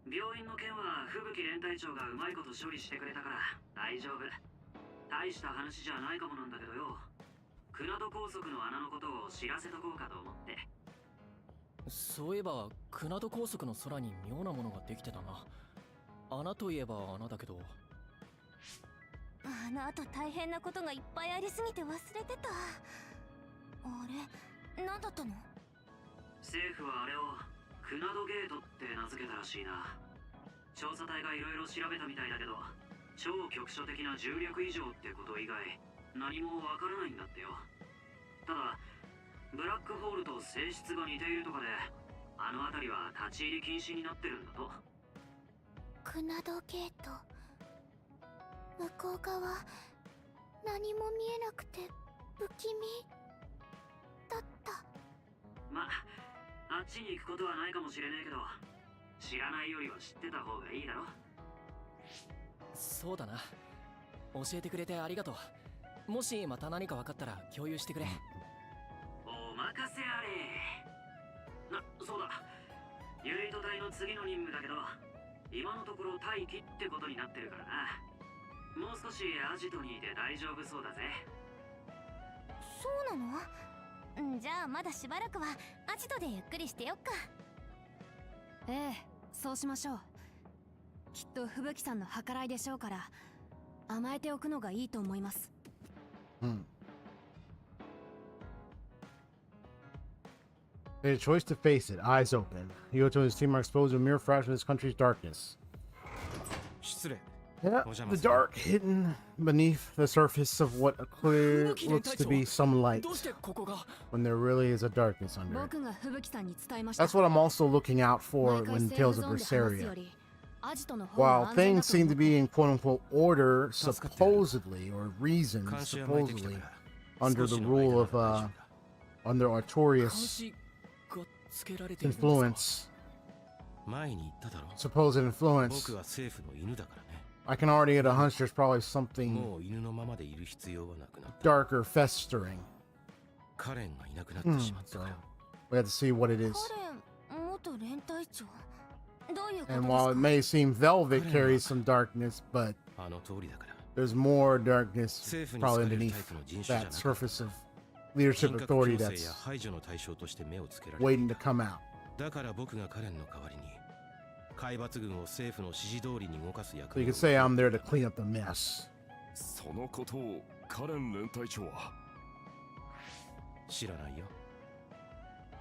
Speaker 2: 病院の件は吹雪連隊長がうまいこと処理してくれたから大丈夫。大した話じゃないかもなんだけどよ、クナド高速の穴のことを知らせとこうかと思って。
Speaker 3: そういえばクナド高速の空に妙なものができてたな。穴といえば穴だけど、
Speaker 7: あの後大変なことがいっぱいありすぎて忘れてた。あれ、何だったの？
Speaker 2: 政府はあれをクナドゲートって名付けたらしいな。調査隊がいろいろ調べたみたいだけど、超局所的な重力異常ってこと以外何もわからないんだってよ。ただブラックホールと性質が似ているとかで、あの辺りは立ち入り禁止になってるんだと。
Speaker 7: クナドゲート、向こう側何も見えなくて不気味だった。
Speaker 2: まあっちに行くことはないかもしれねえけど、知らないよりは知ってた方がいいだろ。
Speaker 3: そうだな。教えてくれてありがとう。もしまた何か分かったら共有してくれ。
Speaker 2: お任せあれ。そうだ、ユニット隊の次の任務だけど、今のところ待機ってことになってるからな。もう少しアジトにいて大丈夫そうだぜ。
Speaker 7: そうなの？じゃあまだしばらくはアジトでゆっくりしてよっか。
Speaker 4: ええ、そうしましょう。きっと吹雪さんの計らいでしょうから、甘えておくのがいいと思います。
Speaker 1: They had a choice to face it, eyes open. Yoto and his team are exposed to a mere fraction of this country's darkness.
Speaker 8: 失礼。
Speaker 1: Yeah, the dark hidden beneath the surface of what looks to be some light, when there really is a darkness under it. That's what I'm also looking out for when Tales of Berseria. While things seem to be in quote-unquote order, supposedly, or reason, supposedly, under the rule of, under Artorias' influence, supposed influence, I can already get a hunch there's probably something darker festering. So we have to see what it is. And while it may seem Velvet carries some darkness, but there's more darkness probably underneath that surface of leadership authority that's waiting to come out. So you could say I'm there to clean up the mess.
Speaker 6: そのことをカレン連隊長は
Speaker 8: 知らないよ。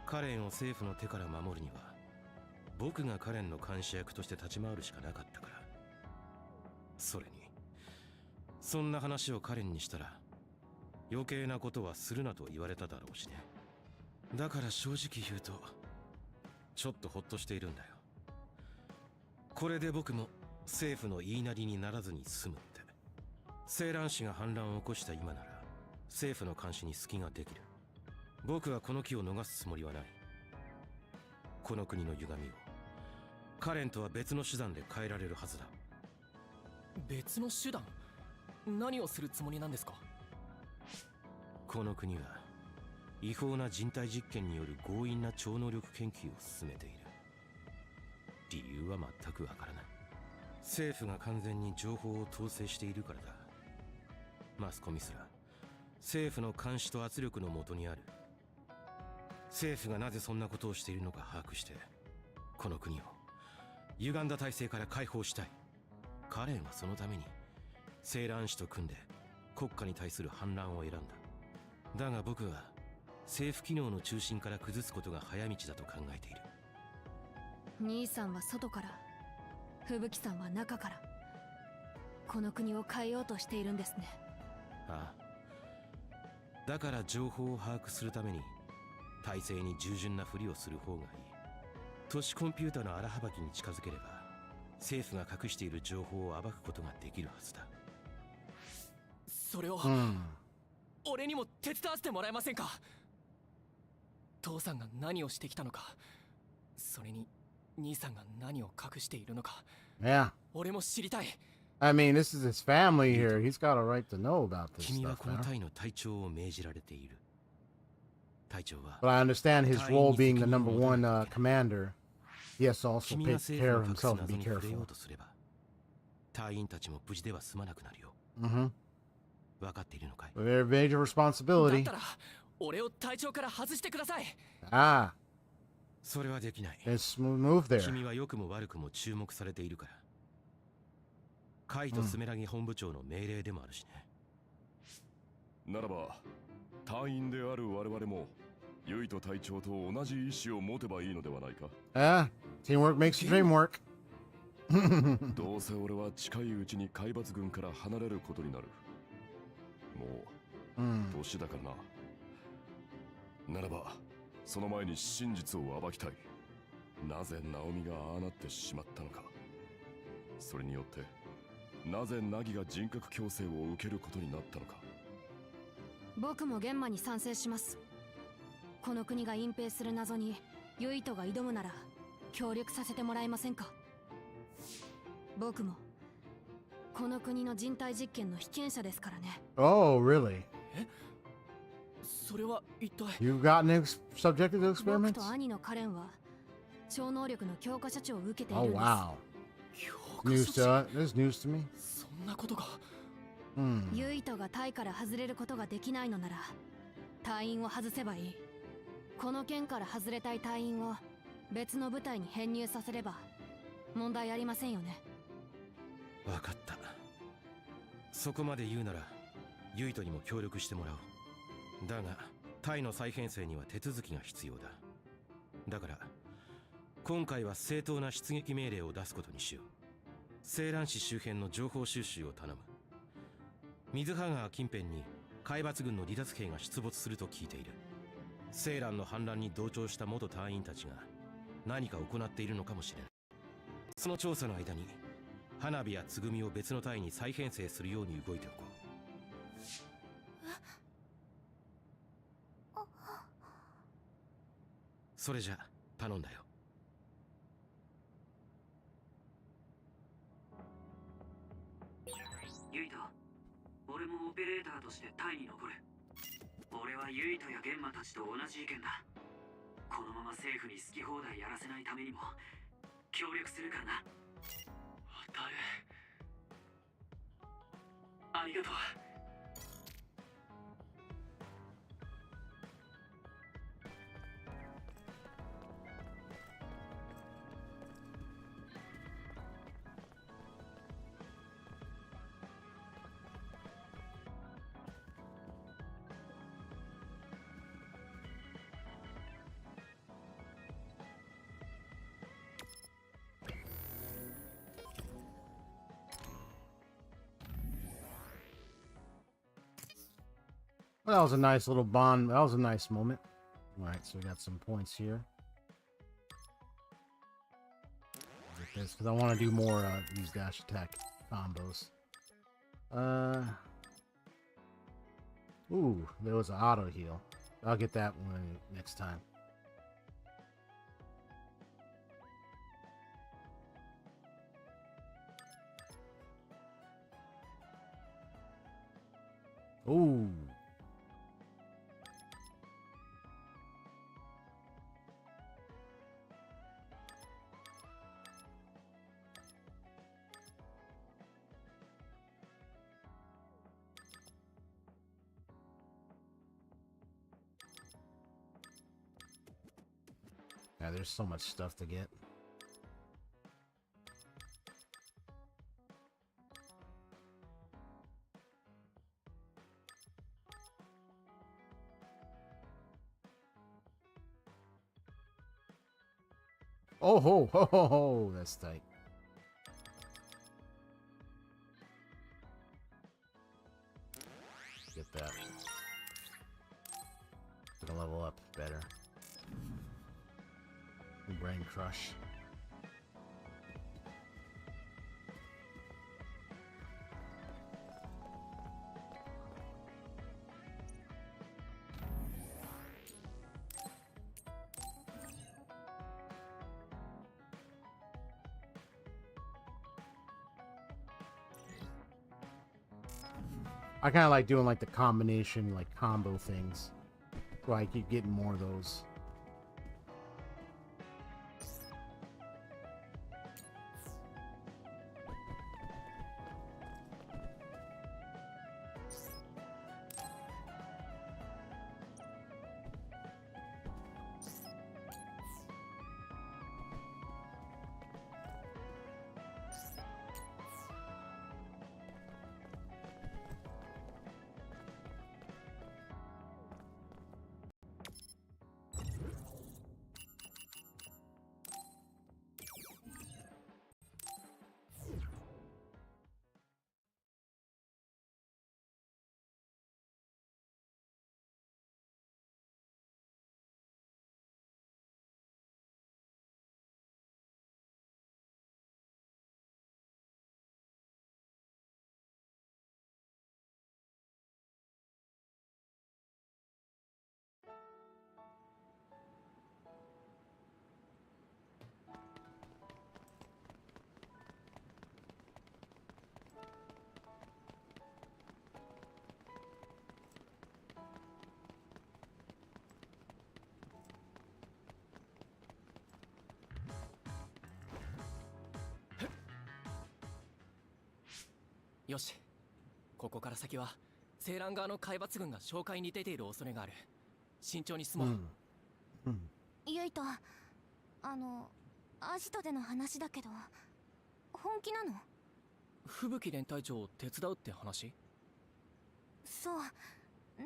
Speaker 8: カレンを政府の手から守るには僕がカレンの監視役として立ち回るしかなかったから。それにそんな話をカレンにしたら余計なことはするなと言われただろうしね。だから正直言うとちょっとホッとしているんだよ。これで僕も政府の言いなりにならずに済むって。青蘭氏が反乱を起こした今なら政府の監視に隙ができる。僕はこの機を逃すつもりはない。この国の歪みをカレンとは別の手段で変えられるはずだ。
Speaker 3: 別の手段？何をするつもりなんですか？
Speaker 8: この国は違法な人体実験による強引な超能力研究を進めている。理由は全くわからない。政府が完全に情報を統制しているからだ。マスコミすら政府の監視と圧力のもとにある。政府がなぜそんなことをしているのか把握してこの国を歪んだ体制から解放したい。カレンはそのためにセーラン氏と組んで国家に対する反乱を選んだ。だが僕は政府機能の中心から崩すことが早道だと考えている。
Speaker 4: 兄さんは外から、吹雪さんは中から、この国を変えようとしているんですね。
Speaker 8: ああ、だから情報を把握するために体制に従順なふりをする方がいい。都市コンピュータの荒幅きに近づければ政府が隠している情報を暴くことができるはずだ。
Speaker 3: それを、俺にも手伝わせてもらえませんか？父さんが何をしてきたのか、それに兄さんが何を隠しているのか、
Speaker 1: Yeah.
Speaker 3: 俺も知りたい。
Speaker 1: I mean, this is his family here. He's got a right to know about this
Speaker 8: 君は
Speaker 1: stuff
Speaker 8: この
Speaker 1: now.
Speaker 8: 隊の隊長を命じられている。隊長は
Speaker 1: But I understand his role being the number one commander. He has to also
Speaker 8: 君が
Speaker 1: take
Speaker 8: 政
Speaker 1: care
Speaker 8: 府
Speaker 1: of
Speaker 8: の隠す
Speaker 1: himself and
Speaker 8: 謎
Speaker 1: be
Speaker 8: に触れよ
Speaker 1: careful.
Speaker 8: うとすれば隊員たちも無事では済まなくなるよ。
Speaker 1: Mm-hmm.
Speaker 8: 分かっているのかい？
Speaker 1: Very major
Speaker 3: だっ
Speaker 1: responsibility.
Speaker 3: たら俺を隊長から外してください。
Speaker 1: Ah,
Speaker 8: それはできない。
Speaker 1: it's a move there.
Speaker 8: 君は良くも悪くも注目されているから。カイとスメラギ本部長の命令でもあるしね。
Speaker 6: ならば隊員である我々もユイと隊長と同じ意志を持てばいいのではないか。
Speaker 1: Ah, teamwork makes the dream work.
Speaker 6: どうせ俺は近いうちに海抜軍から離れることになる。もう年だからな。ならばその前に真実を暴きたい。なぜナオミがああなってしまったのか、それによってなぜナギが人格矯正を受けることになったのか。
Speaker 4: 僕も現場に賛成します。この国が隠蔽する謎にユイトが挑むなら協力させてもらえませんか？僕もこの国の人体実験の被験者ですからね。
Speaker 1: Oh, really?
Speaker 3: それは一体。
Speaker 1: You've gotten subjected to
Speaker 4: 僕
Speaker 1: experiments?
Speaker 4: と兄のカレンは超能力の強化処置を受けている
Speaker 1: Oh,
Speaker 4: んです。
Speaker 1: wow.
Speaker 3: 強化
Speaker 1: News
Speaker 3: 措置
Speaker 1: to this news to me.
Speaker 3: そんなことが。
Speaker 4: ユイトが隊から外れることができないのなら隊員を外せばいい。この県から外れたい隊員を別の部隊に編入させれば問題ありませんよね。
Speaker 8: 分かった。そこまで言うならユイトにも協力してもらおう。だが隊の再編成には手続きが必要だ。だから今回は正当な出撃命令を出すことにしよう。セーラン市周辺の情報収集を頼む。水葉川近辺に海抜軍の離脱兵が出没すると聞いている。セーランの反乱に同調した元隊員たちが何か行っているのかもしれない。その調査の間に花火やつぐみを別の隊に再編成するように動いておこう。それじゃ頼んだよ。
Speaker 2: ユイト、俺もオペレーターとして隊に残る。俺はユイトやゲンマたちと同じ意見だ。このまま政府に好き放題やらせないためにも協力するからな。ありがとう。
Speaker 1: Well, that was a nice little bond. That was a nice moment. All right, so we got some points here. Get this because I want to do more these dash attack combos. Ooh, there was an auto heal. I'll get that one next time. Ooh. Yeah, there's so much stuff to get. Oh ho ho ho ho! That's tight. Get that. Gonna level up better. Brain crush. I kind of like doing like the combination, like combo things. So I keep getting more of those.
Speaker 3: よし、ここから先は青蘭側の海抜軍が紹介に出ている恐れがある。慎重に進もう。
Speaker 7: ユイト、アジトでの話だけど、本気なの？
Speaker 3: 吹雪連隊長を手伝うって話？
Speaker 7: そう。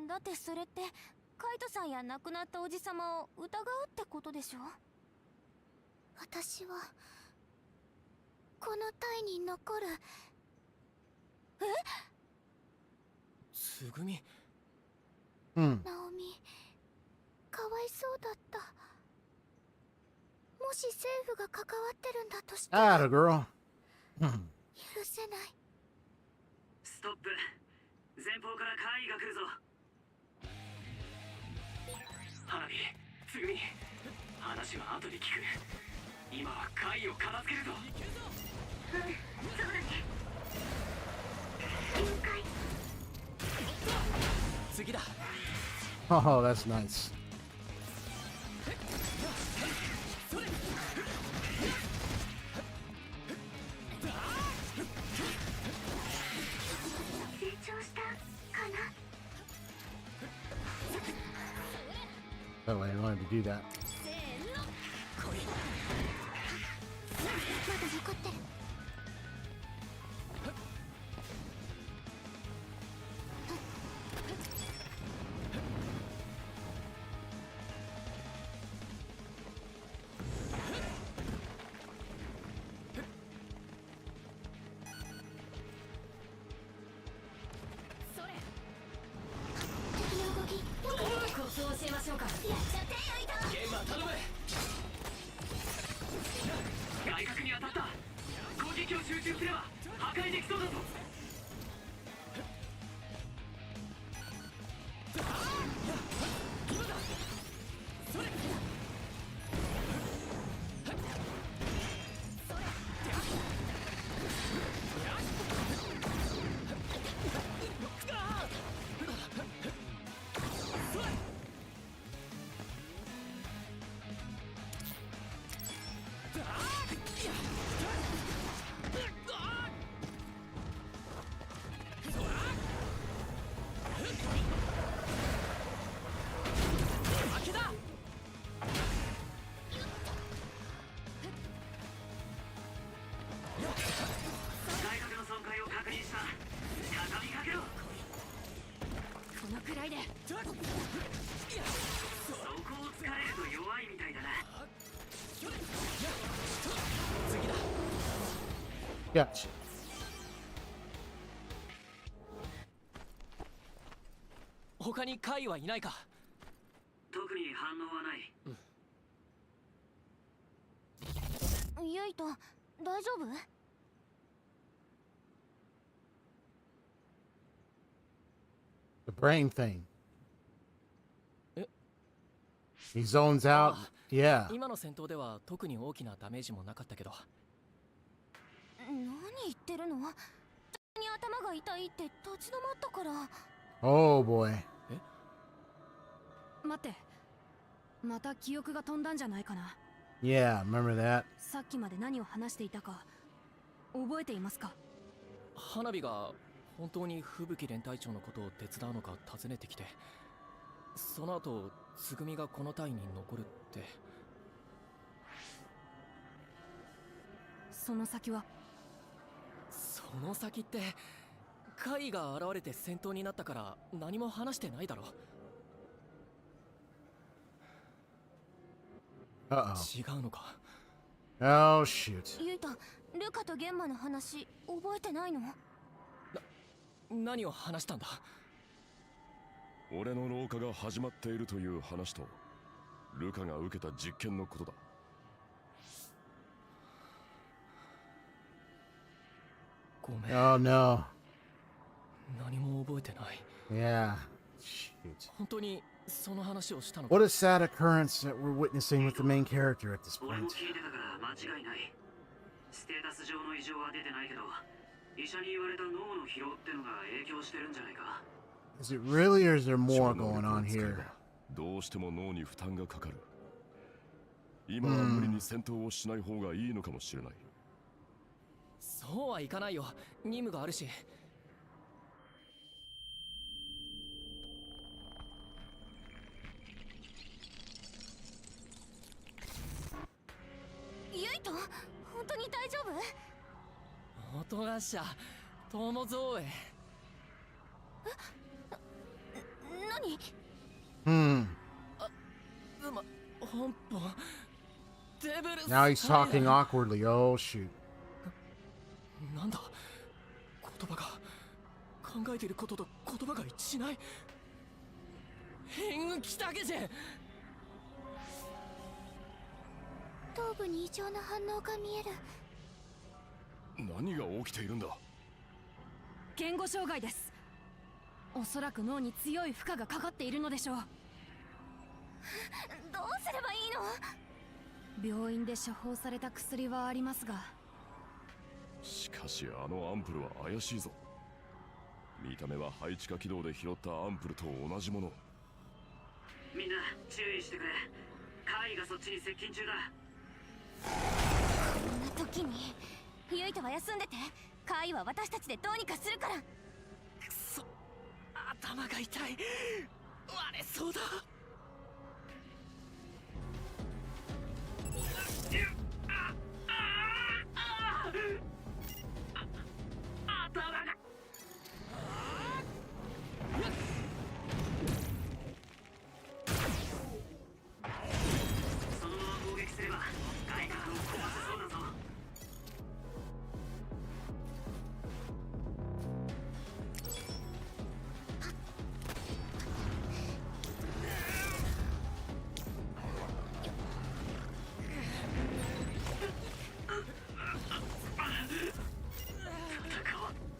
Speaker 7: だってそれってカイトさんや亡くなったおじさまを疑うってことでしょ？私はこの隊に残る。え？
Speaker 3: つぐみ。
Speaker 7: ナオミ、かわいそうだった。もし政府が関わってるんだとしたら
Speaker 1: Atta girl.
Speaker 7: 許せない。
Speaker 2: ストップ。前方から怪異が来るぞ。花火、つぐみ、話は後で聞く。今は怪異を片付けるぞ。そうだね。了解。
Speaker 3: 次だ。
Speaker 1: Oh, that's nice.
Speaker 7: 成長したかな。
Speaker 1: Oh, I didn't want him to do that.
Speaker 7: まだ残ってる。敵の動き、コツを教えましょうか。やっちゃってよ、イト。
Speaker 3: ゲームは頼む。
Speaker 2: 外角に当たった。攻撃を集中すれば破壊できそうだぞ。
Speaker 1: Gotcha.
Speaker 3: 他にカイはいないか？
Speaker 2: 特に反応はない。
Speaker 7: ユイト、大丈夫？
Speaker 1: The brain thing.
Speaker 3: え？
Speaker 1: He zones out. Yeah.
Speaker 3: 今の戦闘では特に大きなダメージもなかったけど。
Speaker 7: 何言ってるの？に頭が痛いって立ち止まったから。
Speaker 1: Oh boy.
Speaker 4: 待って、また記憶が飛んだんじゃないかな。
Speaker 1: Yeah, remember that.
Speaker 4: さっきまで何を話していたか覚えていますか？
Speaker 3: 花火が本当に吹雪連隊長のことを手伝うのか尋ねてきて、その後つぐみがこの隊に残るって。
Speaker 4: その先は？
Speaker 3: その先ってカイが現れて戦闘になったから何も話してないだろ。
Speaker 1: Uh-oh.
Speaker 3: 違うのか。
Speaker 1: Oh shoot.
Speaker 7: ユイト、ルカとゲンマの話覚えてないの？
Speaker 3: 何を話したんだ？
Speaker 6: 俺の老化が始まっているという話とルカが受けた実験のことだ。
Speaker 3: ごめん。
Speaker 1: Oh no.
Speaker 3: 何も覚えてない。
Speaker 1: Yeah. Shoot.
Speaker 3: 本当にその話をしたのか？
Speaker 1: What a sad occurrence that we're witnessing with the main character at this
Speaker 2: 俺も
Speaker 1: point.
Speaker 2: 聞いてたから間違いない。ステータス上の異常は出てないけど、医者に言われた脳の疲労ってのが影響してるんじゃないか。
Speaker 1: Is it really, or is there
Speaker 6: 超
Speaker 1: more
Speaker 6: 能
Speaker 1: going
Speaker 6: 力を
Speaker 1: on
Speaker 6: 使えば
Speaker 1: here?
Speaker 6: どうしても脳に負担がかかる。今は無理に戦闘をしない方がいいのかもしれない。
Speaker 3: そうはいかないよ。任務があるし。
Speaker 7: ユイト、本当に大丈夫？
Speaker 3: おとがっしゃ、友蔵へ。
Speaker 7: 何？
Speaker 1: Hmm.
Speaker 3: 本邦デブル。
Speaker 1: Now he's talking awkwardly. Oh shoot.
Speaker 3: なんだ、言葉が考えていることと言葉が一致しない。変来たけぜ。
Speaker 7: 頭部に異常な反応が見える。
Speaker 6: 何が起きているんだ？
Speaker 4: 言語障害です。おそらく脳に強い負荷がかかっているのでしょう。
Speaker 7: どうすればいいの？
Speaker 4: 病院で処方された薬はありますが。
Speaker 6: しかしあのアンプルは怪しいぞ。見た目は配置化軌道で拾ったアンプルと同じもの。
Speaker 2: みんな注意してくれ。カイがそっちに接近中だ。
Speaker 7: こんな時にユイトは休んでて、カイは私たちでどうにかするから。
Speaker 3: くそ、頭が痛い。割れそうだ。
Speaker 2: そのまま攻撃すれば外角を壊せそうだぞ。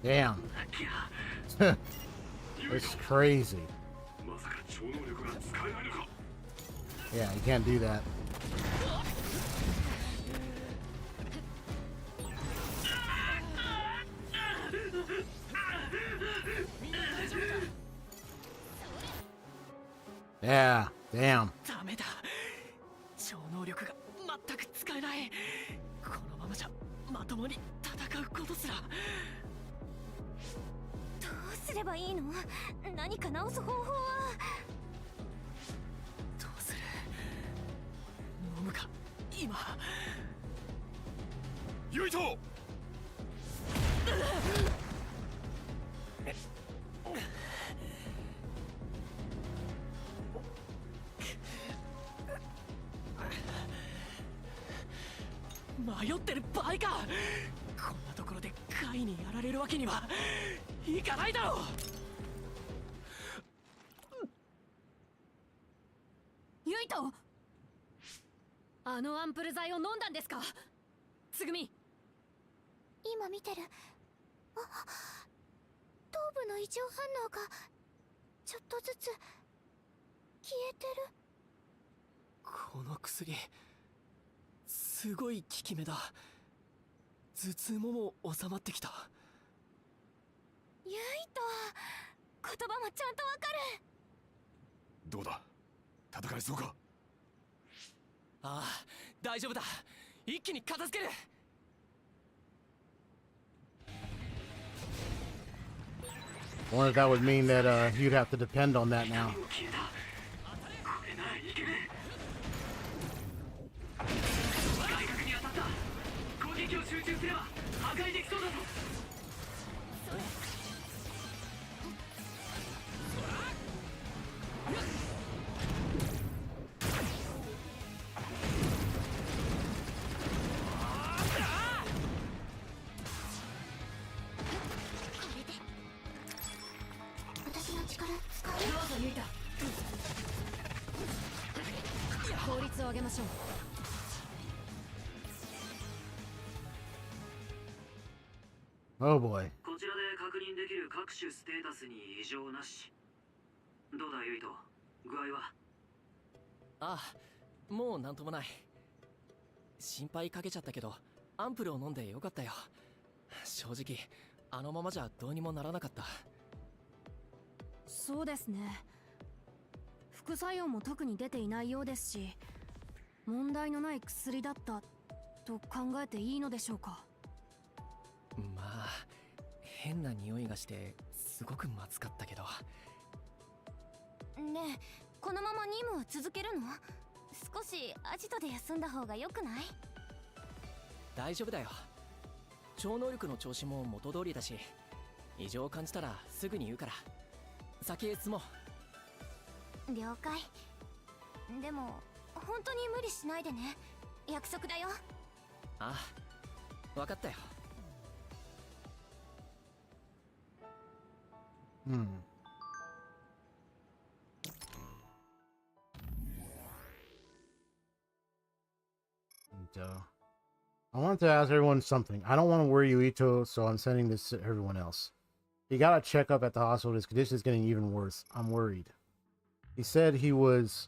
Speaker 1: Damn. It's crazy.
Speaker 6: まさか超能力が使えないのか？
Speaker 1: Yeah, you can't do that. Yeah, damn.
Speaker 3: ダメだ。超能力が全く使えない。このままじゃまともに戦うことすら。
Speaker 7: どうすればいいの？何か直す方法は？
Speaker 3: どうする？飲むか今。
Speaker 6: ユイト！
Speaker 3: 迷ってる場合か。こんなところでイにやられるわけにはいかないだろう。
Speaker 4: ユイト、あのアンプル剤を飲んだんですか？つぐみ。
Speaker 7: 今見てる。あ、頭部の異常反応がちょっとずつ消えてる。
Speaker 3: この薬すごい効き目だ。頭痛も収まってきた。
Speaker 7: ユイト、言葉もちゃんとわかる。
Speaker 6: どうだ、戦えそうか。
Speaker 3: ああ、大丈夫だ。一気に片付ける。
Speaker 1: I wonder if that would mean that you'd have to depend on that now.
Speaker 2: 消えた。これならいけねえ。外角に当たった。攻撃を集中すれば破壊できそうだぞ。
Speaker 7: 私の力使
Speaker 4: どうぞユイト。効率を上げましょう。
Speaker 1: Oh boy.
Speaker 2: こちらで確認できる各種ステータスに異常なし。どうだユイト、具合は？
Speaker 3: ああ、もうなんともない。心配かけちゃったけどアンプルを飲んでよかったよ。正直あのままじゃどうにもならなかった。
Speaker 4: そうですね。副作用も特に出ていないようですし、問題のない薬だったと考えていいのでしょうか。
Speaker 3: まあ変な匂いがしてすごくまずかったけど。
Speaker 7: ねえ、このまま任務を続けるの？少しアジトで休んだ方が良くない？
Speaker 3: 大丈夫だよ。超能力の調子も元通りだし、異常を感じたらすぐに言うから。先へ進もう。
Speaker 7: 了解。でも本当に無理しないでね。約束だよ。
Speaker 3: ああ、分かったよ。
Speaker 1: Hmm. I want to ask everyone something. I don't want to worry you, Ito, so I'm sending this to everyone else. He got a checkup at the hospital. His condition is getting even worse. I'm worried. He said he was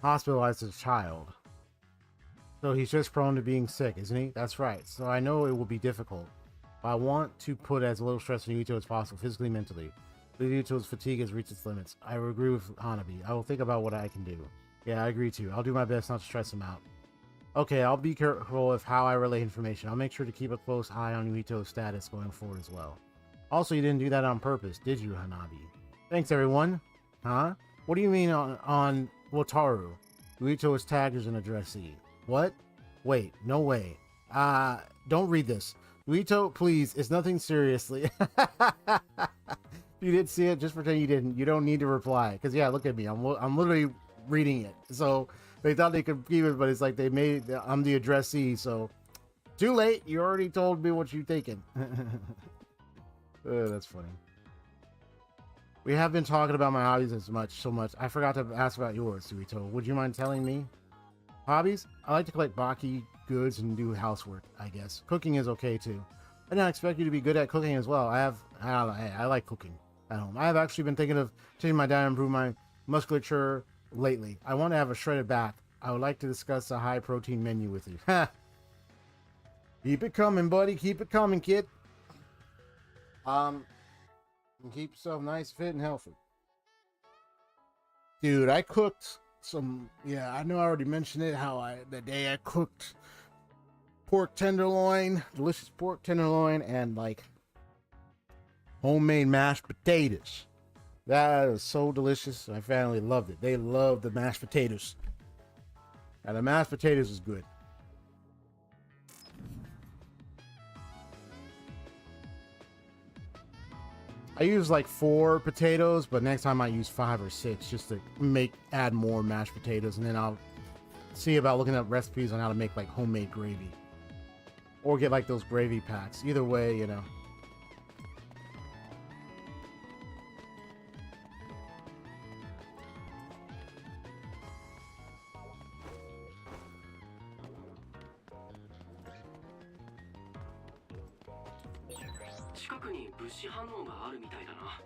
Speaker 1: hospitalized as a child. So he's just prone to being sick, isn't he? That's right. So I know it will be difficult. But I want to put as little stress on Yuito as possible, physically and mentally. But Yuito's fatigue has reached its limits. I will agree with Hanabi. I will think about what I can do. Yeah, I agree too. I'll do my best not to stress him out. Okay, I'll be careful of how I relay information. I'll make sure to keep a close eye on Yuito's status going forward as well. Also, you didn't do that on purpose, did you, Hanabi? Thanks, everyone. Huh? What do you mean on Wataru? Yuito is tagged as an addressee. What? Wait, no way. Don't read this. Yuito, please, it's nothing seriously. You didn't see it, just pretend you didn't. You don't need to reply. Because, yeah, look at me. I'm literally reading it. So, they thought they could keep it, but it's like I'm the addressee, so... Too late. You already told me what you're thinking. That's funny. We have been talking about my hobbies so much. I forgot to ask about yours, Suito. Would you mind telling me? Hobbies? I like to collect Baki goods and do housework, I guess. Cooking is okay, too. I didn't expect you to be good at cooking as well. I like cooking at home. I have actually been thinking of changing my diet and improve my musculature lately. I want to have a shredded back. I would like to discuss a high protein menu with you. Ha! Keep it coming, buddy. Keep it coming, kid. Keep yourself nice, fit, and healthy. Dude, I cooked some... Yeah, I know I already mentioned it, the day I cooked pork tenderloin, delicious pork tenderloin, and, like, homemade mashed potatoes. That is so delicious. My family loved it. They loved the mashed potatoes. And the mashed potatoes is good. I use like 4 potatoes, but next time I use 5 or 6 just to add more mashed potatoes, and then I'll see about looking up recipes on how to make like homemade gravy. Or get like those gravy packs. Either way, you know,
Speaker 2: 近くに物資反応があるみたいだな。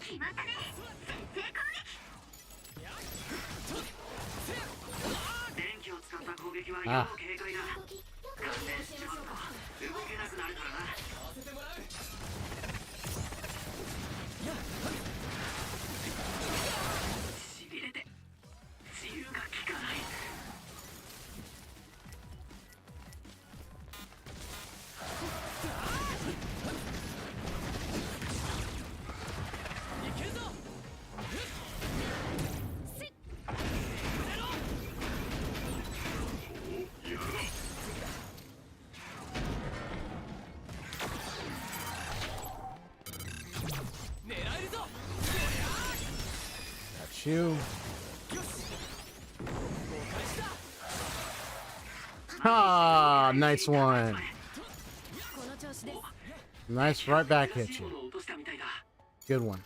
Speaker 2: 決まったね。先制攻撃。電気を使った攻撃は要警戒だ。感電しちまうと動けなくなるからな。しびれて自由が利かない。
Speaker 1: You. Ah, nice one. Nice right back hit you. Good one.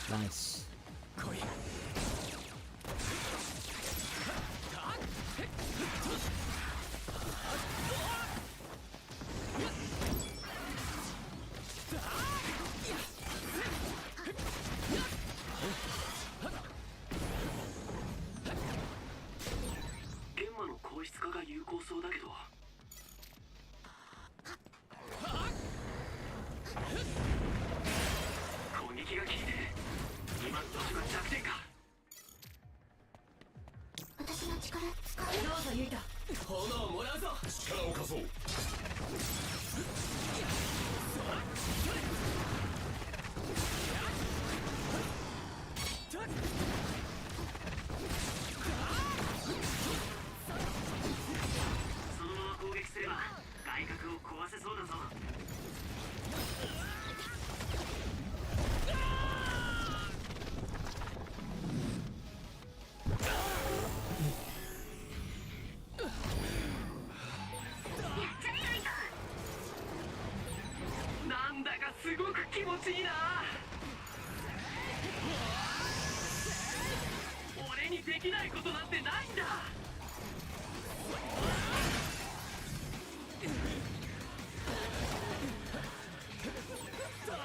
Speaker 1: Nice.
Speaker 2: きないことなんてないんだ。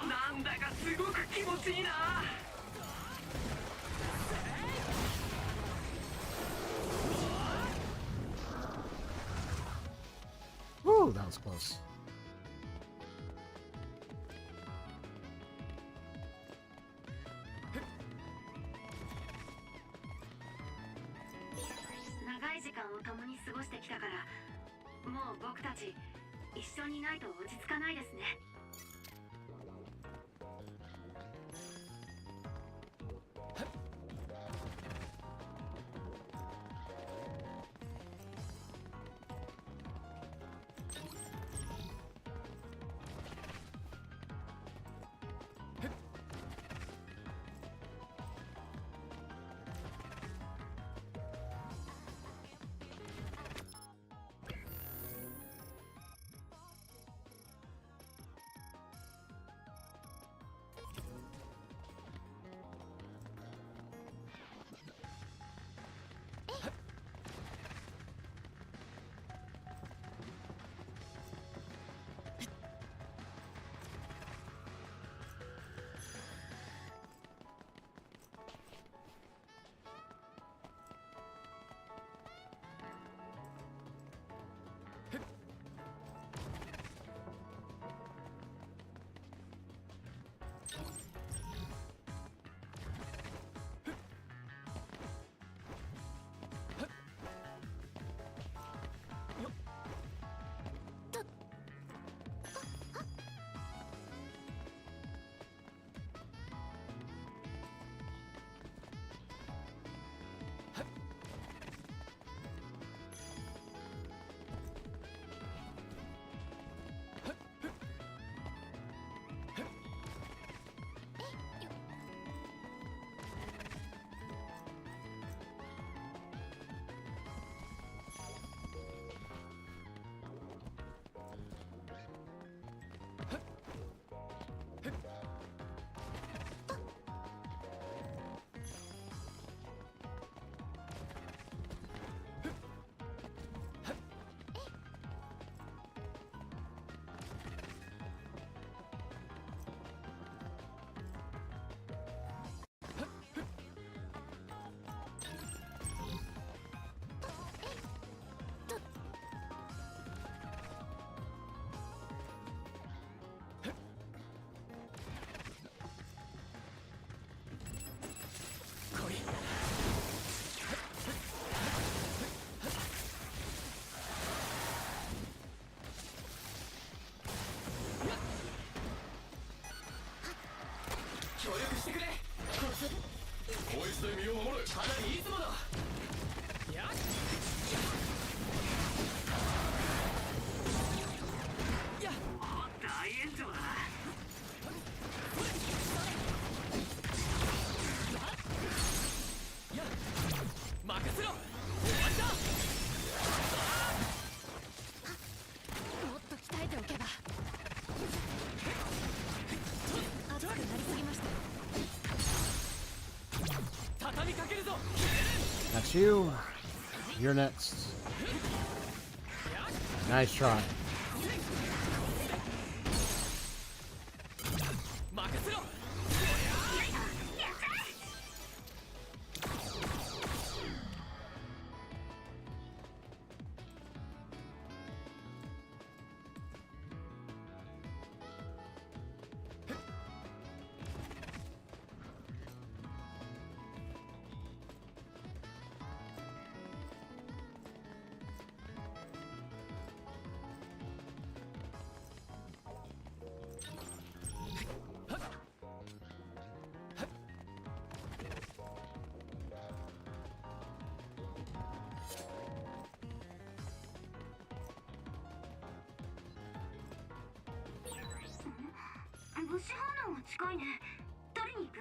Speaker 2: なんだかすごく気持ちいいな。
Speaker 1: Woo, that was close.
Speaker 2: 長い時間を共に過ごしてきたから、もう僕たち一緒にいないと落ち着かないですね。
Speaker 3: 協力してくれ。
Speaker 6: こいつで身を守る。
Speaker 3: かなりいいつもだ。やっやっ
Speaker 2: 大炎上だな。
Speaker 3: やっ任せろ。終わりだ。
Speaker 4: もっと鍛えておけば。熱くなりすぎました。
Speaker 3: 畳みかけるぞ。
Speaker 1: That's you. You're next. Nice try.
Speaker 3: 任せろ。
Speaker 2: 物資反応が近いね。取りに行く？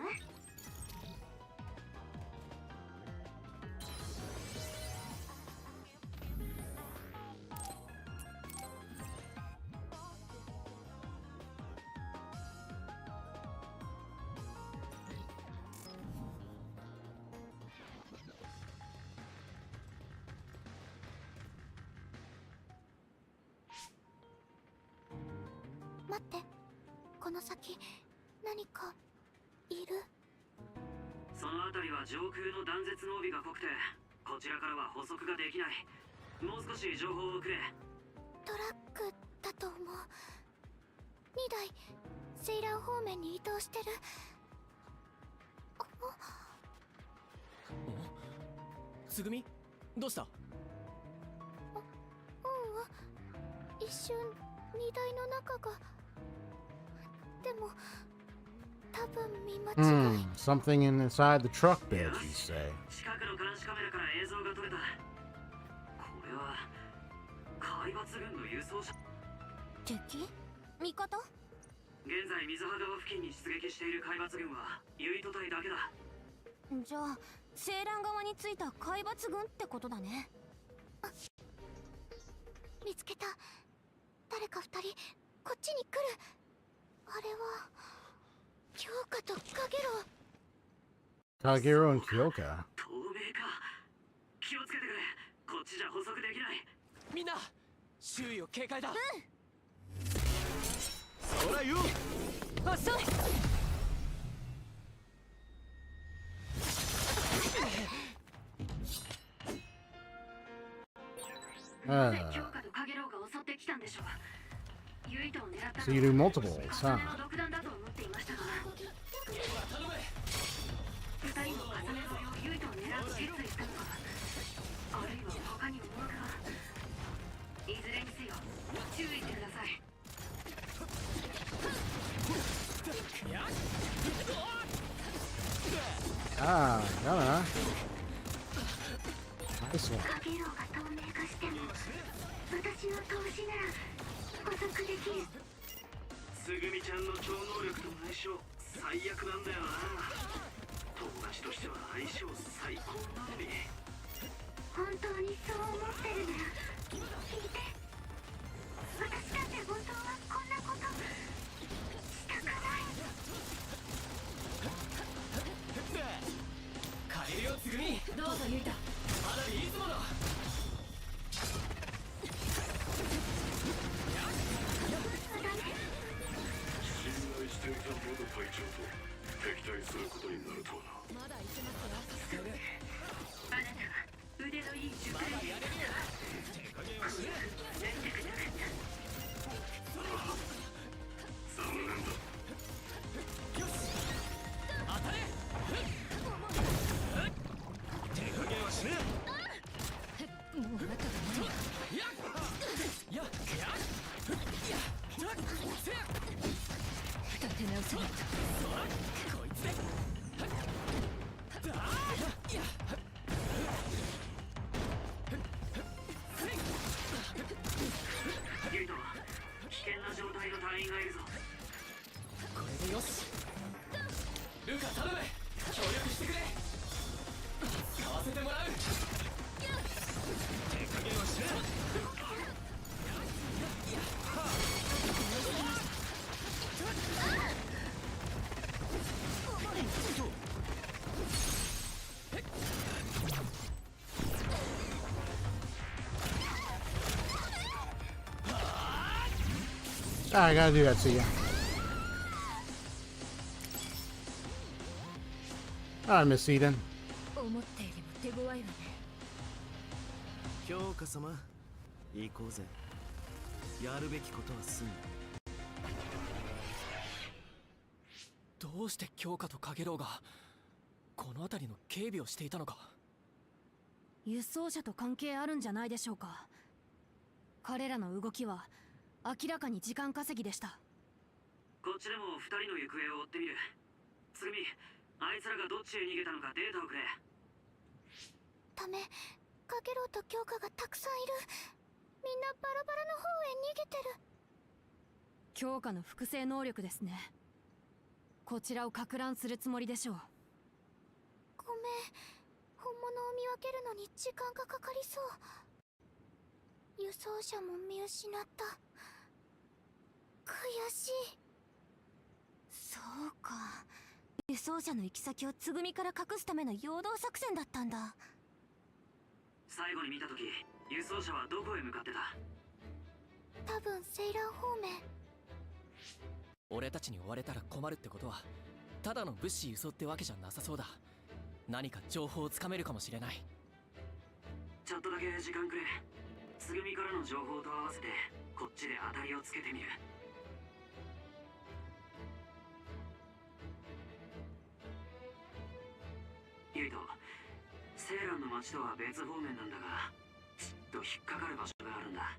Speaker 7: 待って、この先何かいる。
Speaker 2: その辺りは上空の断絶の帯が濃くて、こちらからは捕捉ができない。もう少し情報をくれ。
Speaker 7: トラックだと思う。2台セイラン方面に移動してる。
Speaker 3: つぐみ、どうした？
Speaker 7: 一瞬荷台の中が。でも多分見間違い。
Speaker 1: Something inside the truck bed, you say.
Speaker 2: 近くの監視カメラから映像が撮れた。これは海抜軍の輸送車。
Speaker 7: 敵？味方？
Speaker 2: 現在水波川付近に出撃している海抜軍はユイト隊だけだ。
Speaker 7: じゃあセイラン側についた海抜軍ってことだね。見つけた。誰か2人こっちに来る。あれは京香とカゲロウ。
Speaker 1: Kagero and Kyoka.
Speaker 2: 透明か。気をつけてくれ。こっちじゃ捕捉できない。
Speaker 3: みんな周囲を警戒だ。
Speaker 8: そらよ。
Speaker 3: 遅い。
Speaker 2: なぜ京香とカゲロウが襲ってきたんでしょう。ユイトを狙った
Speaker 1: So you do multiples,
Speaker 2: 重
Speaker 1: huh?
Speaker 2: ねの独断だと思っていましたが、2人も重ねのユイトを狙う決意したのか、あるいは他に思惑が。いずれにせよ注意してください。
Speaker 1: Ah, yeah. Nice one.
Speaker 7: カゲロウが透明化しても私の投資なら捕捉できる。
Speaker 2: つぐみちゃんの超能力との相性最悪なんだよな。友達としては相性最高なのに。
Speaker 7: 本当にそう思ってるなら聞いて。私だって本当はこんなことしたくない。
Speaker 3: 帰るよつぐみ。どうぞユイタ。花火いつもの。
Speaker 6: 信頼していたボド隊長と敵対することになるとはな。
Speaker 5: まだいけますよ。
Speaker 2: あなたは腕のいい熟練兵だった。
Speaker 6: 残念だ。
Speaker 3: 当たれ。手加減はしねえ。
Speaker 5: もうあなたが何？
Speaker 3: や
Speaker 5: 立て直せないと。
Speaker 3: こいつで。
Speaker 2: ユイト、危険な状態の隊員がいるぞ。
Speaker 3: これでよし。ルカ頼む。協力してくれ。使わせてもらう。手加減はしねえ。
Speaker 1: I gotta do that to you. Alright, Miss Eden.
Speaker 5: 思ったよりも手強いわね。
Speaker 8: 京香様、行こうぜ。やるべきことは済んだ。
Speaker 3: どうして京香とカゲロウがこの辺りの警備をしていたのか。
Speaker 4: 輸送車と関係あるんじゃないでしょうか。彼らの動きは明らかに時間稼ぎでした。
Speaker 2: こっちでも2人の行方を追ってみる。つぐみ、あいつらがどっちへ逃げたのかデータをくれ。
Speaker 7: ダメ。カゲロウと京香がたくさんいる。みんなバラバラの方へ逃げてる。
Speaker 4: 強化の複製能力ですね。こちらを撹乱するつもりでしょう。
Speaker 7: ごめん。本物を見分けるのに時間がかかりそう。輸送車も見失った。悔しい。そうか。輸送車の行き先をつぐみから隠すための陽動作戦だったんだ。
Speaker 2: 最後に見たとき、輸送車はどこへ向かってた？
Speaker 7: 多分セイラン方面。
Speaker 3: 俺たちに追われたら困るってことはただの物資輸送ってわけじゃなさそうだ。何か情報をつかめるかもしれない。
Speaker 2: ちょっとだけ時間くれ。つぐみからの情報と合わせてこっちで当たりをつけてみる。ユイト、セーランの町とは別方面なんだが、ちっと引っかかる場所があるんだ。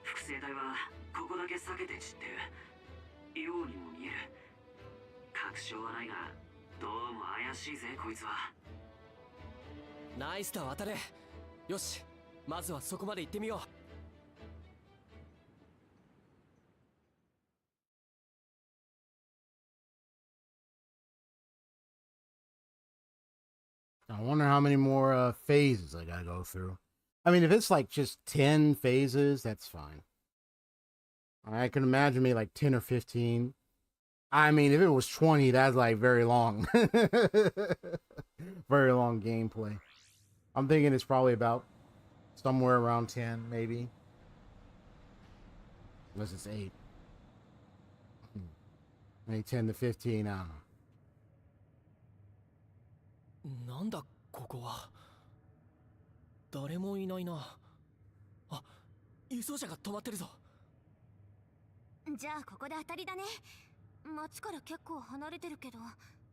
Speaker 2: 複製体はここだけ避けて散ってるようにも見える。確証はないが、どうも怪しいぜこいつは。
Speaker 3: ナイスだ渡れ。よし、まずはそこまで行ってみよう。
Speaker 1: I wonder how many more phases I gotta go through. I mean, if it's like just 10 phases, that's fine. I can imagine maybe like 10 or 15. I mean, if it was 20, that's like very long. Very long gameplay. I'm thinking it's probably about somewhere around 10, maybe. Unless it's 8. Maybe 10 to 15, I don't know.
Speaker 3: なんだここは。誰もいないな。あ、輸送車が止まってるぞ。
Speaker 7: じゃあここで当たりだね。町から結構離れてるけど、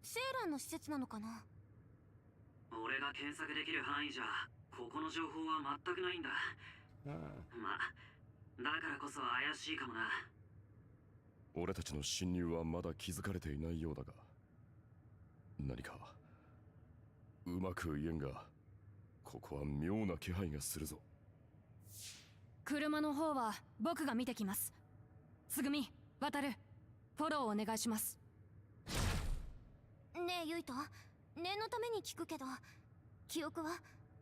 Speaker 7: セーランの施設なのかな。
Speaker 2: 俺が検索できる範囲じゃここの情報は全くないんだ。まあだからこそ怪しいかもな。
Speaker 6: 俺たちの侵入はまだ気づかれていないようだが、何かうまく言えんが、ここは妙な気配がするぞ。
Speaker 4: 車の方は僕が見てきます。つぐみ、渡る、フォローお願いします。
Speaker 7: ねえユイト、念のために聞くけど、記憶は、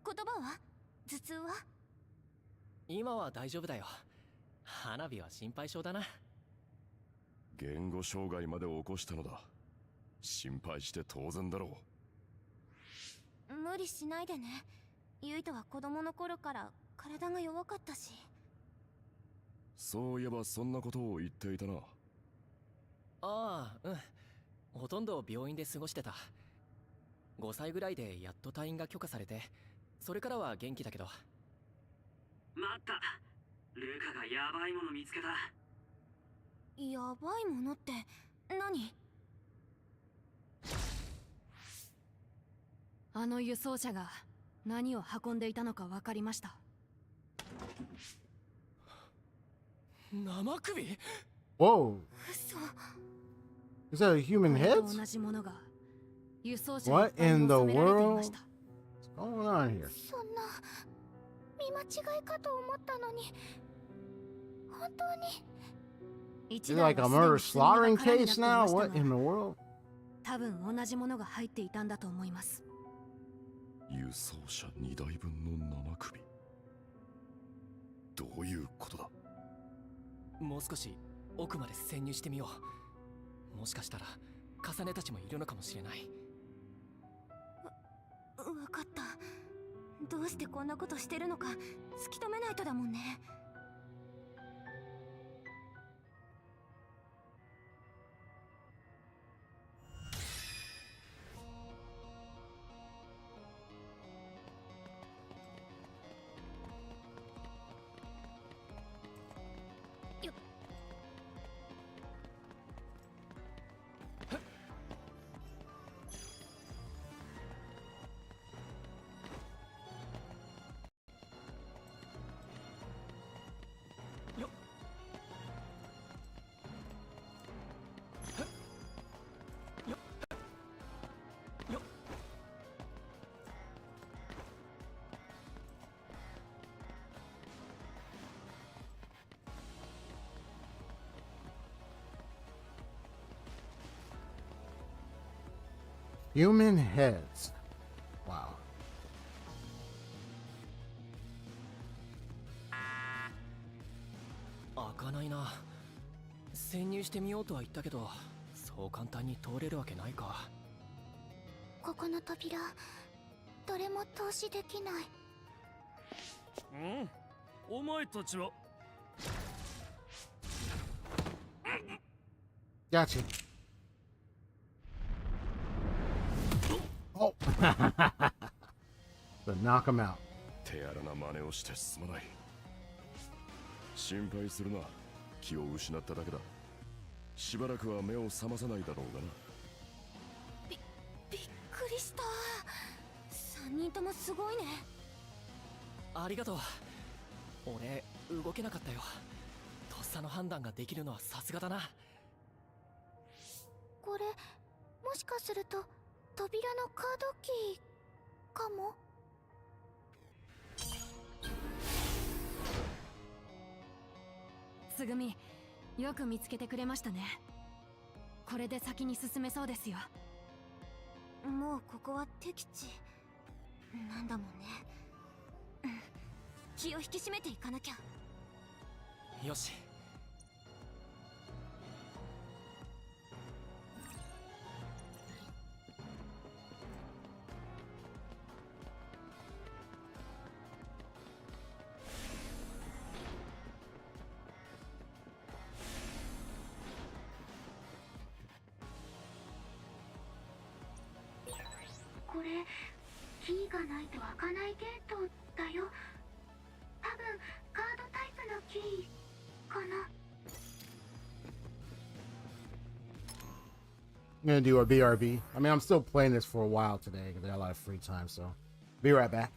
Speaker 7: 言葉は、頭痛は？
Speaker 3: 今は大丈夫だよ。花火は心配性だな。
Speaker 6: 言語障害まで起こしたのだ。心配して当然だろ
Speaker 7: う。無理しないでね。ユイトは子供の頃から体が弱かったし。
Speaker 6: そういえばそんなことを言っていたな。
Speaker 3: ああ、うん。ほとんど病院で過ごしてた。5歳ぐらいでやっと退院が許可されて、それからは元気だけど。
Speaker 2: 待った、ルカがヤバいもの見つけた。
Speaker 7: ヤバいものって何？
Speaker 4: あの輸送車が何を運んでいたのか分かりました。
Speaker 3: 生首？
Speaker 1: Whoa!
Speaker 7: 嘘。
Speaker 1: Is that a human head?
Speaker 4: 同じものが輸送車に
Speaker 1: What in the
Speaker 4: 収められていまし
Speaker 1: world?
Speaker 4: た。
Speaker 1: What's going on here?
Speaker 7: そんな見間違いかと思ったのに、本当に。
Speaker 1: Is it like a murder slaughtering case now? What in the world?
Speaker 4: 多分同じものが入っていたんだと思います。
Speaker 6: 輸送車2台分の生首。どういうことだ？
Speaker 3: もう少し奥まで潜入してみよう。もしかしたら重ねたちもいるのかもしれない。
Speaker 7: わかった。どうしてこんなことしてるのか突き止めないとだもんね。
Speaker 1: Human heads. Wow.
Speaker 3: 開かないな。潜入してみようとは言ったけど、そう簡単に通れるわけないか。
Speaker 7: ここの扉、どれも通しできない。
Speaker 9: お前たちは。
Speaker 1: Gotcha. Oh. So knock him out.
Speaker 6: 手荒な真似をしてすまない。心配するな。気を失っただけだ。しばらくは目を覚まさないだろうがな。
Speaker 7: びっくりした。3人ともすごいね。
Speaker 3: ありがとう。俺動けなかったよ。とっさの判断ができるのはさすがだな。
Speaker 7: これもしかすると扉のカードキーかも。
Speaker 4: つぐみ、よく見つけてくれましたね。これで先に進めそうですよ。
Speaker 7: もうここは敵地なんだもんね。気を引き締めていかなきゃ。
Speaker 3: よし。
Speaker 2: これキーがないと開かないゲートだよ。多分カードタイプのキーかな。
Speaker 1: I'm gonna do a BRB. I mean, I'm still playing this for a while today because I got a lot of free time. So, be right back.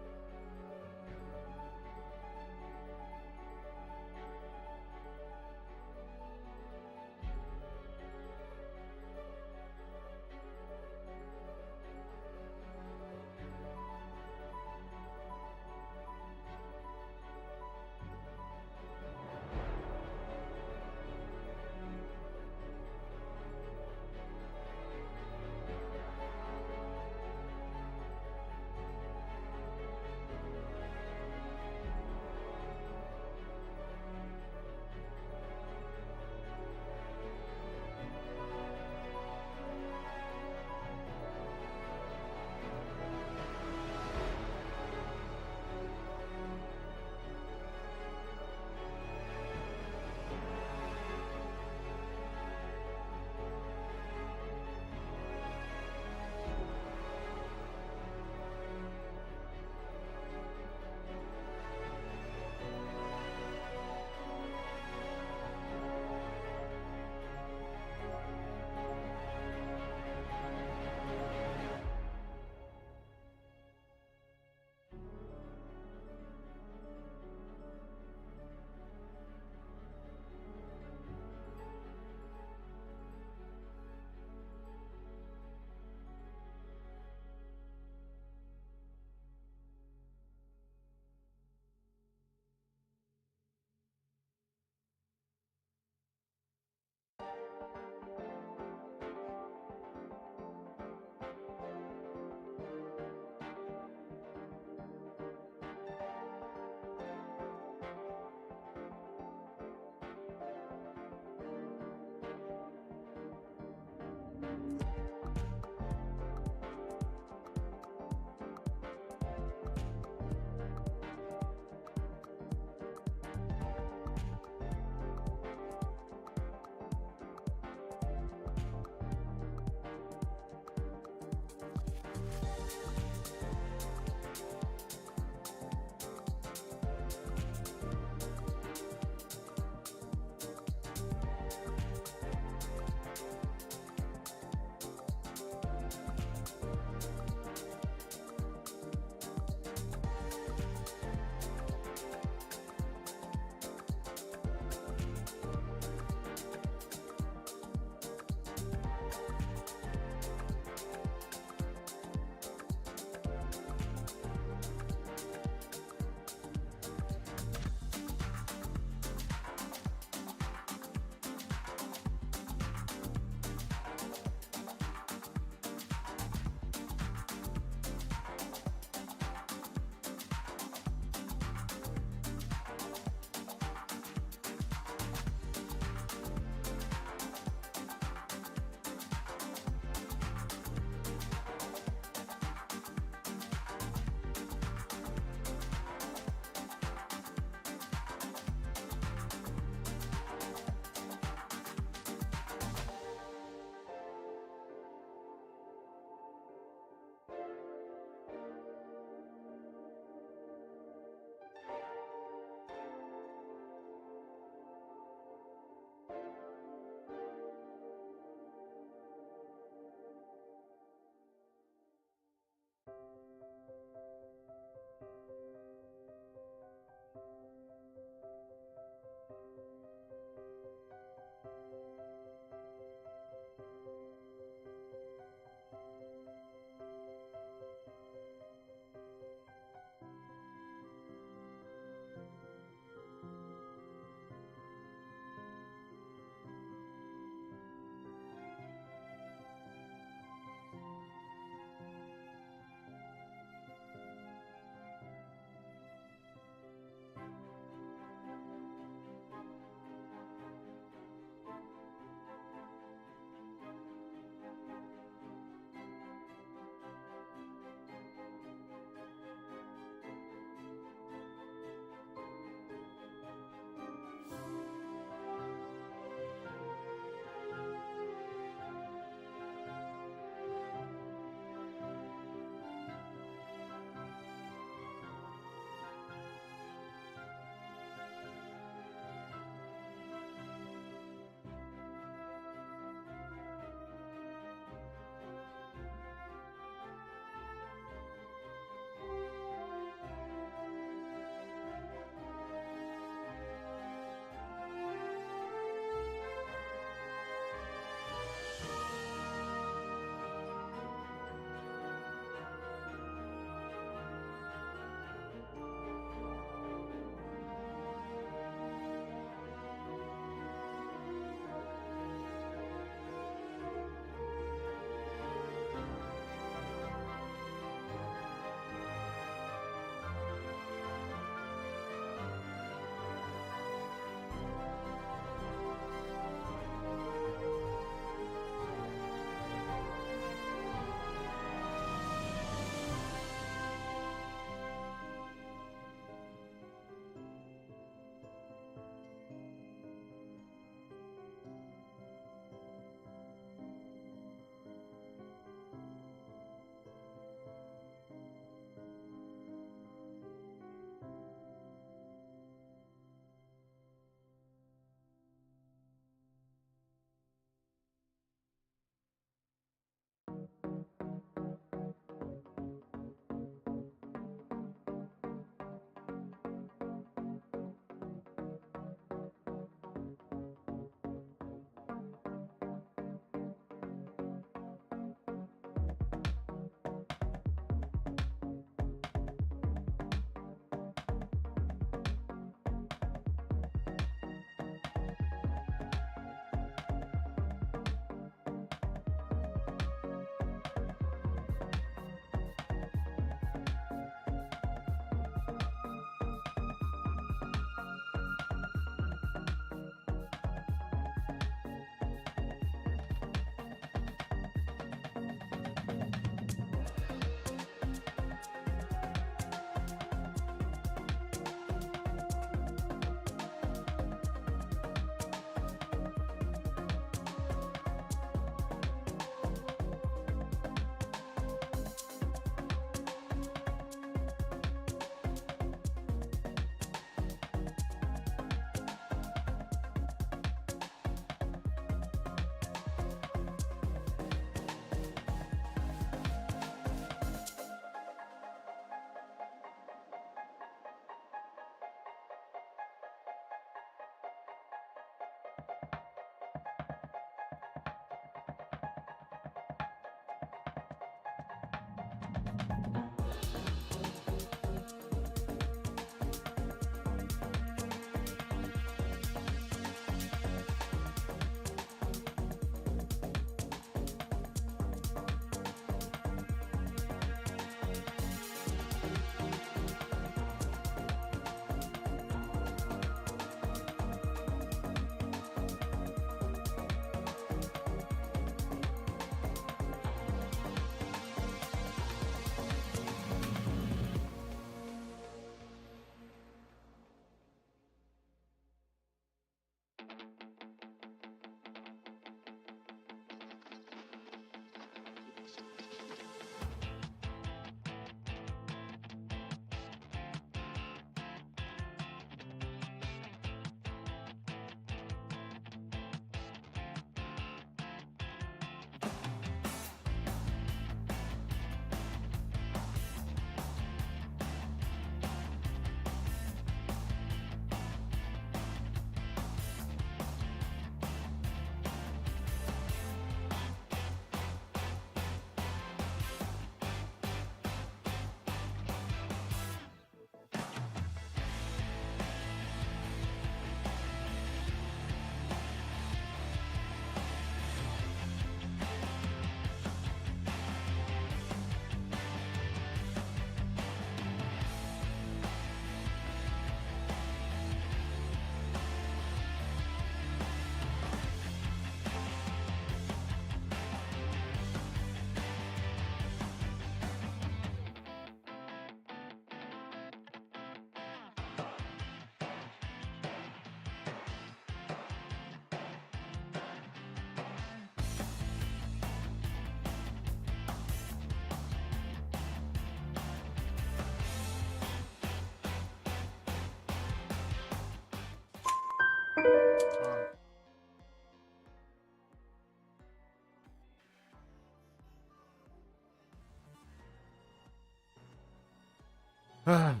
Speaker 1: And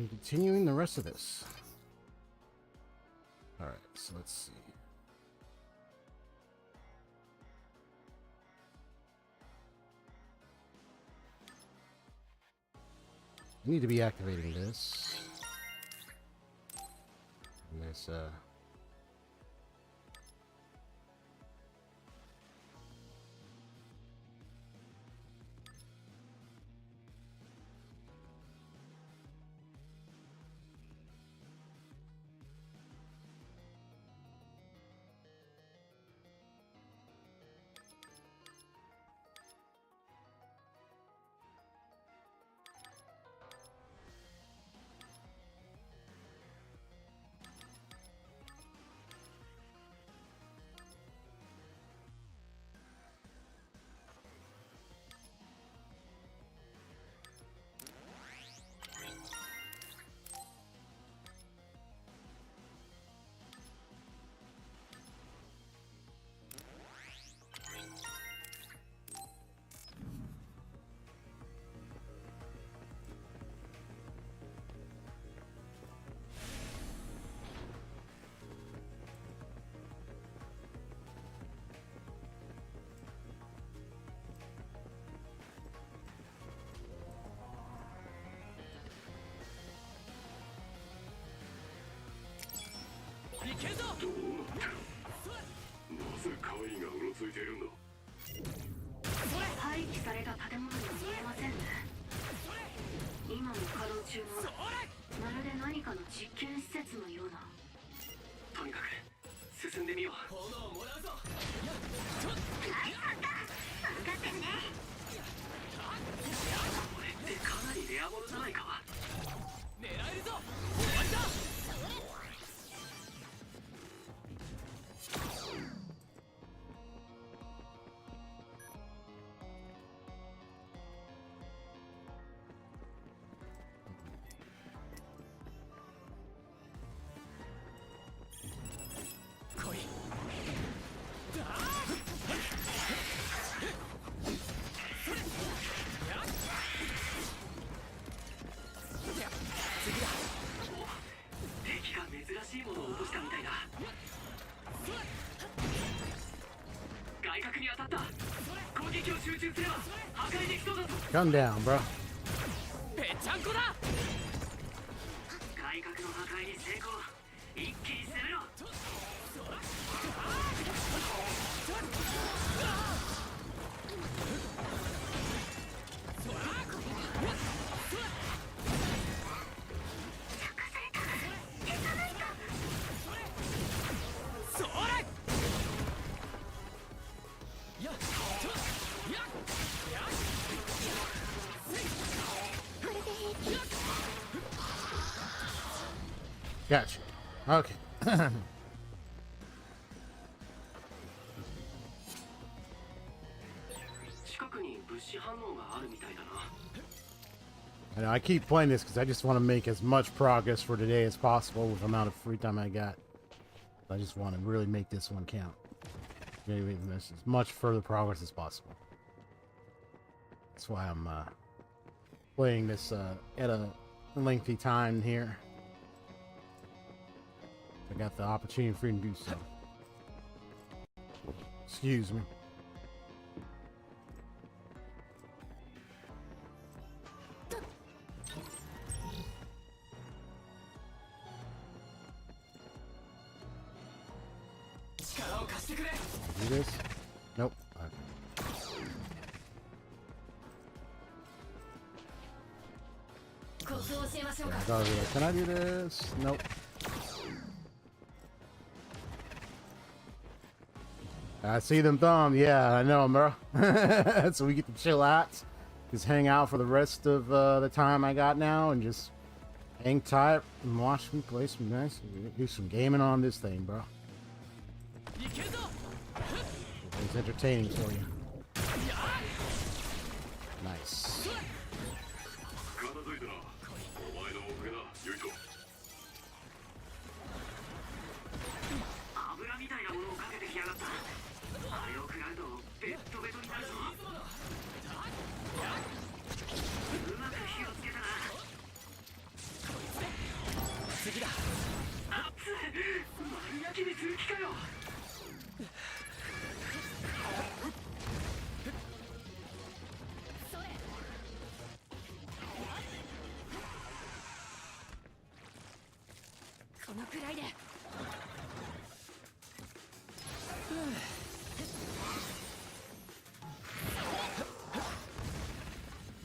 Speaker 1: continuing the rest of this. All right, so let's see. I need to be activating this. And this,
Speaker 2: 廃棄された建物には見えませんね。今も稼働中のまるで何かの実験施設のような。とにかく進んでみよう。
Speaker 3: 炎をもらうぞ。
Speaker 2: はい分かってるね。これってかなりレアものじゃないか。
Speaker 3: 狙えるぞ。終わりだ。来い。
Speaker 2: 敵が珍しいものを落としたみたいだ。外角に当たった。攻撃を集中すれば破壊できそうだぞ。
Speaker 1: gun down, bro.
Speaker 3: ぺちゃんこだ。
Speaker 2: 外角の破壊に成功。一気に攻めろ。
Speaker 3: それ。やっ。やっ。
Speaker 1: Gotcha. Okay.
Speaker 2: 近くに物資反応があるみたいだな。
Speaker 1: I know, I keep playing this because I just want to make as much progress for today as possible with the amount of free time I got. I just want to really make this one count. Maybe this as much further progress as possible. That's why I'm playing this at a lengthy time here. I got the opportunity for you to do so. Excuse me. Do this? Nope. Okay. Yeah, I gotta be like, can I do this? Nope. I see them thumb. Yeah, I know, bro. So we get to chill out, just hang out for the rest of the time I got now, and just hang tight and watch me play some nice, do some gaming on this thing, bro. It's entertaining for you. Nice.
Speaker 2: ベトになるぞ。うまく火をつけたな。
Speaker 3: 次だ。
Speaker 2: あっつ、丸焼きにする気かよ。
Speaker 5: このくらいで。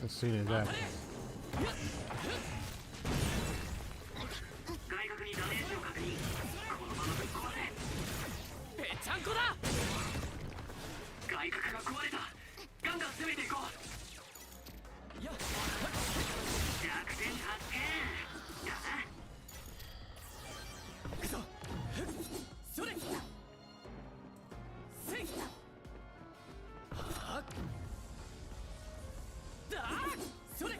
Speaker 1: Let's see that.
Speaker 2: 外角にダメージを確認。このままぶっ壊せ。
Speaker 3: ぺちゃんこだ。
Speaker 2: 外角が壊れた。ガンガン攻めていこう。
Speaker 3: やっ
Speaker 2: 弱点発見だな。
Speaker 3: くそ。それ。せい。はっ。だ。それ。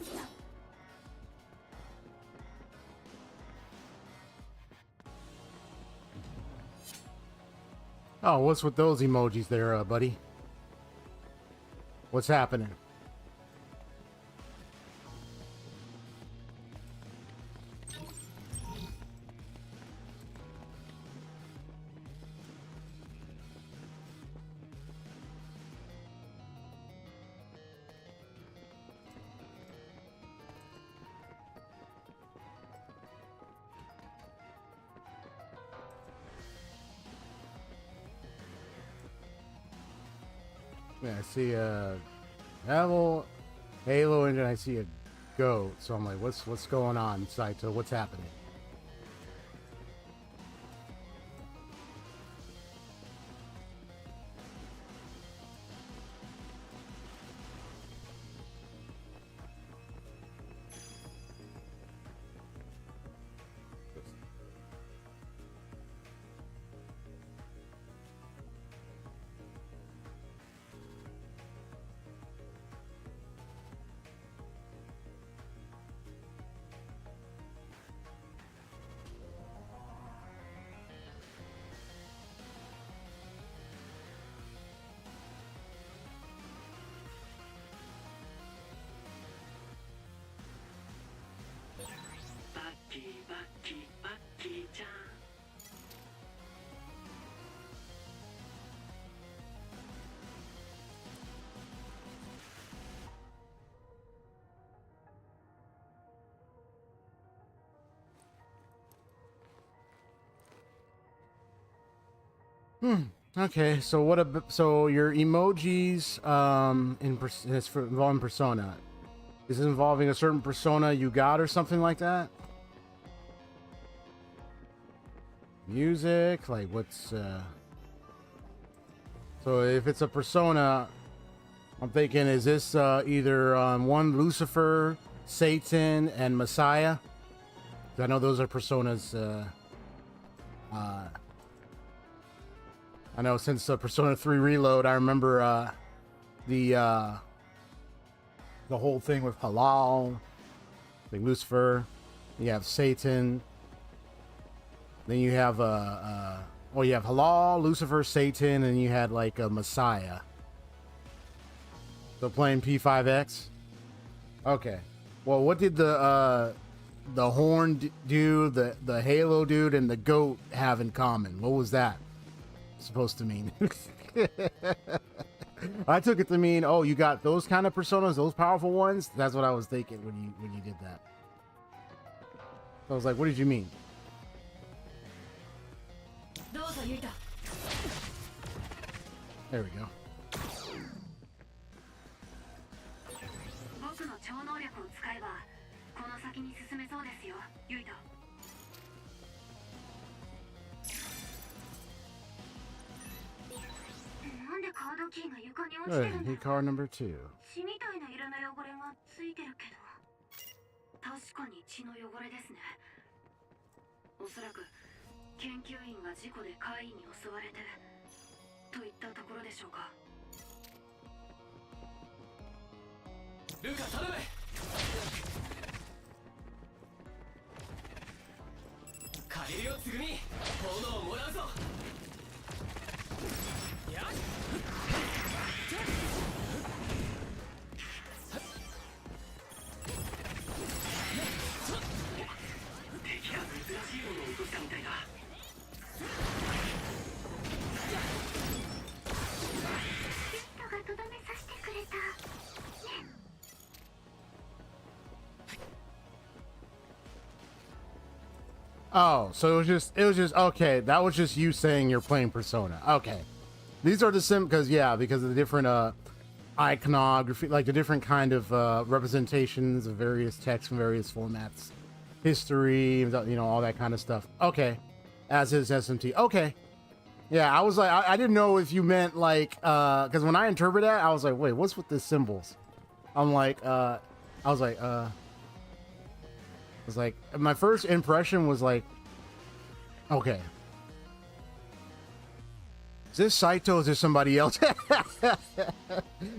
Speaker 1: Oh, what's with those emojis there, buddy? What's happening? Yeah, I see a Halo engine. I see a goat. So I'm like, what's going on, Saito? What's happening? Okay, so so your emojis it's for involving persona. Is it involving a certain persona you got or something like that? Music, like what's so if it's a persona, I'm thinking, is this either one Lucifer, Satan, and Messiah? I know those are personas. I know since Persona 3 Reload, I remember the whole thing with Halal, like Lucifer. You have Satan. Then you have you have Halal, Lucifer, Satan, and you had like a Messiah. So playing P5X. Okay. Well, what did the horn dude, the Halo dude, and the goat have in common? What was that supposed to mean? I took it to mean, oh, you got those kind of personas, those powerful ones. That's what I was thinking when you did that. I was like, what did you mean? There we go.
Speaker 2: 僕の超能力を使えばこの先に進めそうですよ、ユイト。なんでカードキーが床に落ちてるんだ。
Speaker 1: Good. He card number 2.
Speaker 2: 血みたいな色の汚れがついてるけど、確かに血の汚れですね。おそらく研究員が事故で怪異に襲われてといったところでしょうか。
Speaker 3: ルカ頼む。借りるよつぐみ。炎をもらうぞ。やっ。
Speaker 1: Oh, so it was just okay. That was just you saying you're playing Persona. Okay, these are the because because of the different iconography, like the different kind of representations of various texts and various formats, history, you know, all that kind of stuff. Okay, as is SMT. Okay, yeah, I was like, I didn't know if you meant like, because when I interpret that, I was like, wait, what's with the symbols? I'm like, I was like, my first impression was like, okay, is this Saito? Is this somebody else?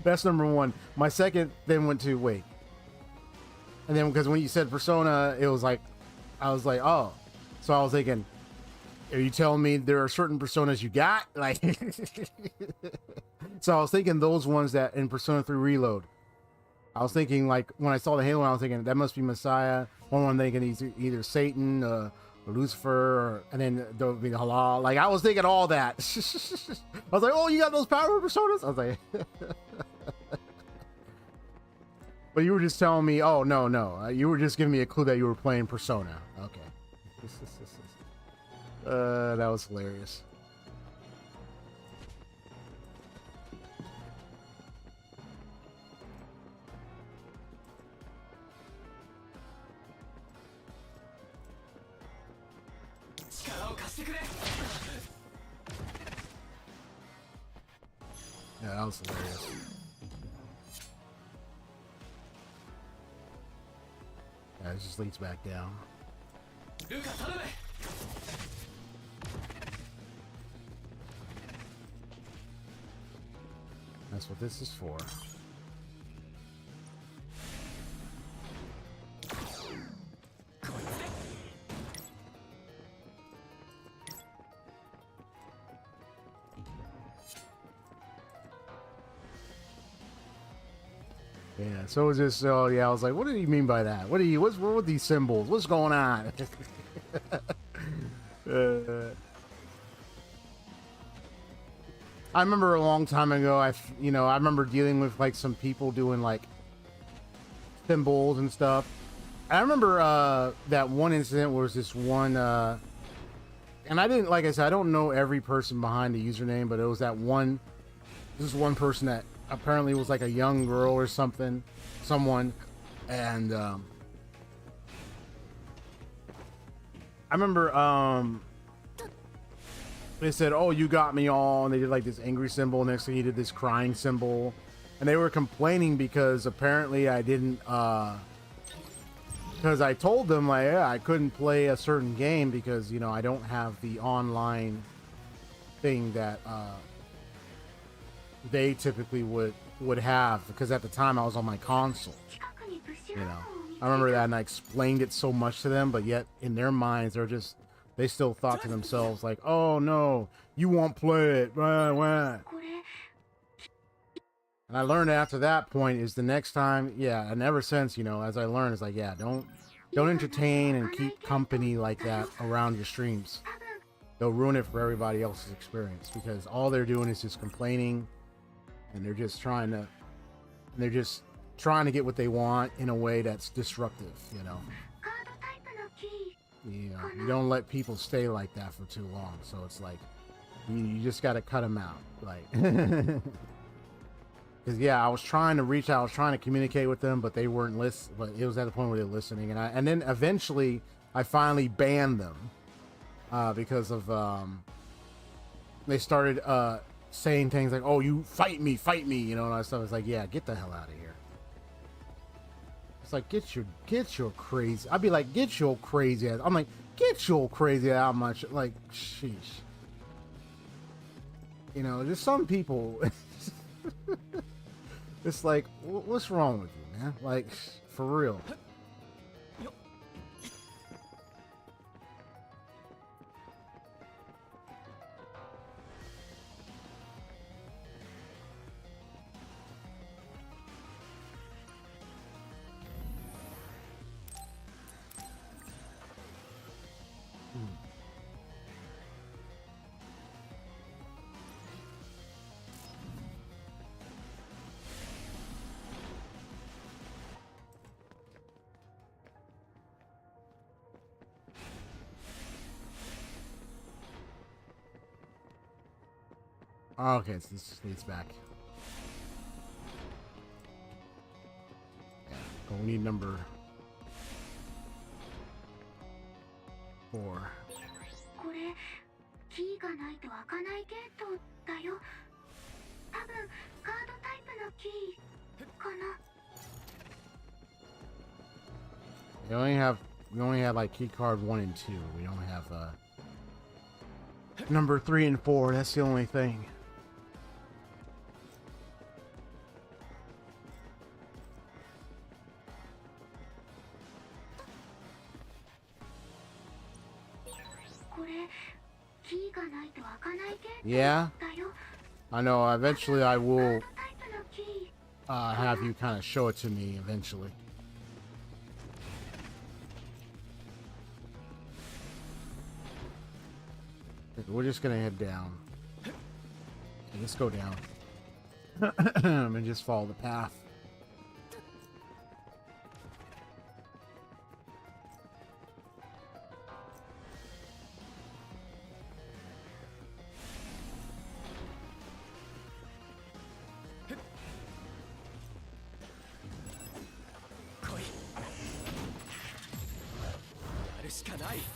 Speaker 1: That's number one. My second then went to wait, and then because when you said Persona, it was like, I was like, oh, so I was thinking, are you telling me there are certain personas you got? Like, so I was thinking those ones that in Persona 3 Reload. I was thinking like when I saw the Halo one, I was thinking that must be Messiah. One I'm thinking he's either Satan or Lucifer, and then there would be the Halal. Like I was thinking all that. I was like, oh, you got those power personas? I was like, but you were just telling me, oh no, you were just giving me a clue that you were playing Persona. Okay. That was hilarious. Yeah, that was hilarious. Yeah, it just leads back down. That's what this is for. Yeah, so it was just, oh yeah, I was like, what did he mean by that? What with these symbols? What's going on? I remember a long time ago, I remember dealing with like some people doing like symbols and stuff. I remember that one incident was this one, and I didn't, like I said, I don't know every person behind the username, but it was that one, this one person that apparently was like a young girl or someone, and I remember they said, oh, you got me all, and they did like this angry symbol. Next thing he did this crying symbol, and they were complaining because apparently I didn't because I told them like, yeah, I couldn't play a certain game because, you know, I don't have the online thing that they typically would have, because at the time I was on my console, you know. I remember that, and I explained it so much to them, but yet in their minds they still thought to themselves like, oh no, you won't play it, wah, wah. And I learned after that point is the next time, yeah, and ever since, you know, as I learned, it's like, yeah, don't entertain and keep company like that around your streams. They'll ruin it for everybody else's experience, because all they're doing is just complaining, and they're just trying to get what they want in a way that's disruptive, you know. You know, you don't let people stay like that for too long, so it's like you just got to cut them out, like. Because yeah, I was trying to reach out, I was trying to communicate with them, but they weren't listening. But it was at the point where they were listening, and then eventually I finally banned them because of they started saying things like, "Oh, you fight me," you know, and I was like, "Yeah, get the hell out of here." It's like, get your crazy. I'd be like, "Get your crazy ass." I'm like, "Get your crazy ass." How much? Like, sheesh. You know, just some people. It's like, what's wrong with you, man? Like, for real. Oh, okay, so this leads back. Yeah, but we need number 4.
Speaker 7: これキーがないと開かないゲートだよ。多分カードタイプのキーかな。
Speaker 1: We only have like key card 1 and 2. We don't have number 3 and 4. That's the only thing. Yeah, I know. Eventually, I will have you kind of show it to me eventually. We're just gonna head down. Let's go down and just follow the path.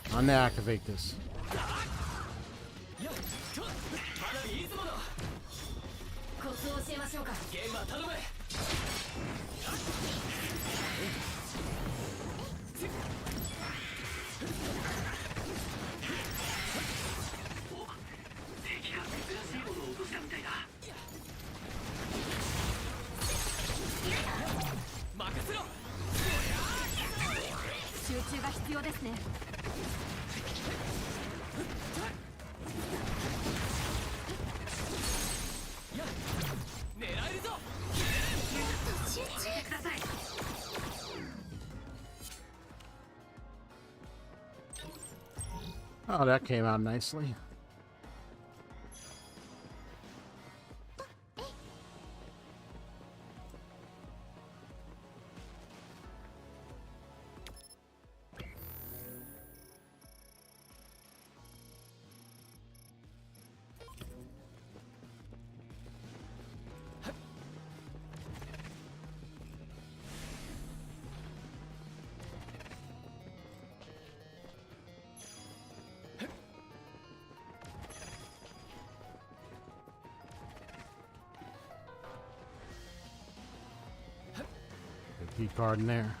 Speaker 1: Unactivate this. Oh, that came out nicely. Key card in there.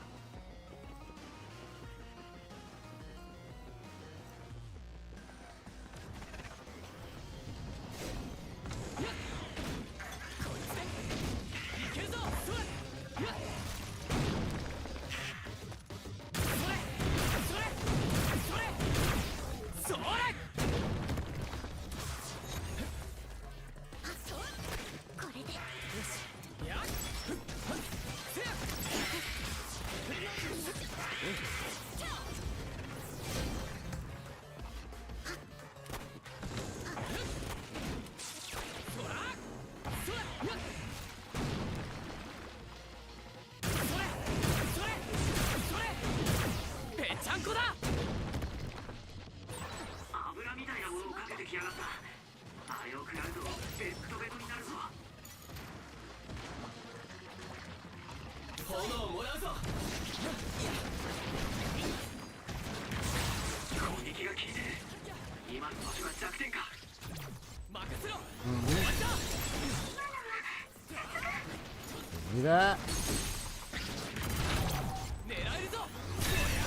Speaker 1: See that?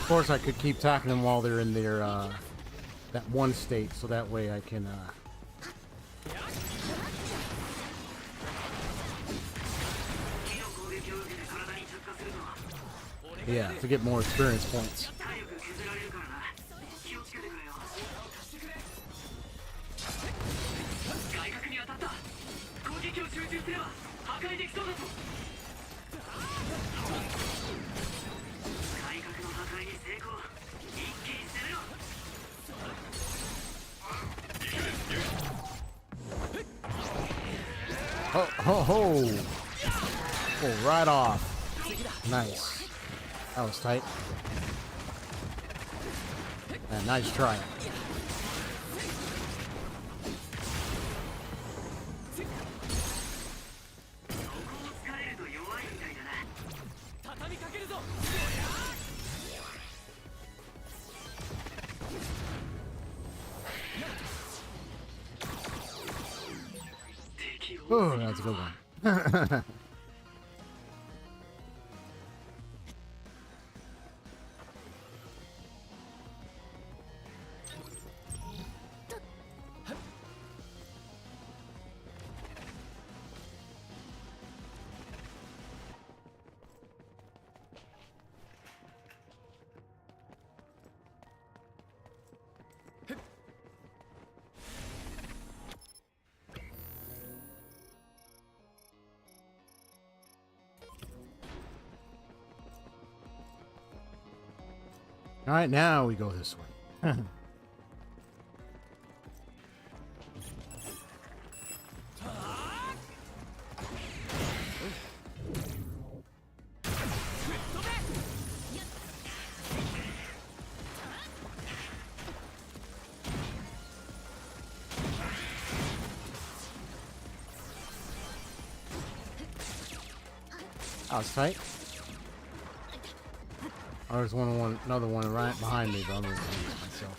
Speaker 1: Of course, I could keep attacking them while they're in their that one state, so that way I can yeah, to get more experience points. Ho ho ho! Oh, right off. Nice. That was tight. Yeah, nice try. Oh, that's a good one. All right, now we go this way. Oh, it's tight. Oh, there's another one right behind me, but I'm gonna use myself.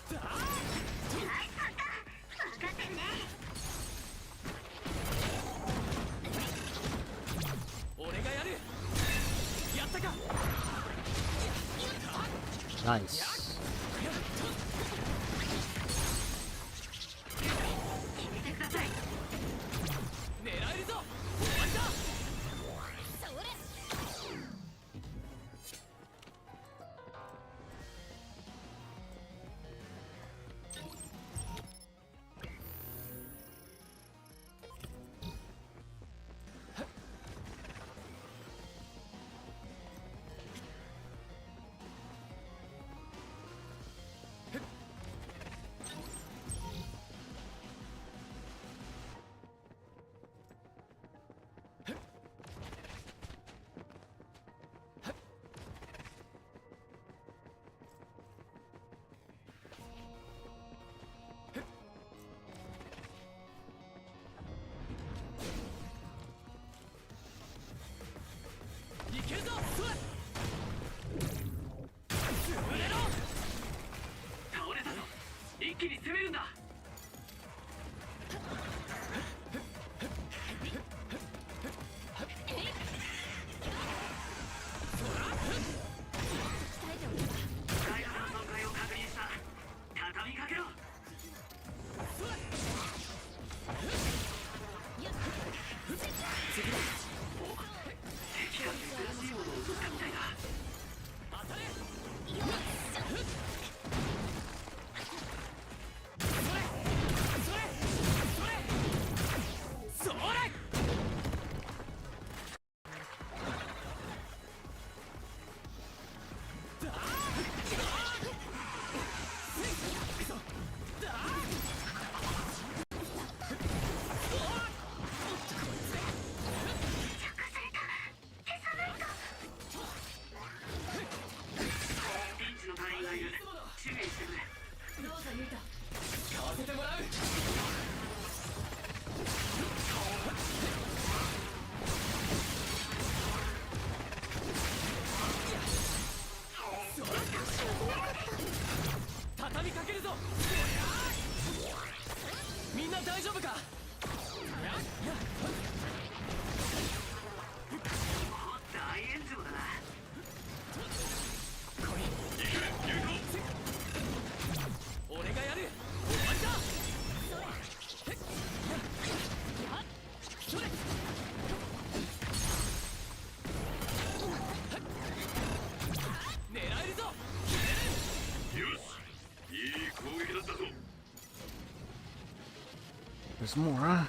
Speaker 3: 俺がやる。やったか。
Speaker 1: Nice.
Speaker 3: 狙えるぞ。終わりだ。 いけるぞ。潰れろ。倒れたぞ。一気に攻めるんだ。 畳みかけるぞ。みんな大丈夫か。大炎上だな。俺がやる。終わりだ。狙えるぞ。
Speaker 1: There's more, huh?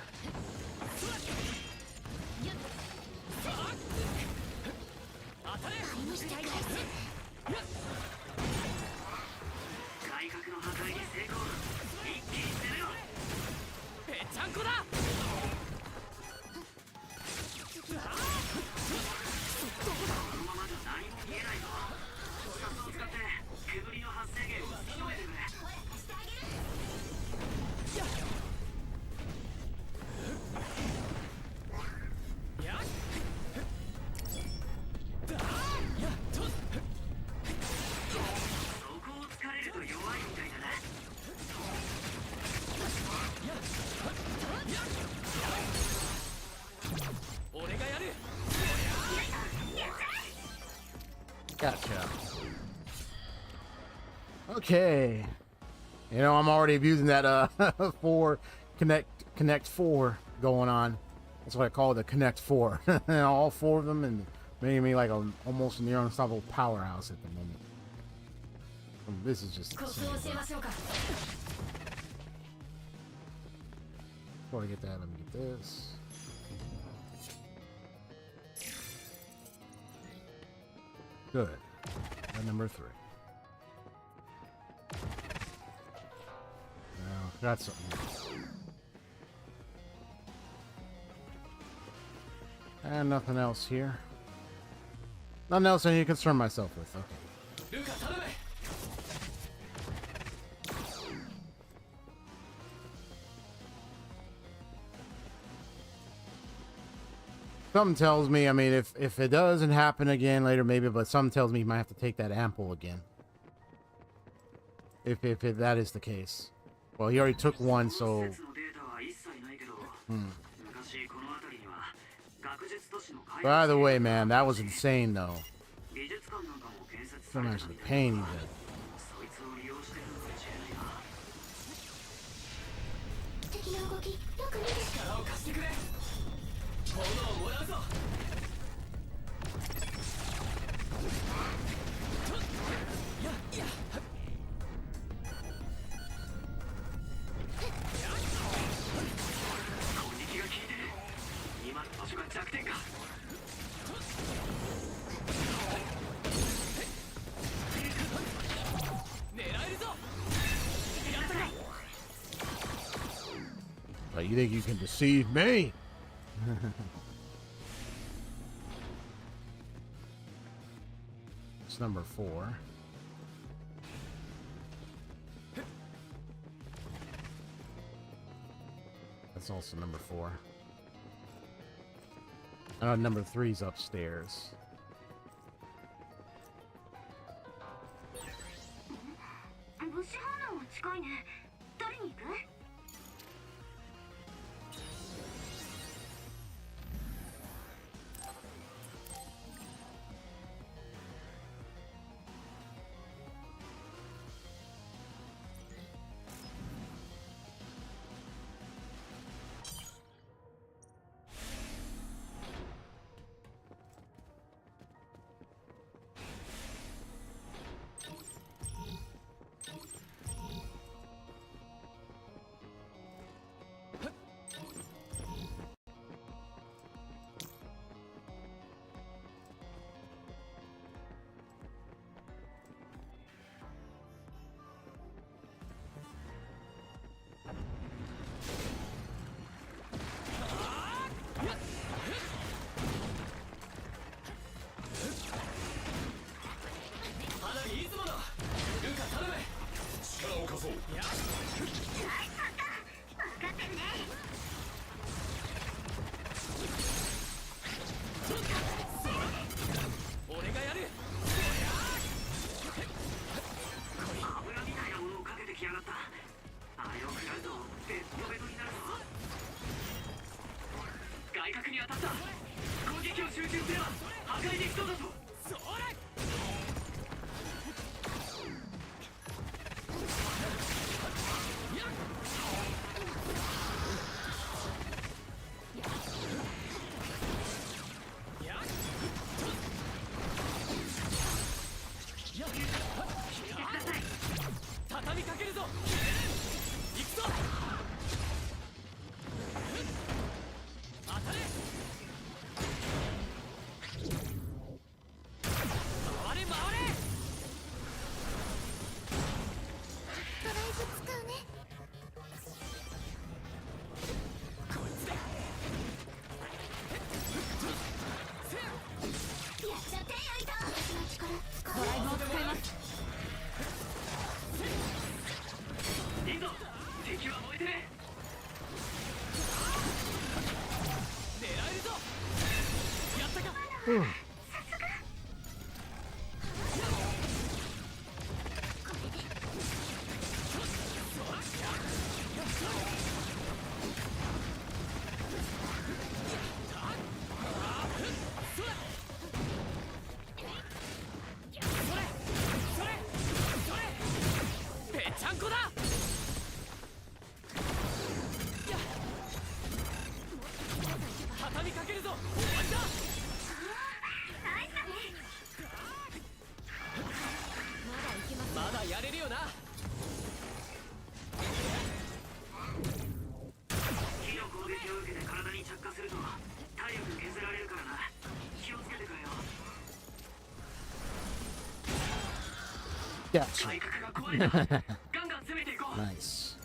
Speaker 3: こ
Speaker 1: Gotcha. Okay. You know, I'm already abusing that 4 connect 4 going on. That's what I call it, the connect 4. All 4 of them, and making me like a almost near unstoppable powerhouse at the moment. This is just insane, bro. Before I get that, let me get this. Good. And number 3. Now, that's something else. And nothing else here. Nothing else I need to concern myself with. Okay. Something tells me, I mean, if it doesn't happen again later, maybe, but something tells me you might have to take that ample again. If that is the case. Well, he already took one, so... By the way, man, that was insane, though. So much the pain he did. Like, you think you can deceive me? It's number 4. That's also number 4. Number 3's upstairs.
Speaker 3: 畳みかけるぞ。終わりだ。まだやれるよな。
Speaker 2: 火の攻撃を受けて体に着火すると体力削られるからな。気をつけてくれよ。
Speaker 1: Gotcha.
Speaker 2: 体格が怖いな。ガンガン攻めていこう。
Speaker 1: Nice.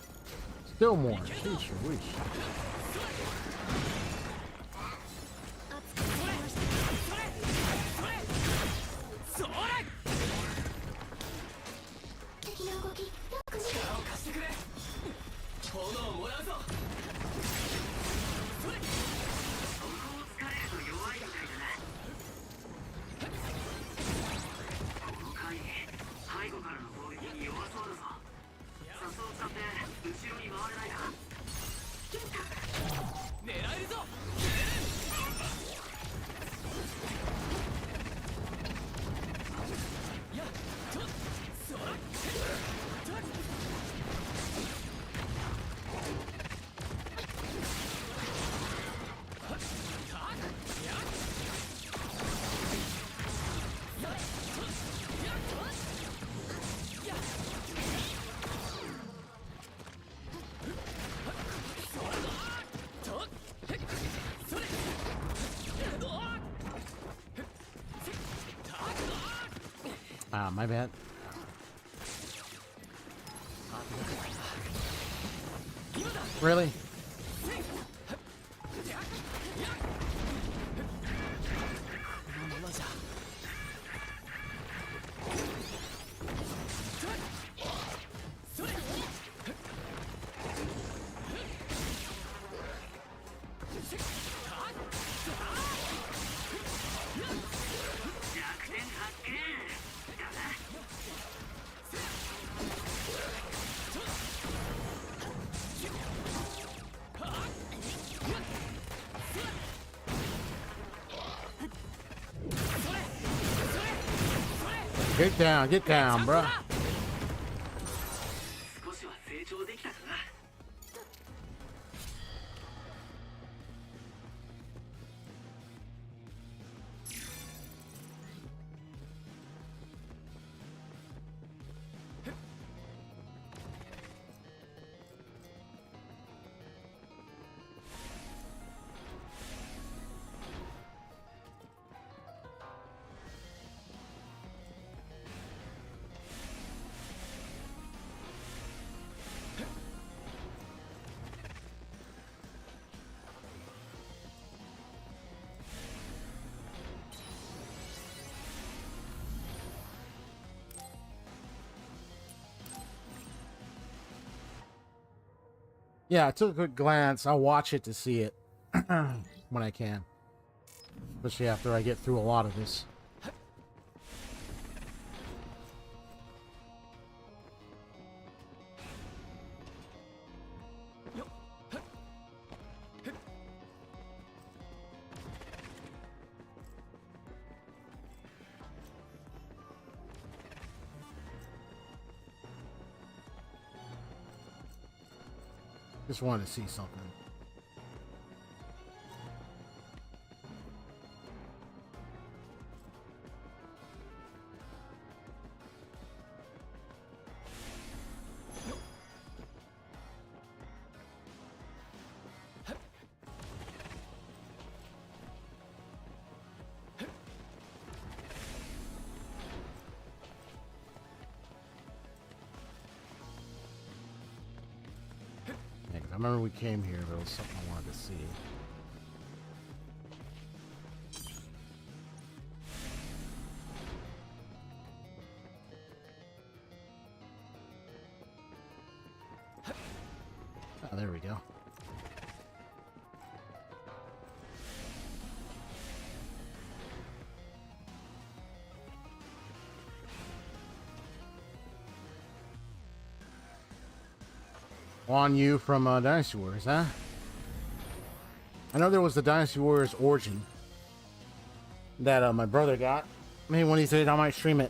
Speaker 1: Still more. Sheesh, whoosh.
Speaker 3: それ。
Speaker 7: 敵の動きよく見て。
Speaker 3: 力を貸してくれ。炎をもらうぞ。それ。
Speaker 2: そこを突かれると弱いみたいだな。この回背後からの攻撃に弱そうだぞ。サスを使って後ろに回れないか。
Speaker 3: 狙えるぞ。やっとそら
Speaker 1: Ah, my bad. Really?
Speaker 3: このままじゃ。それ。
Speaker 2: 弱点発見だな。
Speaker 1: Get down, bro.
Speaker 2: 少しは成長できたかな。
Speaker 1: Yeah, I took a quick glance. I'll watch it to see it when I can. Especially after I get through a lot of this. Just wanted to see something. I remember we came here, but it was something I wanted to see. Oh, there we go. On you from Dynasty Warriors, huh? I know there was the Dynasty Warriors Origin that my brother got. Maybe one of these days I might stream it.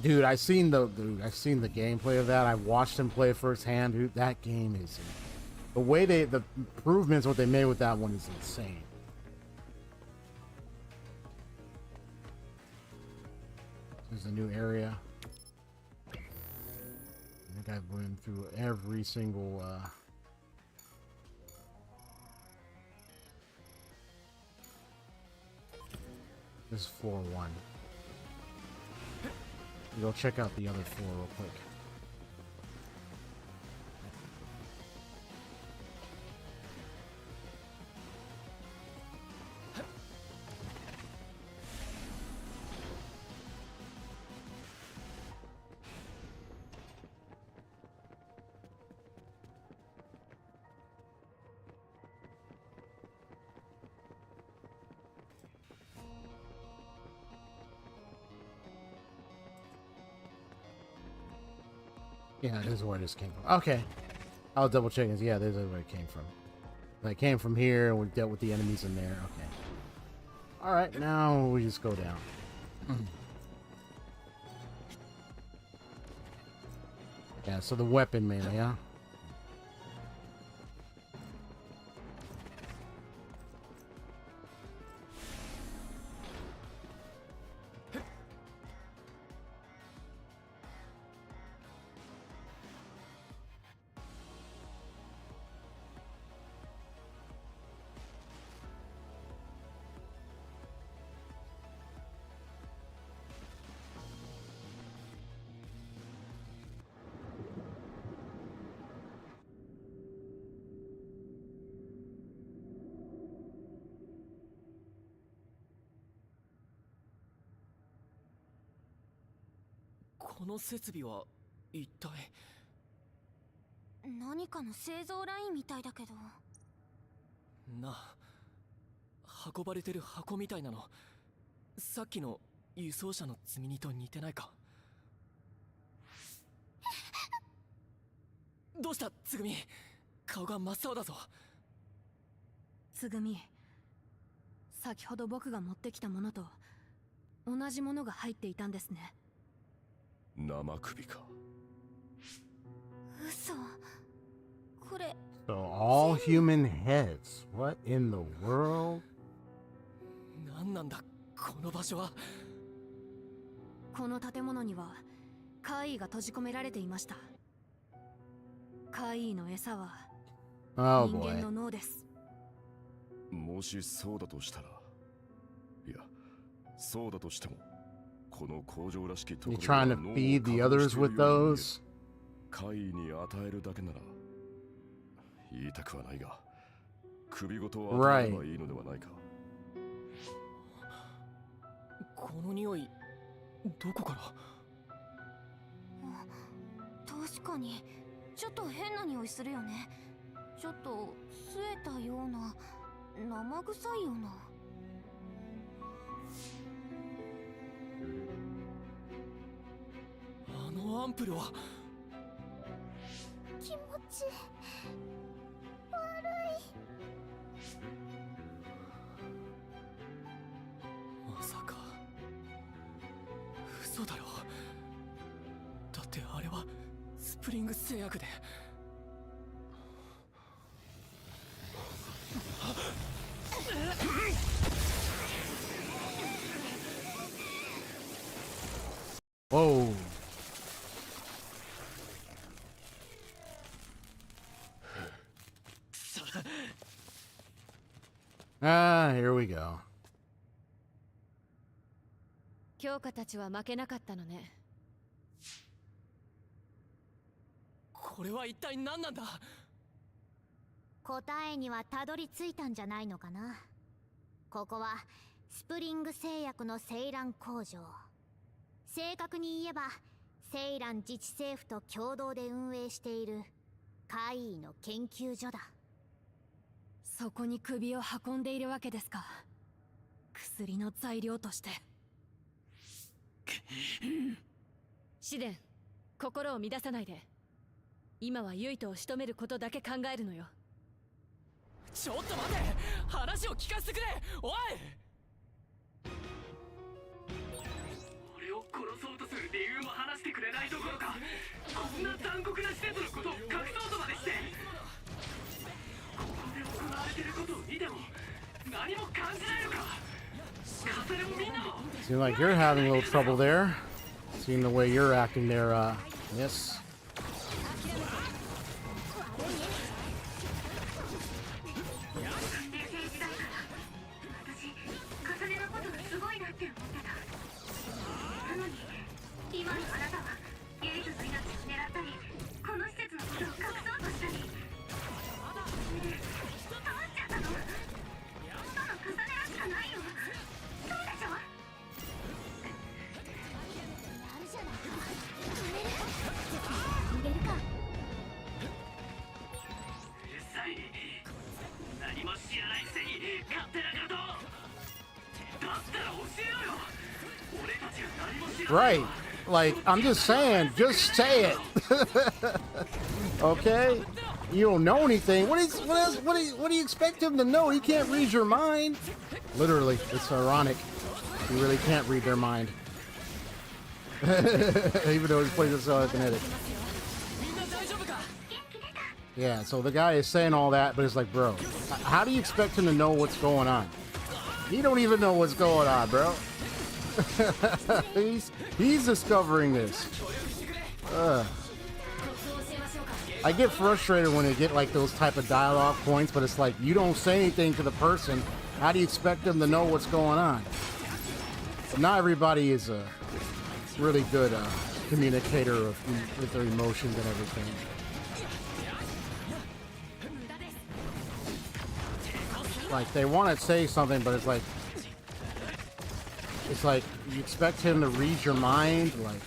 Speaker 1: Dude, I've seen the gameplay of that. I watched him play firsthand. Dude, that game is the way the improvements what they made with that one is insane. There's a new area. I think I've been through every single this is floor 1. Go check out the other floor real quick. Yeah, this is where this came from. Okay. I'll double check and see. Yeah, this is where it came from. It came from here and we dealt with the enemies in there. Okay. Alright, now we just go down. Yeah, so the weapon mainly, huh?
Speaker 3: この設備は一体。
Speaker 7: 何かの製造ラインみたいだけど。
Speaker 3: なあ、運ばれてる箱みたいなの、さっきの輸送車の積み荷と似てないか？どうしたつぐみ、顔が真っ青だぞ。
Speaker 4: つぐみ、先ほど僕が持ってきたものと同じものが入っていたんですね。
Speaker 6: 生首か。
Speaker 7: 嘘。これ。
Speaker 1: So all human heads. What in the world?
Speaker 3: 何なんだこの場所は。
Speaker 4: この建物には怪異が閉じ込められていました。怪異の餌は人間の脳です。
Speaker 6: もしそうだとしたら、いや、そうだとしても、この工場らしきところ
Speaker 1: You trying to feed the others with those?
Speaker 6: 怪異に与えるだけなら言いたくはないが、首ごと与えればいいのではないか。
Speaker 3: この匂い、どこから？
Speaker 7: 確かにちょっと変な匂いするよね。ちょっと据えたような、生臭いような。
Speaker 3: あのアンプルは。
Speaker 7: 気持ち悪い。
Speaker 3: まさか嘘だろ。だってあれはスプリング製薬で。
Speaker 1: Whoa. Here we go.
Speaker 5: 強化たちは負けなかったのね。
Speaker 3: これは一体何なんだ？
Speaker 7: 答えにはたどり着いたんじゃないのかな。ここはスプリング製薬のセイラン工場。正確に言えばセイラン自治政府と共同で運営している怪異の研究所だ。
Speaker 4: そこに首を運んでいるわけですか。薬の材料として。
Speaker 5: 試練、心を乱さないで。今はユイトを仕留めることだけ考えるのよ。
Speaker 3: ちょっと待て、話を聞かせてくれ。おい、
Speaker 2: 俺を殺そうとする理由も話してくれないどころか、こんな残酷な施設のことを隠そうとまでして。ここで行われてることを見ても何も感じないのか。風もみんなも。
Speaker 1: Seems like you're having a little trouble there. Seeing the way you're acting there, miss.
Speaker 2: 何も知らないくせに勝手なことだったら教えろよ俺たちが何も知らない
Speaker 1: Right. Like, I'm just saying, just say it. Okay? You don't know anything. What do you expect him to know? He can't read your mind. Literally, it's ironic. You really can't read their mind. Even though he's playing this kinetic. Yeah, so the guy is saying all that, but it's like, bro, how do you expect him to know what's going on? He don't even know what's going on, bro. he's discovering this. I get frustrated when they get like those type of dialogue points, but it's like you don't say anything to the person. How do you expect them to know what's going on? But not everybody is a really good communicator with their emotions and everything. Like they want to say something, but it's like you expect him to read your mind, like.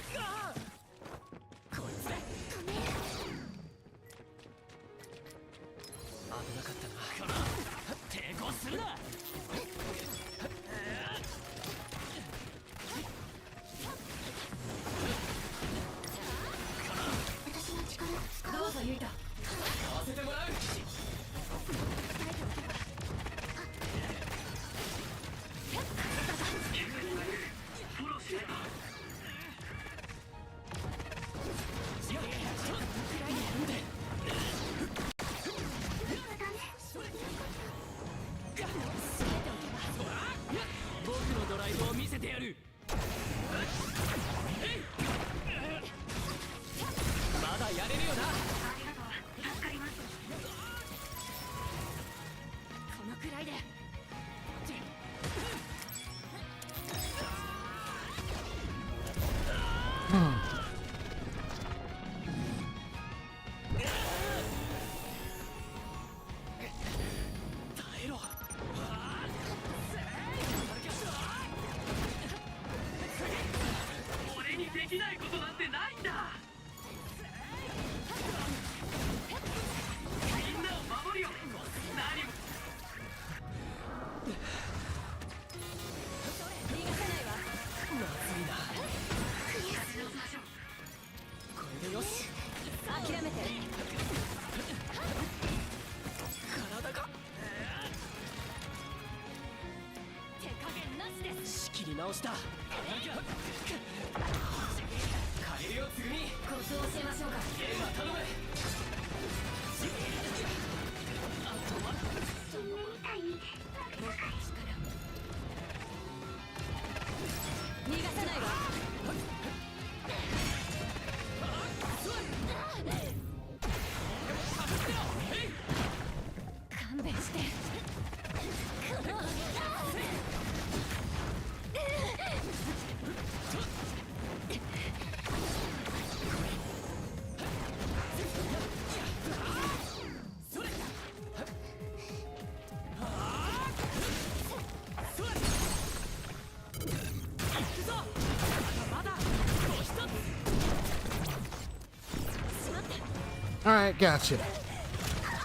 Speaker 1: All right, gotcha.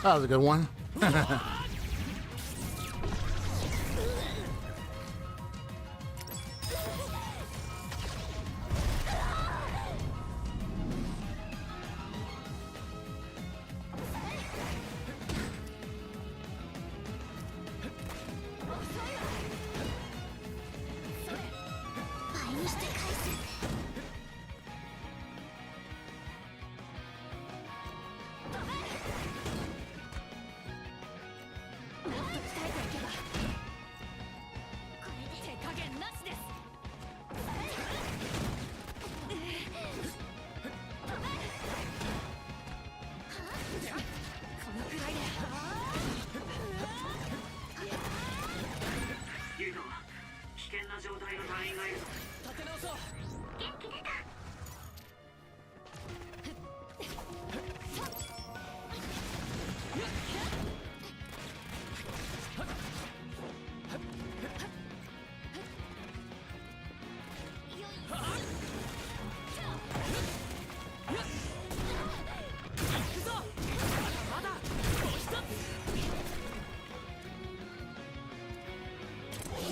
Speaker 1: That was a good one.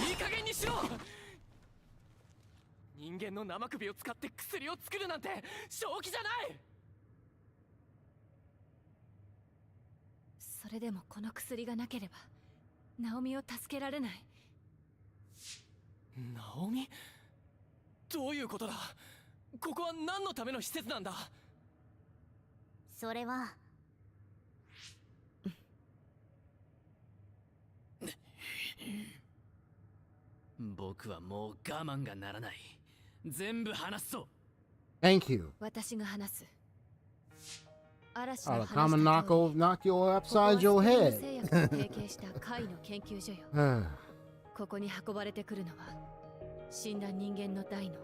Speaker 3: いい加減にしろ。人間の生首を使って薬を作るなんて正気じゃない。
Speaker 5: それでもこの薬がなければナオミを助けられない。
Speaker 3: ナオミ？どういうことだ？ここは何のための施設なんだ？
Speaker 7: それは
Speaker 3: 僕はもう我慢がならない。全部話すぞ。
Speaker 1: Thank you.
Speaker 5: 私が話す。嵐
Speaker 1: Oh,
Speaker 5: の
Speaker 1: the
Speaker 5: 話
Speaker 1: common
Speaker 5: した通り
Speaker 1: knock you
Speaker 5: ここは
Speaker 1: upside
Speaker 5: ス
Speaker 1: your
Speaker 5: プリング
Speaker 1: head.
Speaker 5: 製薬と提携した貝の研究所よ。ここに運ばれてくるのは死んだ人間の大脳。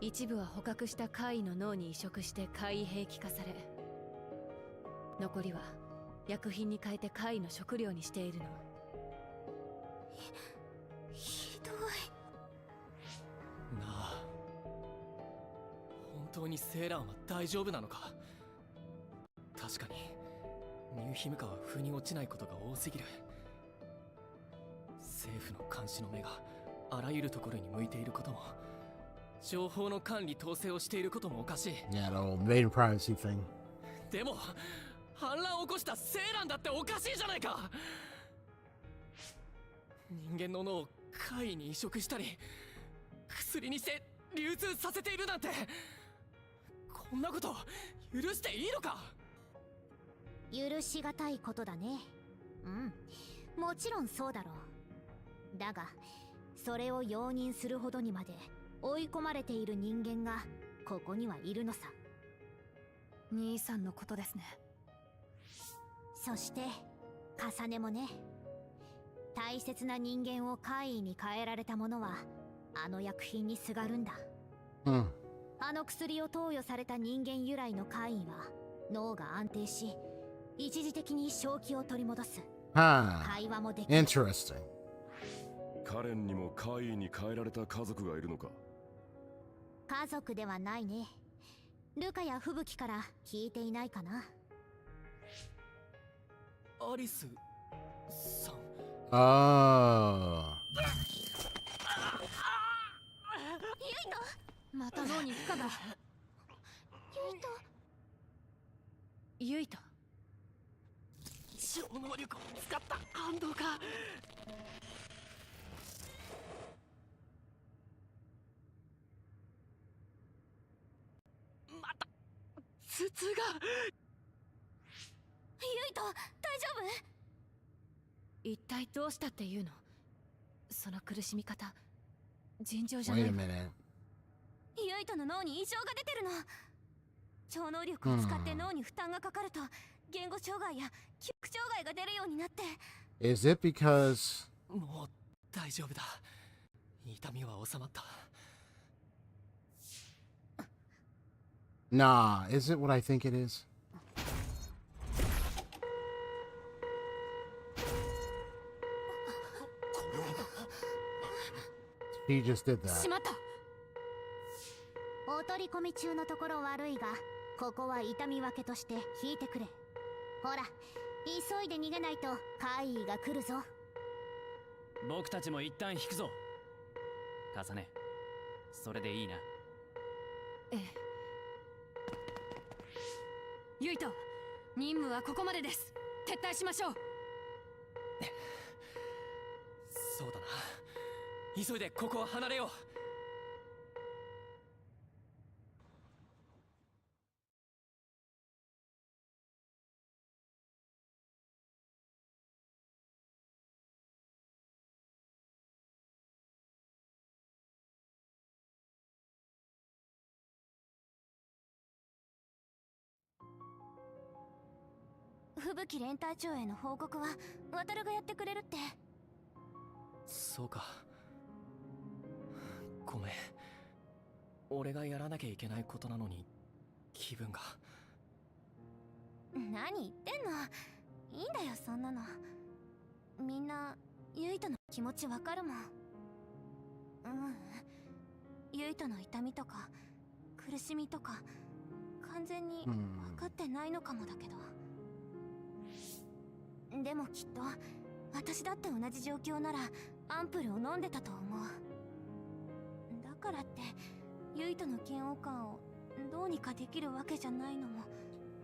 Speaker 5: 一部は捕獲した怪異の脳に移植して怪異兵器化され、残りは薬品に変えて怪異の食料にしているの。
Speaker 7: ひどい。
Speaker 3: なあ、本当にセーランは大丈夫なのか？確かにニューヒムカは腑に落ちないことが多すぎる。政府の監視の目があらゆるところに向いていることも、情報の管理統制をしていることもおかしい。
Speaker 1: Yeah, the old data privacy thing.
Speaker 3: でも反乱を起こしたセーランだっておかしいじゃないか。人間の脳を怪異に移植したり薬にして流通させているなんて、こんなこと許していいのか？
Speaker 7: 許しがたいことだね。うん、もちろんそうだろう。だがそれを容認するほどにまで追い込まれている人間がここにはいるのさ。
Speaker 4: 兄さんのことですね。
Speaker 7: そして重ねもね。大切な人間を怪異に変えられた者はあの薬品にすがるんだ。あの薬を投与された人間由来の怪異は脳が安定し、一時的に正気を取り戻す。
Speaker 1: Huh.
Speaker 7: 会話もできる。
Speaker 1: Interesting.
Speaker 6: カレンにも怪異に変えられた家族がいるのか？
Speaker 7: 家族ではないね。ルカや吹雪から聞いていないかな。
Speaker 3: アリスさん。
Speaker 1: Oh.
Speaker 4: また脳に負荷が。
Speaker 5: ユイト、
Speaker 3: 超能力を使った反動か。また頭痛が。
Speaker 7: ユイト、大丈夫？
Speaker 5: 一体どうしたっていうの？その苦しみ方尋常じゃな
Speaker 1: Wait
Speaker 5: い
Speaker 1: a
Speaker 5: わ。
Speaker 1: minute.
Speaker 7: ユイトの脳に異常が出てるの。超能力を使って脳に負担がかかると言語障害や記憶障害が出るようになって。
Speaker 1: Is it because
Speaker 3: もう大丈夫だ。痛みは収まった。
Speaker 1: Nah, is it what I think it is? He just did that.
Speaker 7: しまった。お取り込み中のところ悪いが、ここは痛み分けとして引いてくれ。ほら、急いで逃げないと怪異が来るぞ。
Speaker 9: 僕たちも一旦引くぞ。重ね、それでいいな。
Speaker 5: ええ。ユイト、任務はここまでです。撤退しましょう。
Speaker 3: そうだな、急いでここを離れよう。
Speaker 7: 吹雪連隊長への報告は渡るがやってくれるって。
Speaker 3: そうか、ごめん。俺がやらなきゃいけないことなのに気分が。
Speaker 7: 何言ってんの。いいんだよそんなの。みんなユイトの気持ちわかるもん。ユイトの痛みとか苦しみとか完全に分かってないのかもだけど、でもきっと私だって同じ状況ならアンプルを飲んでたと思う。だからってユイとの嫌悪感をどうにかできるわけじゃないのも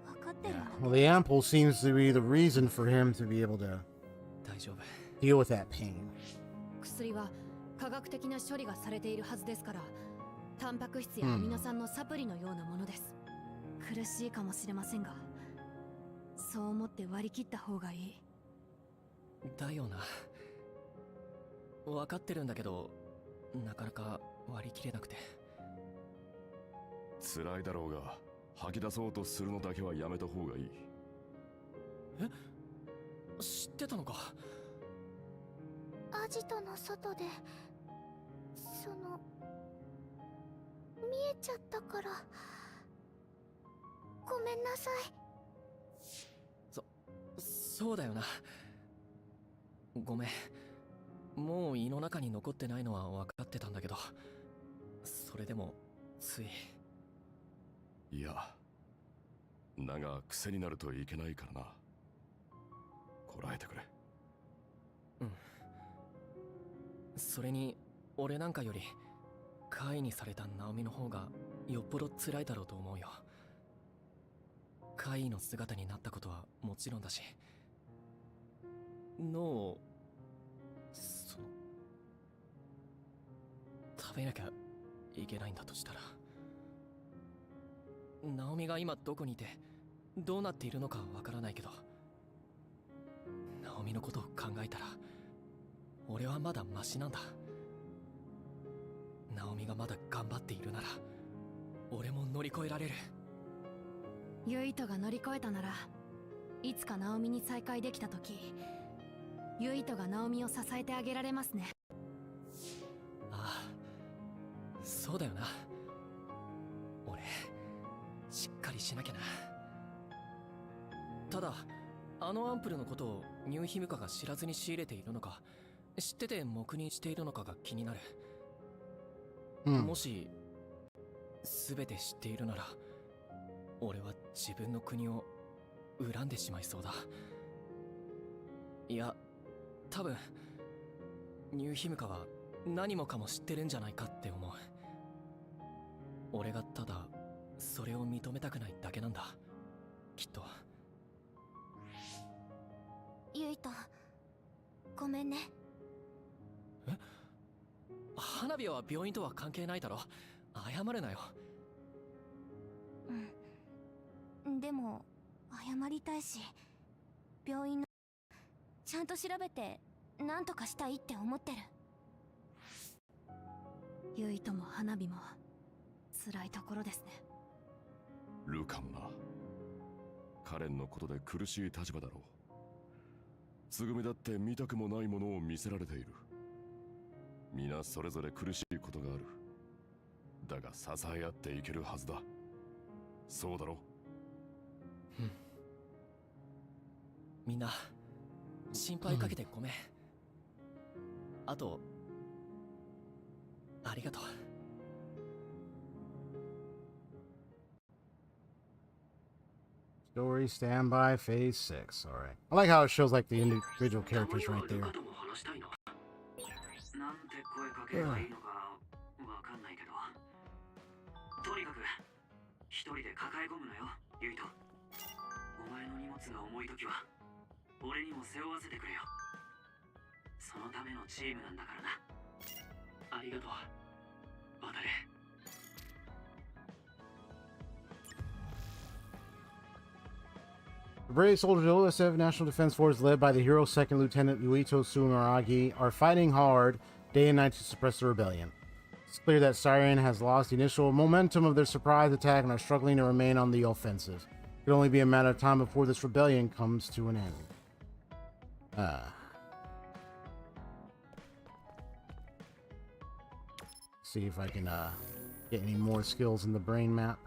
Speaker 7: 分かってるん
Speaker 1: Yeah.
Speaker 7: だ。
Speaker 1: Well, the ample seems to be the reason for him to be able to
Speaker 3: 大丈夫。
Speaker 1: deal with that pain.
Speaker 4: 薬は科学的な処理がされているはずですから、タンパク質やアミノ酸のサプリのようなものです。苦しいかもしれませんが、そう思って割り切った方がいい。
Speaker 3: だよな。分かってるんだけど、なかなか割り切れなくて。
Speaker 6: 辛いだろうが吐き出そうとするのだけはやめた方がいい。
Speaker 3: え、知ってたのか。
Speaker 7: アジトの外でその見えちゃったから、ごめんなさい。
Speaker 3: そうだよな。ごめん。もう胃の中に残ってないのは分かってたんだけど、それでもつい。
Speaker 6: いや、だが癖になるといけないからな。こらえてくれ。
Speaker 3: うん。それに俺なんかより怪異にされたナオミの方がよっぽど辛いだろうと思うよ。怪異の姿になったことはもちろんだし、脳を食べなきゃいけないんだとしたら、ナオミが今どこにいてどうなっているのかわからないけど、ナオミのことを考えたら俺はまだマシなんだ。ナオミがまだ頑張っているなら俺も乗り越えられる。
Speaker 4: ユイトが乗り越えたなら、いつかナオミに再会できた時、ユイトがナオミを支えてあげられますね。
Speaker 3: ああ、そうだよな。俺しっかりしなきゃな。ただあのアンプルのことをニューヒムカが知らずに仕入れているのか、知ってて黙認しているのかが気になる。もし全て知っているなら、俺は自分の国を恨んでしまいそうだ。いや、多分ニューヒムカは何もかも知ってるんじゃないかって思う。俺がただそれを認めたくないだけなんだ、きっと。
Speaker 7: ユイト、ごめんね。
Speaker 3: え？花火は病院とは関係ないだろ。謝るなよ。
Speaker 7: でも謝りたいし、病院のちゃんと調べて何とかしたいって思ってる。
Speaker 4: ユイとも花火も辛いところですね。
Speaker 6: ルカもな。カレンのことで苦しい立場だろう。つぐみだって見たくもないものを見せられている。皆それぞれ苦しいことがある。だが支え合っていけるはずだ。そうだろ。
Speaker 3: みんな心配かけてごめん。あとありがとう。
Speaker 1: Story standby phase 6. All right. I like how it shows like the individual characters right there.
Speaker 2: なんて声かければいいのかわかんないけど、とにかく一人で抱え込むなよ、ユイト。お前の荷物が重いときは俺にも背負わせてくれよ。そのためのチームなんだからな。ありがとう、渡れ。
Speaker 1: The brave soldiers of the OSF National Defense Force, led by the hero Second Lieutenant Yuito Tsunaragi, are fighting hard day and night to suppress the rebellion. It's clear that Siren has lost the initial momentum of their surprise attack and are struggling to remain on the offensive. It will only be a matter of time before this rebellion comes to an end. See if I can get any more skills in the brain map.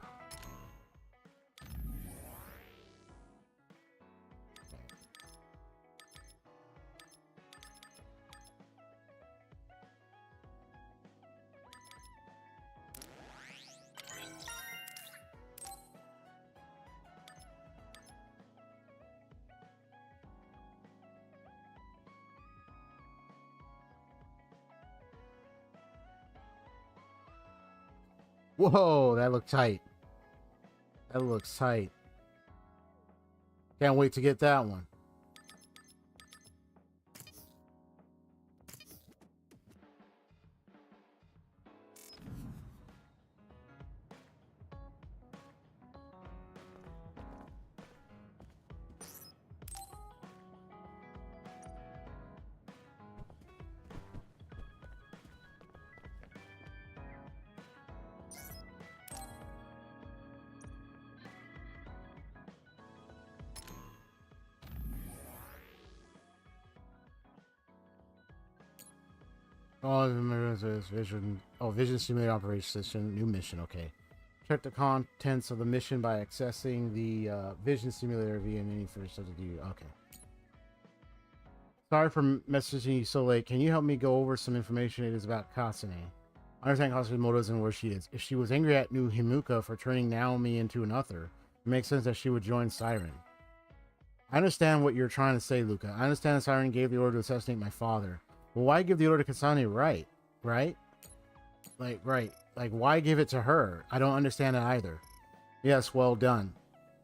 Speaker 1: Whoa, that looked tight. That looks tight. Can't wait to get that one. Oh, Vision Simulator Operation System, new mission, okay. Check the contents of the mission by accessing the Vision Simulator via any first to do. Okay. Sorry for messaging you so late. Can you help me go over some information? It is about Kasane. I understand Kasane's motives and where she is. If she was angry at New Himuka for turning Naomi into an other, it makes sense that she would join Siren. I understand what you're trying to say, Luca. I understand Siren gave the order to assassinate my father. Well, why give the order to Kasane? Right? Like, why give it to her? I don't understand it either. Yes, well done.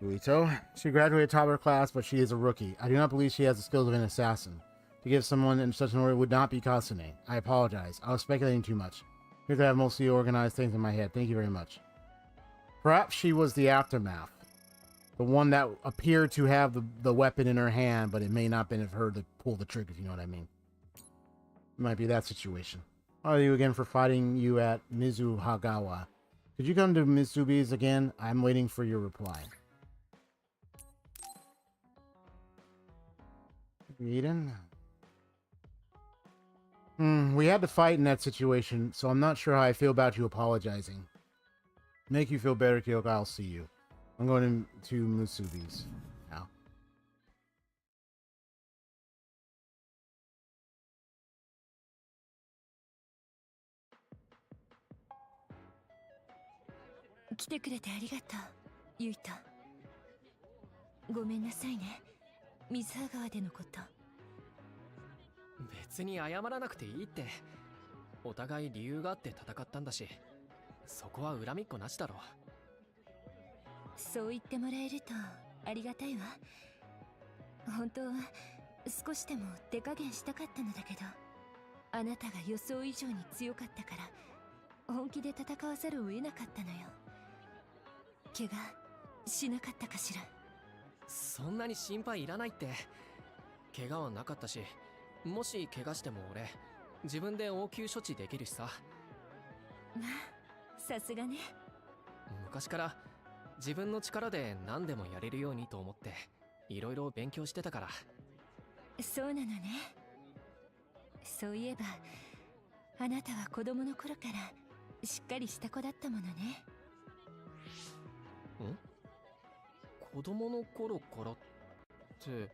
Speaker 1: Yuito. She graduated top of her class, but she is a rookie. I do not believe she has the skills of an assassin. To give someone in such an order would not be Kasane. I apologize. I was speculating too much. Here's I have mostly organized things in my head. Thank you very much. Perhaps she was the aftermath. The one that appeared to have the weapon in her hand, but it may not have been of her to pull the trigger, if you know what I mean. It might be that situation. Thank you again for fighting you at Mizuhagawa. Could you come to Mitsubi's again? I'm waiting for your reply. Eden? We had to fight in that situation, so I'm not sure how I feel about you apologizing. Make you feel better, Kyoka, I'll see you. I'm going to Mitsubi's now.
Speaker 3: "別に謝らなくていいって。お互い理由があって戦ったんだし、そこは恨みっこなしだろ。
Speaker 5: そう言ってもらえるとありがたいわ。本当は少しでも手加減したかったのだけど、あなたが予想以上に強かったから本気で戦わざるを得なかったのよ。怪我しなかったかしら。
Speaker 3: そんなに心配いらないって。怪我はなかったし、もし怪我しても俺自分で応急処置できるしさ。
Speaker 5: まあさすがね。
Speaker 3: 昔から自分の力で何でもやれるようにと思っていろいろ勉強してたから。
Speaker 5: そうなのね。そういえばあなたは子供の頃からしっかりした子だったものね。
Speaker 3: 子供の頃からって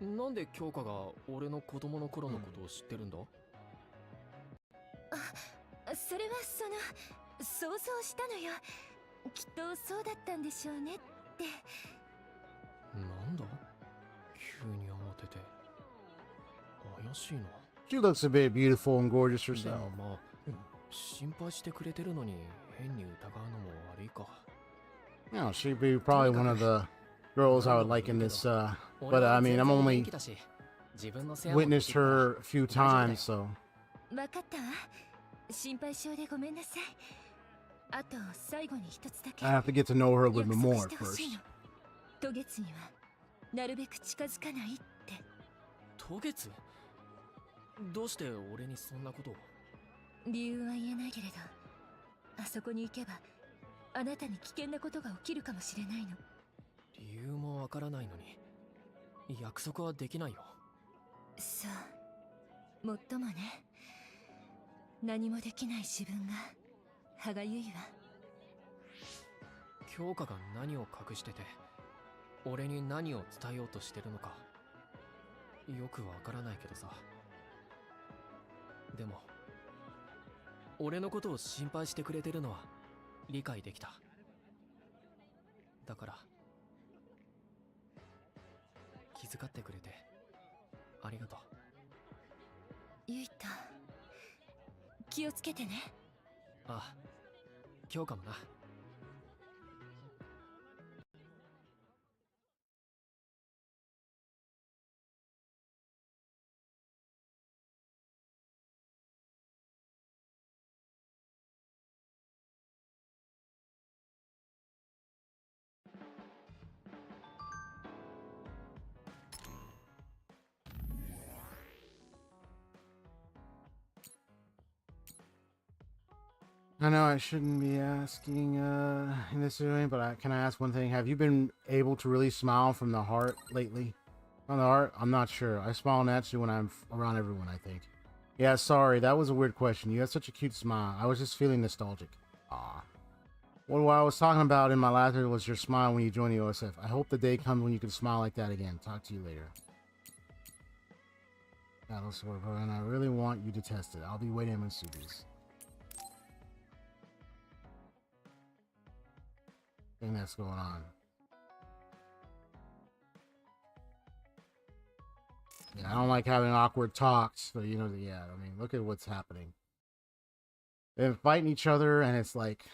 Speaker 3: なんで京香が俺の子供の頃のことを知ってるんだ？
Speaker 5: それは想像したのよ。きっとそうだったんでしょうねって。
Speaker 3: なんだ？急に慌てて。怪しいな。
Speaker 1: She looks a bit beautiful and gorgeous herself.
Speaker 3: まあ、心配してくれてるのに変に疑うのも悪いか。
Speaker 1: No, she'd be probably one of the girls I would like in this, but I mean, I'm only witnessed her a few times, so.
Speaker 5: わかったわ。心配性でごめんなさい。あと最後に一つだけ。
Speaker 1: I have to get to know her a little bit more first.
Speaker 5: 渡月にはなるべく近づかないって。
Speaker 3: 渡月？どうして俺にそんなことを？
Speaker 5: 理由は言えないけれど、あそこに行けばあなたに危険なことが起きるかもしれないの。
Speaker 3: 理由もわからないのに約束はできないよ。
Speaker 5: そう、もっともね。何もできない自分が歯がゆいわ。
Speaker 3: 京香が何を隠してて俺に何を伝えようとしてるのかよくわからないけどさ。でも俺のことを心配してくれてるのは理解できた。だから気遣ってくれてありがとう。
Speaker 5: ゆいと気をつけてね。
Speaker 3: ああ、今日かもな。
Speaker 1: I know I shouldn't be asking in this way, but can I ask one thing? Have you been able to really smile from the heart lately? From the heart? I'm not sure. I smile naturally when I'm around everyone, I think. Yeah, sorry, that was a weird question. You have such a cute smile. I was just feeling nostalgic. Ah. What I was talking about in my last video was your smile when you join the OSF. I hope the day comes when you can smile like that again. Talk to you later. Battle Sword Program, I really want you to test it. I'll be waiting on Subies. Thing that's going on. Yeah, I don't like having awkward talks, but you know, yeah, I mean, look at what's happening. They're fighting each other, and it's like,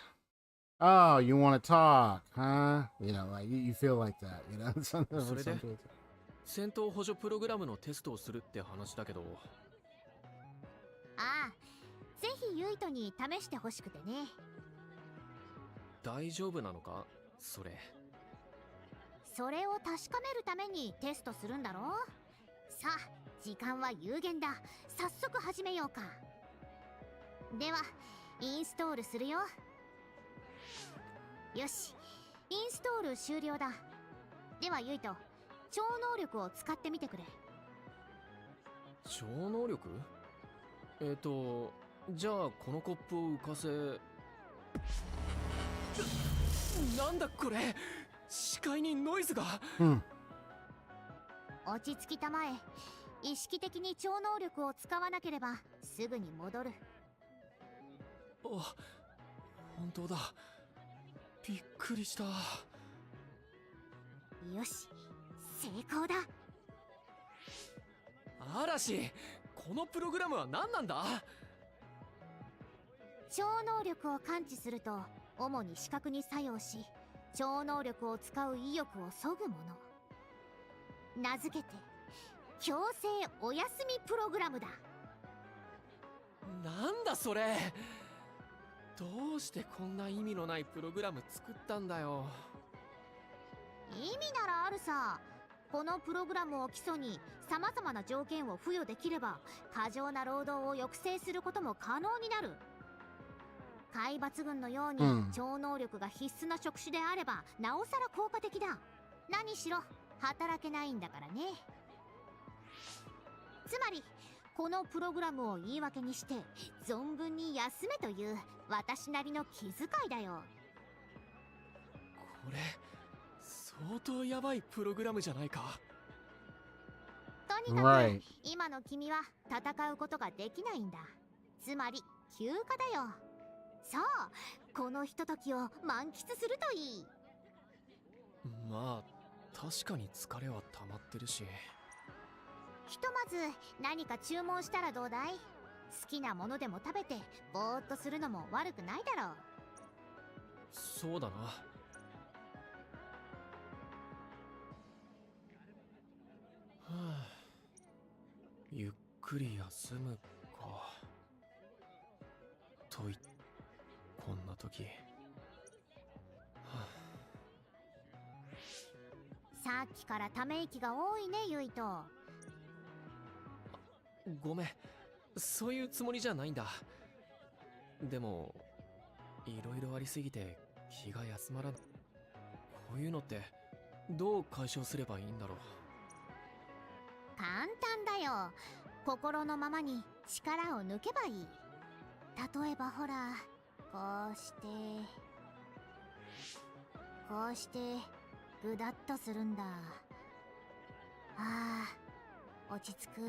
Speaker 1: oh, you want to talk, huh? You know, like, you feel like that, you know?
Speaker 3: それで戦闘補助プログラムのテストをするって話だけど。
Speaker 7: ああ、ぜひユイトに試してほしくてね。
Speaker 3: 大丈夫なのかそれ。
Speaker 7: それを確かめるためにテストするんだろ。さあ、時間は有限だ。早速始めようか。では、インストールするよ。よし、インストール終了だ。ではユイト、超能力を使ってみてくれ。
Speaker 3: 超能力？じゃあこのコップを浮かせ。なんだこれ、視界にノイズが。
Speaker 7: 落ち着きたまえ。意識的に超能力を使わなければすぐに戻る。
Speaker 3: あ、本当だ。びっくりした。
Speaker 7: よし、成功だ。
Speaker 3: 嵐、このプログラムは何なんだ？
Speaker 7: 超能力を感知すると主に視覚に作用し、超能力を使う意欲を削ぐもの。名付けて強制お休みプログラムだ。
Speaker 3: なんだそれ。どうしてこんな意味のないプログラム作ったんだよ。
Speaker 7: 意味ならあるさ。このプログラムを基礎に様々な条件を付与できれば、過剰な労働を抑制することも可能になる。海抜軍のように超能力が必須な職種であれば、なおさら効果的だ。何しろ働けないんだからね。つまりこのプログラムを言い訳にして存分に休めという私なりの気遣いだよ。
Speaker 3: これ相当ヤバいプログラムじゃないか。
Speaker 7: とにかく今の君は戦うことができないんだ。つまり休暇だよ。さあ、このひとときを満喫するといい。
Speaker 3: まあ確かに疲れは溜まってるし。
Speaker 7: ひとまず何か注文したらどうだい？好きなものでも食べてぼーっとするのも悪くないだろう。
Speaker 3: そうだな。はあ、ゆっくり休むか。といこんな時、はあ、
Speaker 7: さっきからため息が多いね、ユイト。
Speaker 3: ごめん、そういうつもりじゃないんだ。でもいろいろありすぎて気が休まらない。こういうのってどう解消すればいいんだろう。
Speaker 7: 簡単だよ。心のままに力を抜けばいい。例えばほら、こうしてぐだっとするんだ。ああ、落ち着く。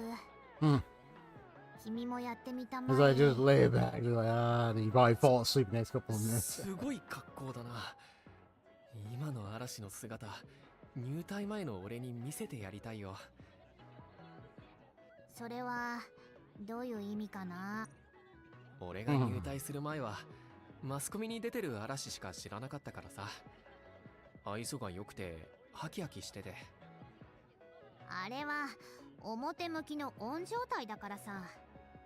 Speaker 7: 君もやってみたまえ。
Speaker 1: As I just lay back, just like, then you probably fall asleep next couple of minutes.
Speaker 3: すごい格好だな。今の嵐の姿、入隊前の俺に見せてやりたいよ。
Speaker 7: それはどういう意味かな。
Speaker 3: 俺が入隊する前はマスコミに出てる嵐しか知らなかったからさ。愛想が良くてハキハキしてて。
Speaker 7: あれは表向きのオン状態だからさ。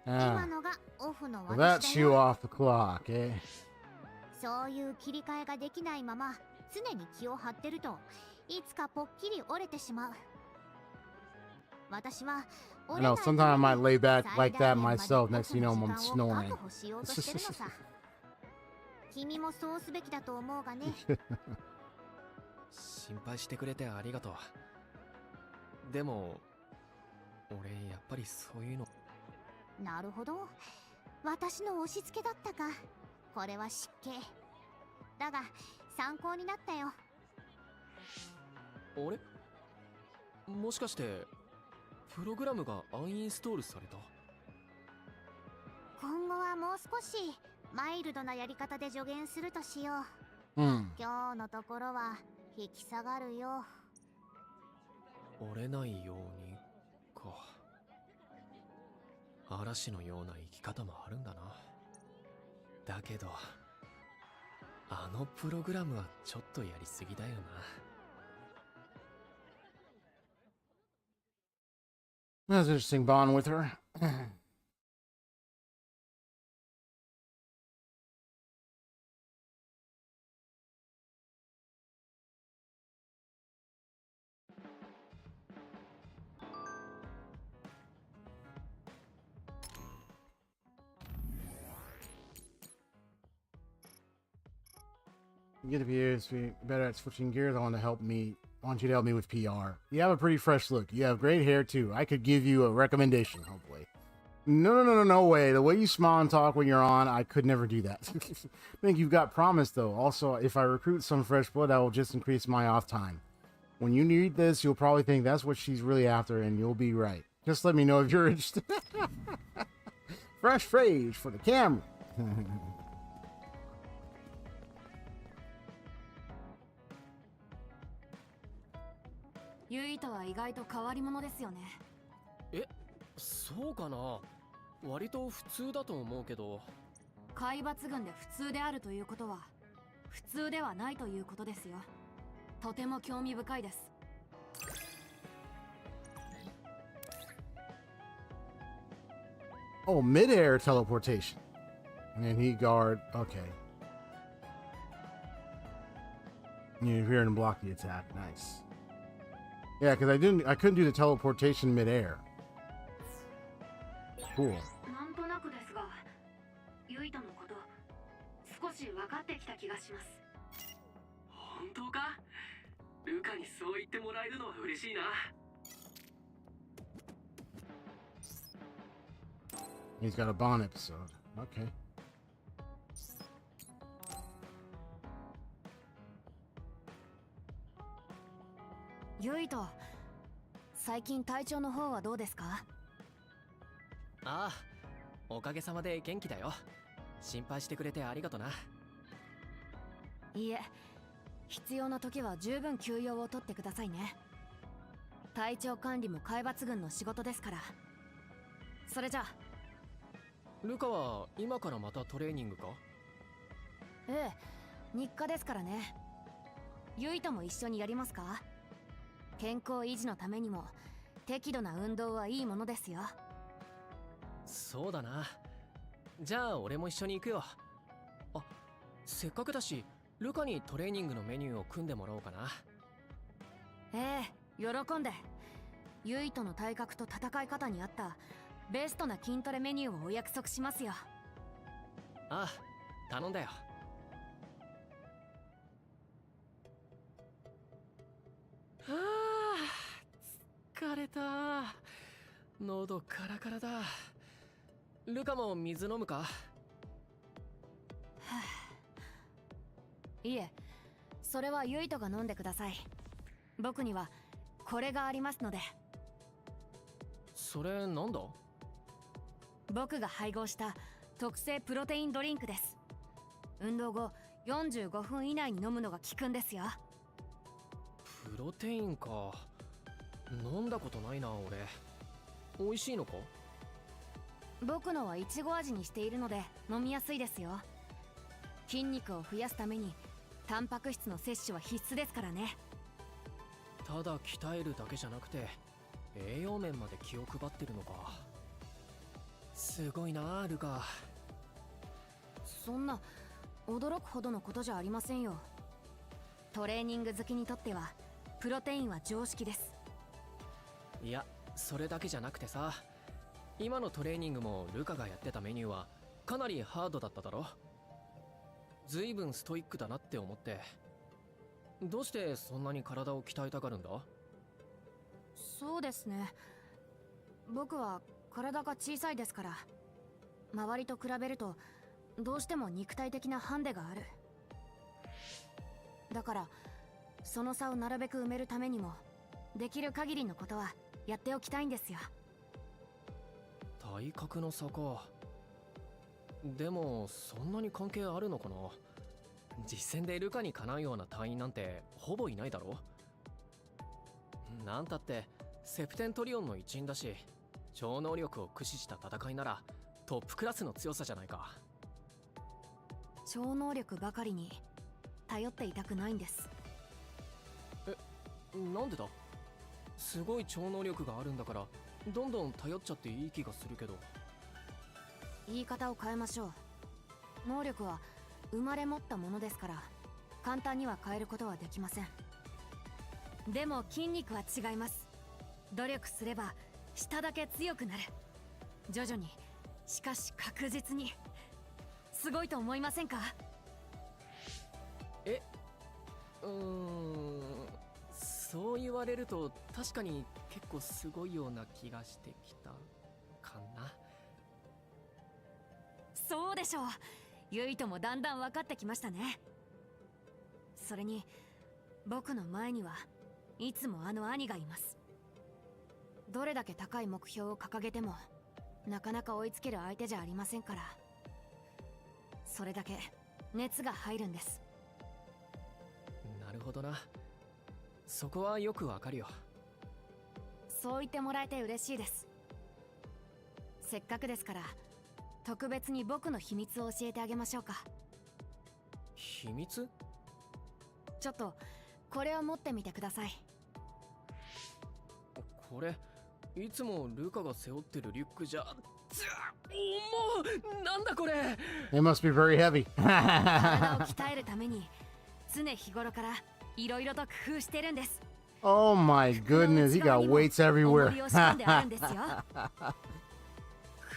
Speaker 1: Ah,
Speaker 7: 今のがオフの
Speaker 1: well, that's
Speaker 7: 私だ
Speaker 1: you
Speaker 7: よ。
Speaker 1: off the clock, eh?
Speaker 7: そういう切り替えができないまま常に気を張ってるといつかぽっきり折れてしまう。私は
Speaker 1: I know, sometimes I might lay back like that myself. Next thing you know, I'm snoring.
Speaker 7: 確保しようとしてるのさ。君もそうすべきだと思うがね。
Speaker 3: 心配してくれてありがとう。でも俺やっぱりそういうの。
Speaker 7: なるほど、私の押し付けだったか。これは失敬だが参考になったよ。
Speaker 3: あれ、もしかしてプログラムがアンインストールされた？
Speaker 7: 今後はもう少しマイルドなやり方で助言するとしよう。
Speaker 1: Hmm.
Speaker 7: 今日のところは引き下がるよ。
Speaker 3: 折れないようにか。嵐のような生き方もあるんだな。だけどあのプログラムはちょっとやりすぎだよな。
Speaker 1: That's an interesting bond with her. Get to be better at switching gears. I want you to help me with PR. You have a pretty fresh look. You have great hair too. I could give you a recommendation, hopefully. No way. The way you smile and talk when you're on, I could never do that. I think you've got promise though. Also, if I recruit some fresh blood, that will just increase my off time. When you read this, you'll probably think that's what she's really after, and you'll be right. Just let me know if you're interested. Fresh phrase for the camera.
Speaker 4: ユイとは意外と変わり者ですよね。
Speaker 3: え、そうかな。割と普通だと思うけど。
Speaker 4: 海抜軍で普通であるということは普通ではないということですよ。とても興味深いです。
Speaker 1: Oh, mid-air teleportation. And he guard. Okay. You appear and block the attack. Nice. Yeah, because I couldn't do the teleportation mid-air. Cool.
Speaker 2: なんとなくですが、ユイとのこと少し分かってきた気がします。本当か？ルカにそう言ってもらえるのは嬉しいな。
Speaker 1: He's got a Bond episode. Okay.
Speaker 4: ユイと、最近体調の方はどうですか？
Speaker 3: ああ、おかげさまで元気だよ。心配してくれてありがとな。
Speaker 4: いいえ、必要な時は十分休養を取ってくださいね。体調管理も海抜軍の仕事ですから。それじゃあ。
Speaker 3: ルカは今からまたトレーニングか？
Speaker 4: ええ、日課ですからね。ユイとも一緒にやりますか？健康維持のためにも適度な運動はいいものですよ。
Speaker 3: そうだな。じゃあ俺も一緒に行くよ。あ、せっかくだしルカにトレーニングのメニューを組んでもらおうかな。
Speaker 4: ええ、喜んで。ユイとの体格と戦い方に合ったベストな筋トレメニューをお約束しますよ。
Speaker 3: ああ、頼んだよ。はあ、疲れた。喉カラカラだ。ルカも水飲むか？
Speaker 4: いえ、それはユイとが飲んでください。僕にはこれがありますので。
Speaker 3: それなんだ？
Speaker 4: 僕が配合した特製プロテインドリンクです。運動後45分以内に飲むのが効くんですよ。
Speaker 3: プロテインか。飲んだことないな俺。美味しいのか？
Speaker 4: 僕のはイチゴ味にしているので飲みやすいですよ。筋肉を増やすためにタンパク質の摂取は必須ですからね。
Speaker 3: ただ鍛えるだけじゃなくて栄養面まで気を配ってるのか。すごいなルカ。
Speaker 4: そんな驚くほどのことじゃありませんよ。トレーニング好きにとってはプロテインは常識です。
Speaker 3: いや、それだけじゃなくてさ、今のトレーニングもルカがやってたメニューはかなりハードだっただろ。ずいぶんストイックだなって思って。どうしてそんなに体を鍛えたがるんだ？
Speaker 4: そうですね、僕は体が小さいですから、周りと比べるとどうしても肉体的なハンデがある。だからその差をなるべく埋めるためにもできる限りのことはやっておきたいんですよ。
Speaker 3: 体格の差か。でもそんなに関係あるのかな。実戦でルカにかなうような隊員なんてほぼいないだろ。なんたってセプテントリオンの一員だし、超能力を駆使した戦いならトップクラスの強さじゃないか。
Speaker 4: 超能力ばかりに頼っていたくないんです。
Speaker 3: なんでだ？すごい超能力があるんだからどんどん頼っちゃっていい気がするけど。
Speaker 4: 言い方を変えましょう。能力は生まれ持ったものですから簡単には変えることはできません。でも筋肉は違います。努力すれば下だけ強くなる。徐々に、しかし確実に。すごいと思いませんか？
Speaker 3: そう言われると確かに結構すごいような気がしてきたかな。
Speaker 4: そうでしょう。ユイともだんだん分かってきましたね。それに僕の前にはいつもあの兄がいます。どれだけ高い目標を掲げてもなかなか追いつける相手じゃありませんから、それだけ熱が入るんです。
Speaker 3: なるほどな。そこはよくわかるよ。
Speaker 4: そう言ってもらえて嬉しいです。せっかくですから特別に僕の秘密を教えてあげましょうか。
Speaker 3: 秘密？
Speaker 4: ちょっとこれを持ってみてください。
Speaker 3: これいつもルカが背負ってるリュックじゃ重っ。なんだこれ。
Speaker 1: It must be very heavy.
Speaker 4: 体を鍛えるために常日頃からいろいろと工夫してるんです。
Speaker 1: Oh my goodness, he got weights
Speaker 4: 重
Speaker 1: everywhere.
Speaker 4: りを仕込んであるんですよ。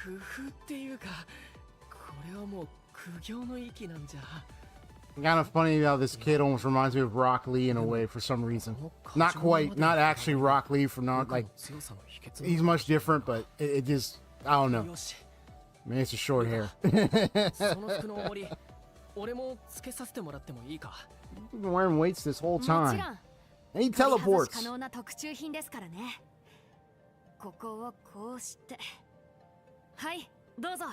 Speaker 3: 工夫っていうか、これはもう苦行の域なんじゃ。
Speaker 1: Kind of funny how this kid almost reminds me of Rock Lee in a way for some reason. Not quite, not actually Rock Lee from not like he's much different, but it just I don't know. Maybe it's a short hair.
Speaker 3: その服の重り、俺もつけさせてもらってもいいか。
Speaker 1: We've been wearing weights this whole
Speaker 4: もちろ
Speaker 1: time.
Speaker 4: ん
Speaker 1: And he
Speaker 4: 取り外し
Speaker 1: teleports.
Speaker 4: 可能な特注品ですからね。ここをこうして、はい、どうぞ。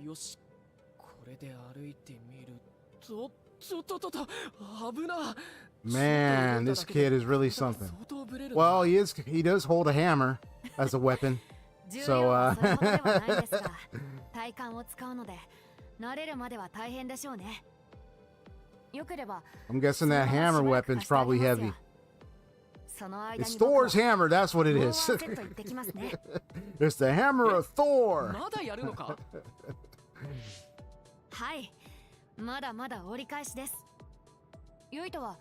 Speaker 3: よし、これで歩いてみると、ちょっと危な。
Speaker 1: Man, this kid is really something. Well, he does hold a hammer as a weapon.
Speaker 4: 重要はそれほどではないですが、体幹を使うので慣れるまでは大変でしょうね。よければ
Speaker 1: I'm guessing that hammer weapon's probably heavy.
Speaker 4: その間
Speaker 1: It's
Speaker 4: に僕は
Speaker 1: Thor's hammer, that's what it
Speaker 4: もう
Speaker 1: is.
Speaker 4: ワンセット行ってきますね。
Speaker 1: It's the hammer of Thor.
Speaker 3: まだやるのか。
Speaker 4: はい、まだまだ折り返しです。ユイとは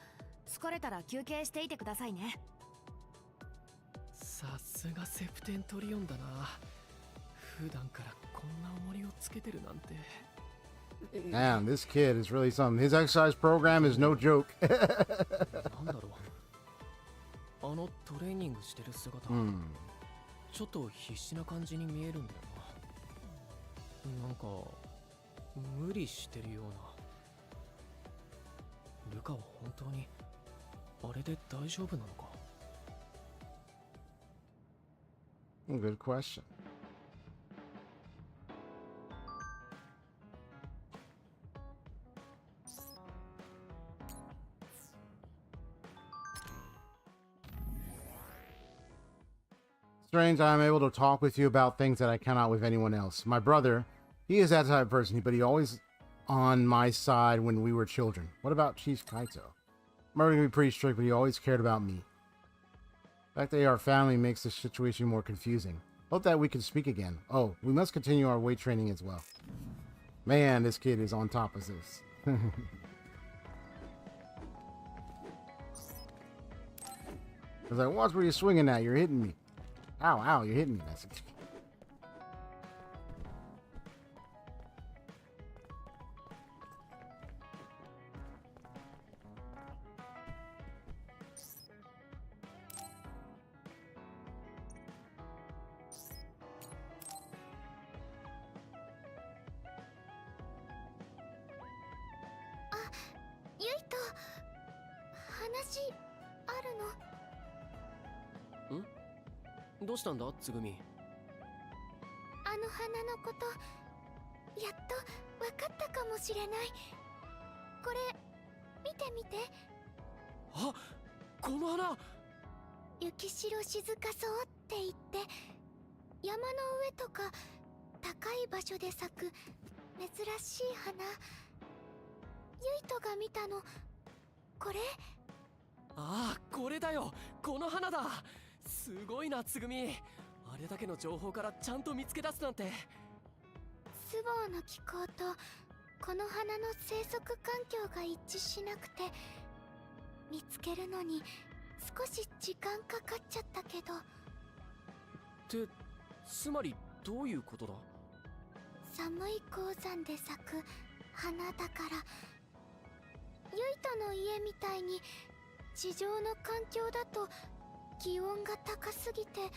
Speaker 4: 疲れたら休憩していてくださいね。
Speaker 3: さすがセプテントリオンだな。普段からこんな重りをつけてるなんて。
Speaker 1: Man, this kid is really something. His exercise program is no joke.
Speaker 3: なんだろう。あのトレーニングしてる姿、ちょっと必死な感じに見えるんだよな。なんか無理してるような。ルカは本当にあれで大丈夫なのか。
Speaker 1: Good question. Strange, I'm able to talk with you about things that I cannot with anyone else. My brother, he is that type of person, but he always on my side when we were children. What about Chief Kaito? Murder can be pretty strict, but he always cared about me. The fact that they are family makes the situation more confusing. Hope that we can speak again. Oh, we must continue our weight training as well. Man, this kid is on top of this. I was like, watch where you're swinging at. You're hitting me. Ow, ow, you're hitting me. That's it.
Speaker 7: ゆいと話あるの？
Speaker 3: どうしたんだつぐみ。
Speaker 7: あの花のことやっと分かったかもしれない。これ見てみて。
Speaker 3: あ、この花。
Speaker 7: 雪白静かそうって言って山の上とか高い場所で咲く珍しい花。ゆいとが見たのこれ？
Speaker 3: ああ、これだよ。この花だ。すごいなつぐみ。あれだけの情報からちゃんと見つけ出すなんて。
Speaker 7: スボーの気候とこの花の生息環境が一致しなくて見つけるのに少し時間かかっちゃったけど。
Speaker 3: ってつまりどういうことだ？
Speaker 7: 寒い高山で咲く花だから。ゆいとの家みたいに地上の環境だと気温が高すぎて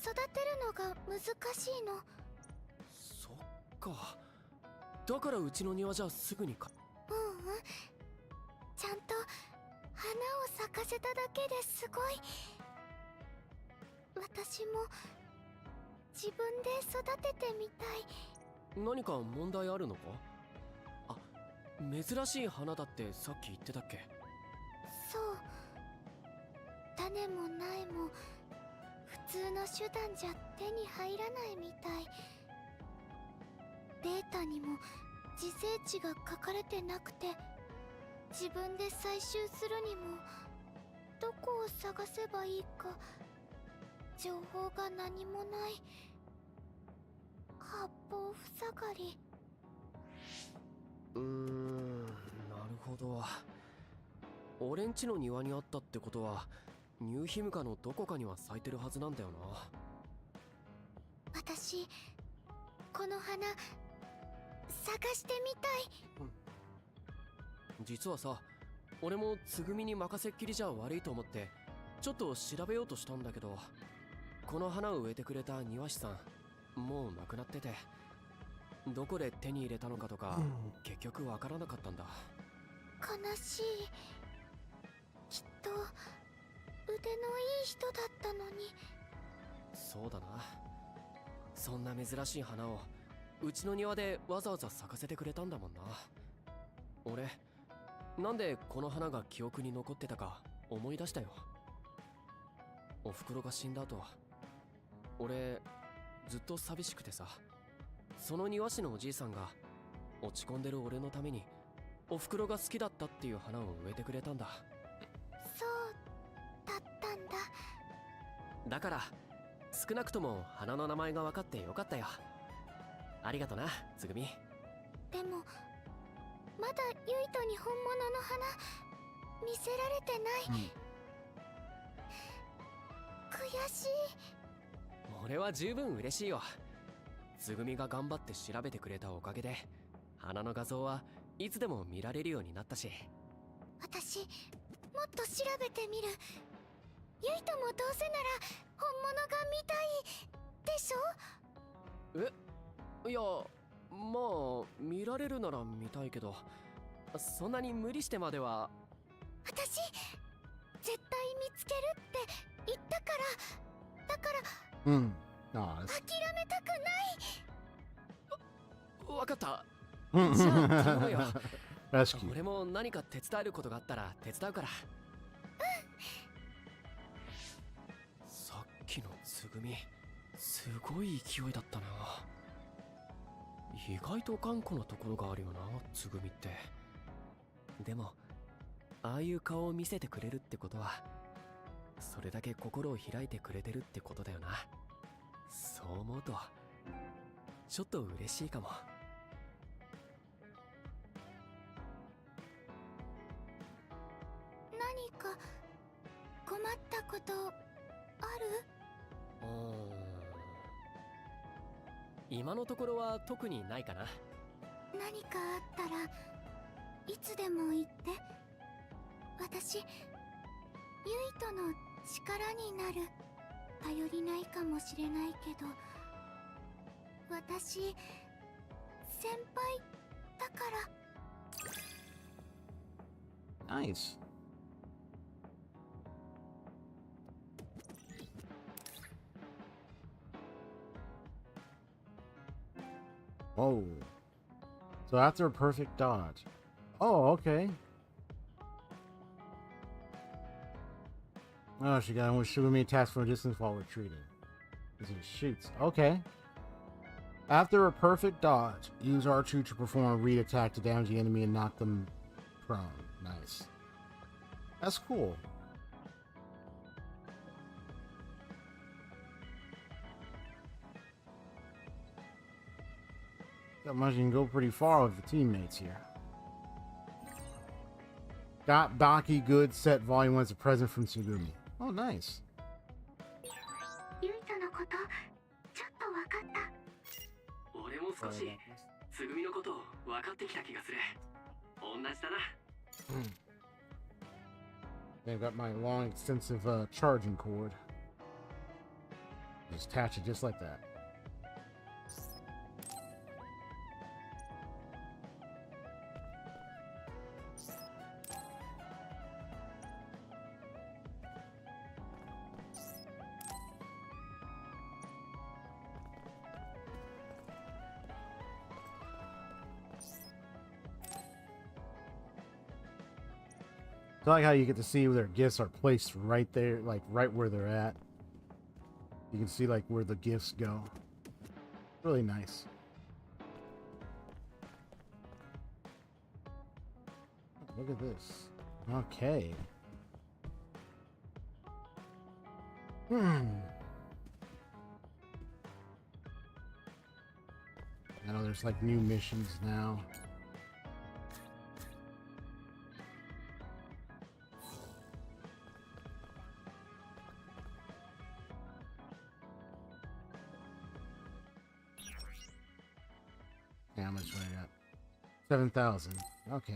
Speaker 7: 育てるのが難しいの。
Speaker 3: そっか。だからうちの庭じゃすぐにか。
Speaker 7: ちゃんと花を咲かせただけですごい。私も自分で育ててみたい。
Speaker 3: 何か問題あるのか？あ、珍しい花だってさっき言ってたっけ？
Speaker 7: そう。種も苗も普通の手段じゃ手に入らないみたい。データにも自生地が書かれてなくて自分で採集するにもどこを探せばいいか情報が何もない。八方塞がり。
Speaker 3: なるほど。俺んちの庭にあったってことはニューヒムカのどこかには咲いてるはずなんだよな。
Speaker 7: 私この花探してみたい。
Speaker 3: 実はさ、俺もつぐみに任せっきりじゃ悪いと思ってちょっと調べようとしたんだけど、この花を植えてくれた庭師さんもう亡くなってて、どこで手に入れたのかとか、結局わからなかったんだ。
Speaker 7: 悲しい。きっと腕のいい人だったのに。
Speaker 3: そうだな。そんな珍しい花をうちの庭でわざわざ咲かせてくれたんだもんな。俺なんでこの花が記憶に残ってたか思い出したよ。おふくろが死んだ後俺ずっと寂しくてさ、その庭師のおじいさんが落ち込んでる俺のためにおふくろが好きだったっていう花を植えてくれたんだ。
Speaker 7: そうだったんだ。
Speaker 3: だから少なくとも花の名前が分かってよかったよ。ありがとなつぐみ。
Speaker 7: でもまだゆいとに本物の花見せられてない、悔しい。
Speaker 3: 俺は十分嬉しいよ。つぐみが頑張って調べてくれたおかげで花の画像はいつでも見られるようになったし。
Speaker 7: 私もっと調べてみる。ゆいともどうせなら本物が見たいでしょ？
Speaker 3: いや、まあ見られるなら見たいけど、そんなに無理してまでは。
Speaker 7: 私絶対見つけるって言ったから。だから諦めたくない。
Speaker 3: わかった。
Speaker 1: じ
Speaker 3: ゃあ頼むよ。
Speaker 1: 確かに。
Speaker 3: 俺も何か手伝えることがあったら手伝うから。さっきのつぐみすごい勢いだったな。意外と頑固なところがあるよな、つぐみって。でもああいう顔を見せてくれるってことは、それだけ心を開いてくれてるってことだよな。そう思うとちょっと嬉しいかも。
Speaker 7: 何か困ったことある？
Speaker 3: 今のところは特にないかな。
Speaker 7: 何かあったらいつでも言って。私、ユイとの力になる。頼りないかもしれないけど、私先輩だから。
Speaker 1: Nice. Whoa. So after a perfect dodge. Oh, okay. Oh, she got one shooting me attacks from a distance while retreating. As he shoots. Okay. After a perfect dodge, use R2 to perform a read attack to damage the enemy and knock them prone. Nice. That's cool. That much you can go pretty far with the teammates here. Got Baki good set volume 1 as a present from Tsugumi. Oh, nice.
Speaker 2: ユイとのことちょっと分かった。俺も少しつぐみのことを分かってきた気がする。同じだな。
Speaker 1: I've got my long, extensive charging cord. Just attach it just like that. I like how you get to see where their gifts are placed right there, like right where they're at. You can see like where the gifts go. Really nice. Look at this. Okay. I know there's like new missions now. How much do I got? 7,000. Okay.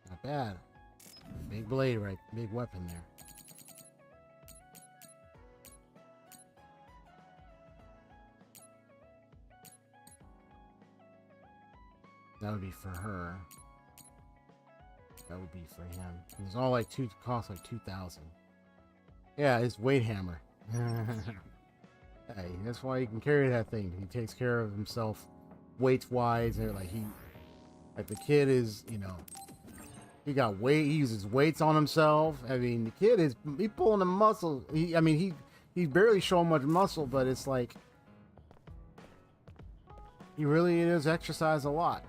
Speaker 1: Not bad. Big blade, right? Big weapon there. That would be for her. That would be for him. It's all like cost like 2,000. Yeah, it's weight hammer. Hey, that's why he can carry that thing. He takes care of himself weights wise, and like the kid is, you know, he got weight. He uses weights on himself. I mean, the kid is pulling the muscle. He's barely showing much muscle, but it's like he really does exercise a lot.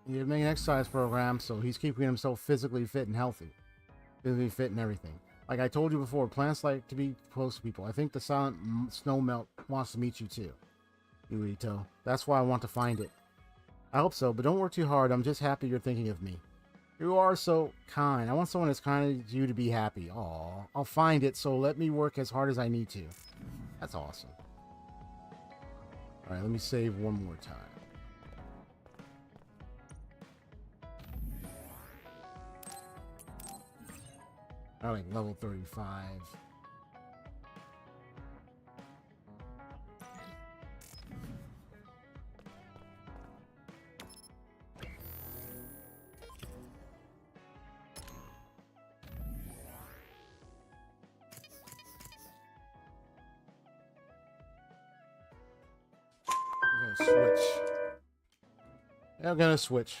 Speaker 1: He's making an exercise program, so he's keeping himself physically fit and healthy, physically fit and everything. Like I told you before, plants like to be close to people. I think the silent snow melt wants to meet you too, Yuito. That's why I want to find it. I hope so, but don't work too hard. I'm just happy you're thinking of me. You are so kind. I want someone as kind as you to be happy. Aw, I'll find it, so let me work as hard as I need to. That's awesome. Alright, let me save one more time. I like level 35. Switch. I'm gonna switch.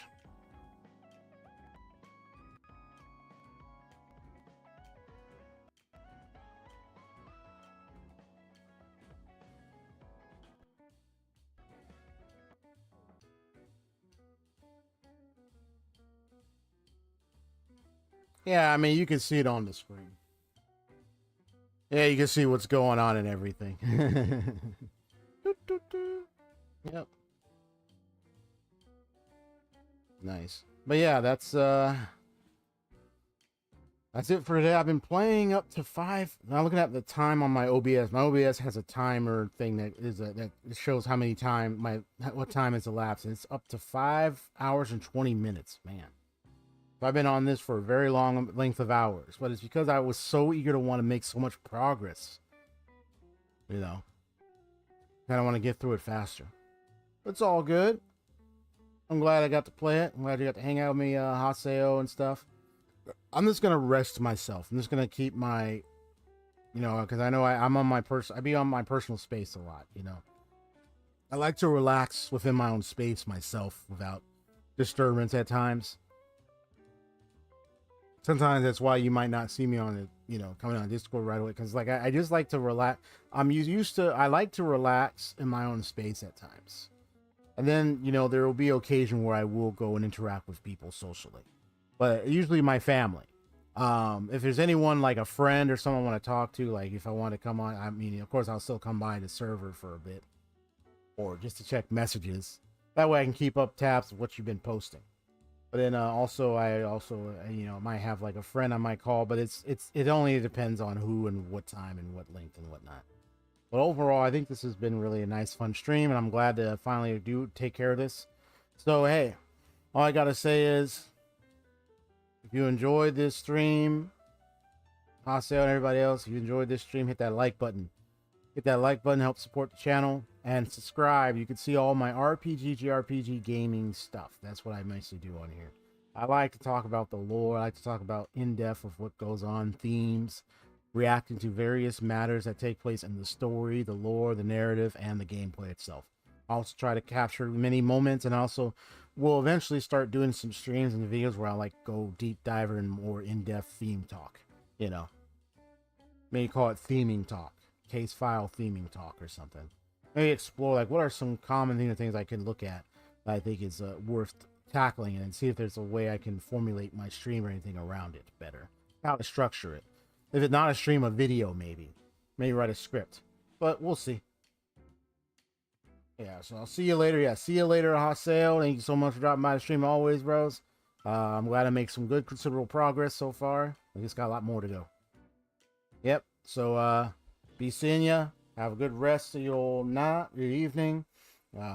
Speaker 1: Yeah, I mean, you can see it on the screen. Yeah, you can see what's going on and everything. Yep. Nice. But yeah, that's it for today. I've been playing up to 5. Now looking at the time on my OBS. My OBS has a timer thing that is that shows how many what time has elapsed. And it's up to 5 hours and 20 minutes, man. So I've been on this for a very long length of hours, but it's because I was so eager to want to make so much progress. You know, kind of want to get through it faster. It's all good. I'm glad I got to play it. I'm glad you got to hang out with me, Haseo and stuff. I'm just gonna rest myself. I'm just gonna keep my, you know, because I know I'm on my I be on my personal space a lot. You know, I like to relax within my own space myself without disturbance at times. Sometimes that's why you might not see me on it, you know, coming on Discord right away. Because like I just like to relax. I like to relax in my own space at times. And then, you know, there will be occasion where I will go and interact with people socially. But usually my family. If there's anyone like a friend or someone I want to talk to, like if I want to come on, I mean, of course, I'll still come by the server for a bit. Or just to check messages. That way I can keep up tabs of what you've been posting. But then I you know, might have like a friend I might call, but it only depends on who and what time and what length and whatnot. But overall, I think this has been really a nice, fun stream, and I'm glad to finally take care of this. So hey, all I gotta say is, if you enjoyed this stream, Haseo and everybody else, if you enjoyed this stream, hit that like button. Hit that like button, help support the channel, and subscribe. You can see all my RPG, JRPG gaming stuff. That's what I mostly do on here. I like to talk about the lore. I like to talk about in-depth of what goes on, themes, reacting to various matters that take place in the story, the lore, the narrative, and the gameplay itself. I also try to capture many moments, and also will eventually start doing some streams and videos where I like go deep diver and more in-depth theme talk. You know, maybe call it theming talk. Case file theming talk or something. Maybe explore like what are some common things I can look at that I think is worth tackling, and see if there's a way I can formulate my stream or anything around it better. How to structure it. If it's not a stream, a video maybe write a script, but we'll see. Yeah, so I'll see you later. Yeah, see you later, Haseo. Thank you so much for dropping by the stream always, bros. I'm glad I make some good considerable progress so far. I just got a lot more to go. Yep. So be seeing ya. Have a good rest of your night, your evening.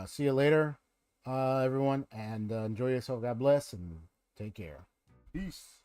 Speaker 1: See you later, everyone, and enjoy yourself. God bless, and take care. Peace.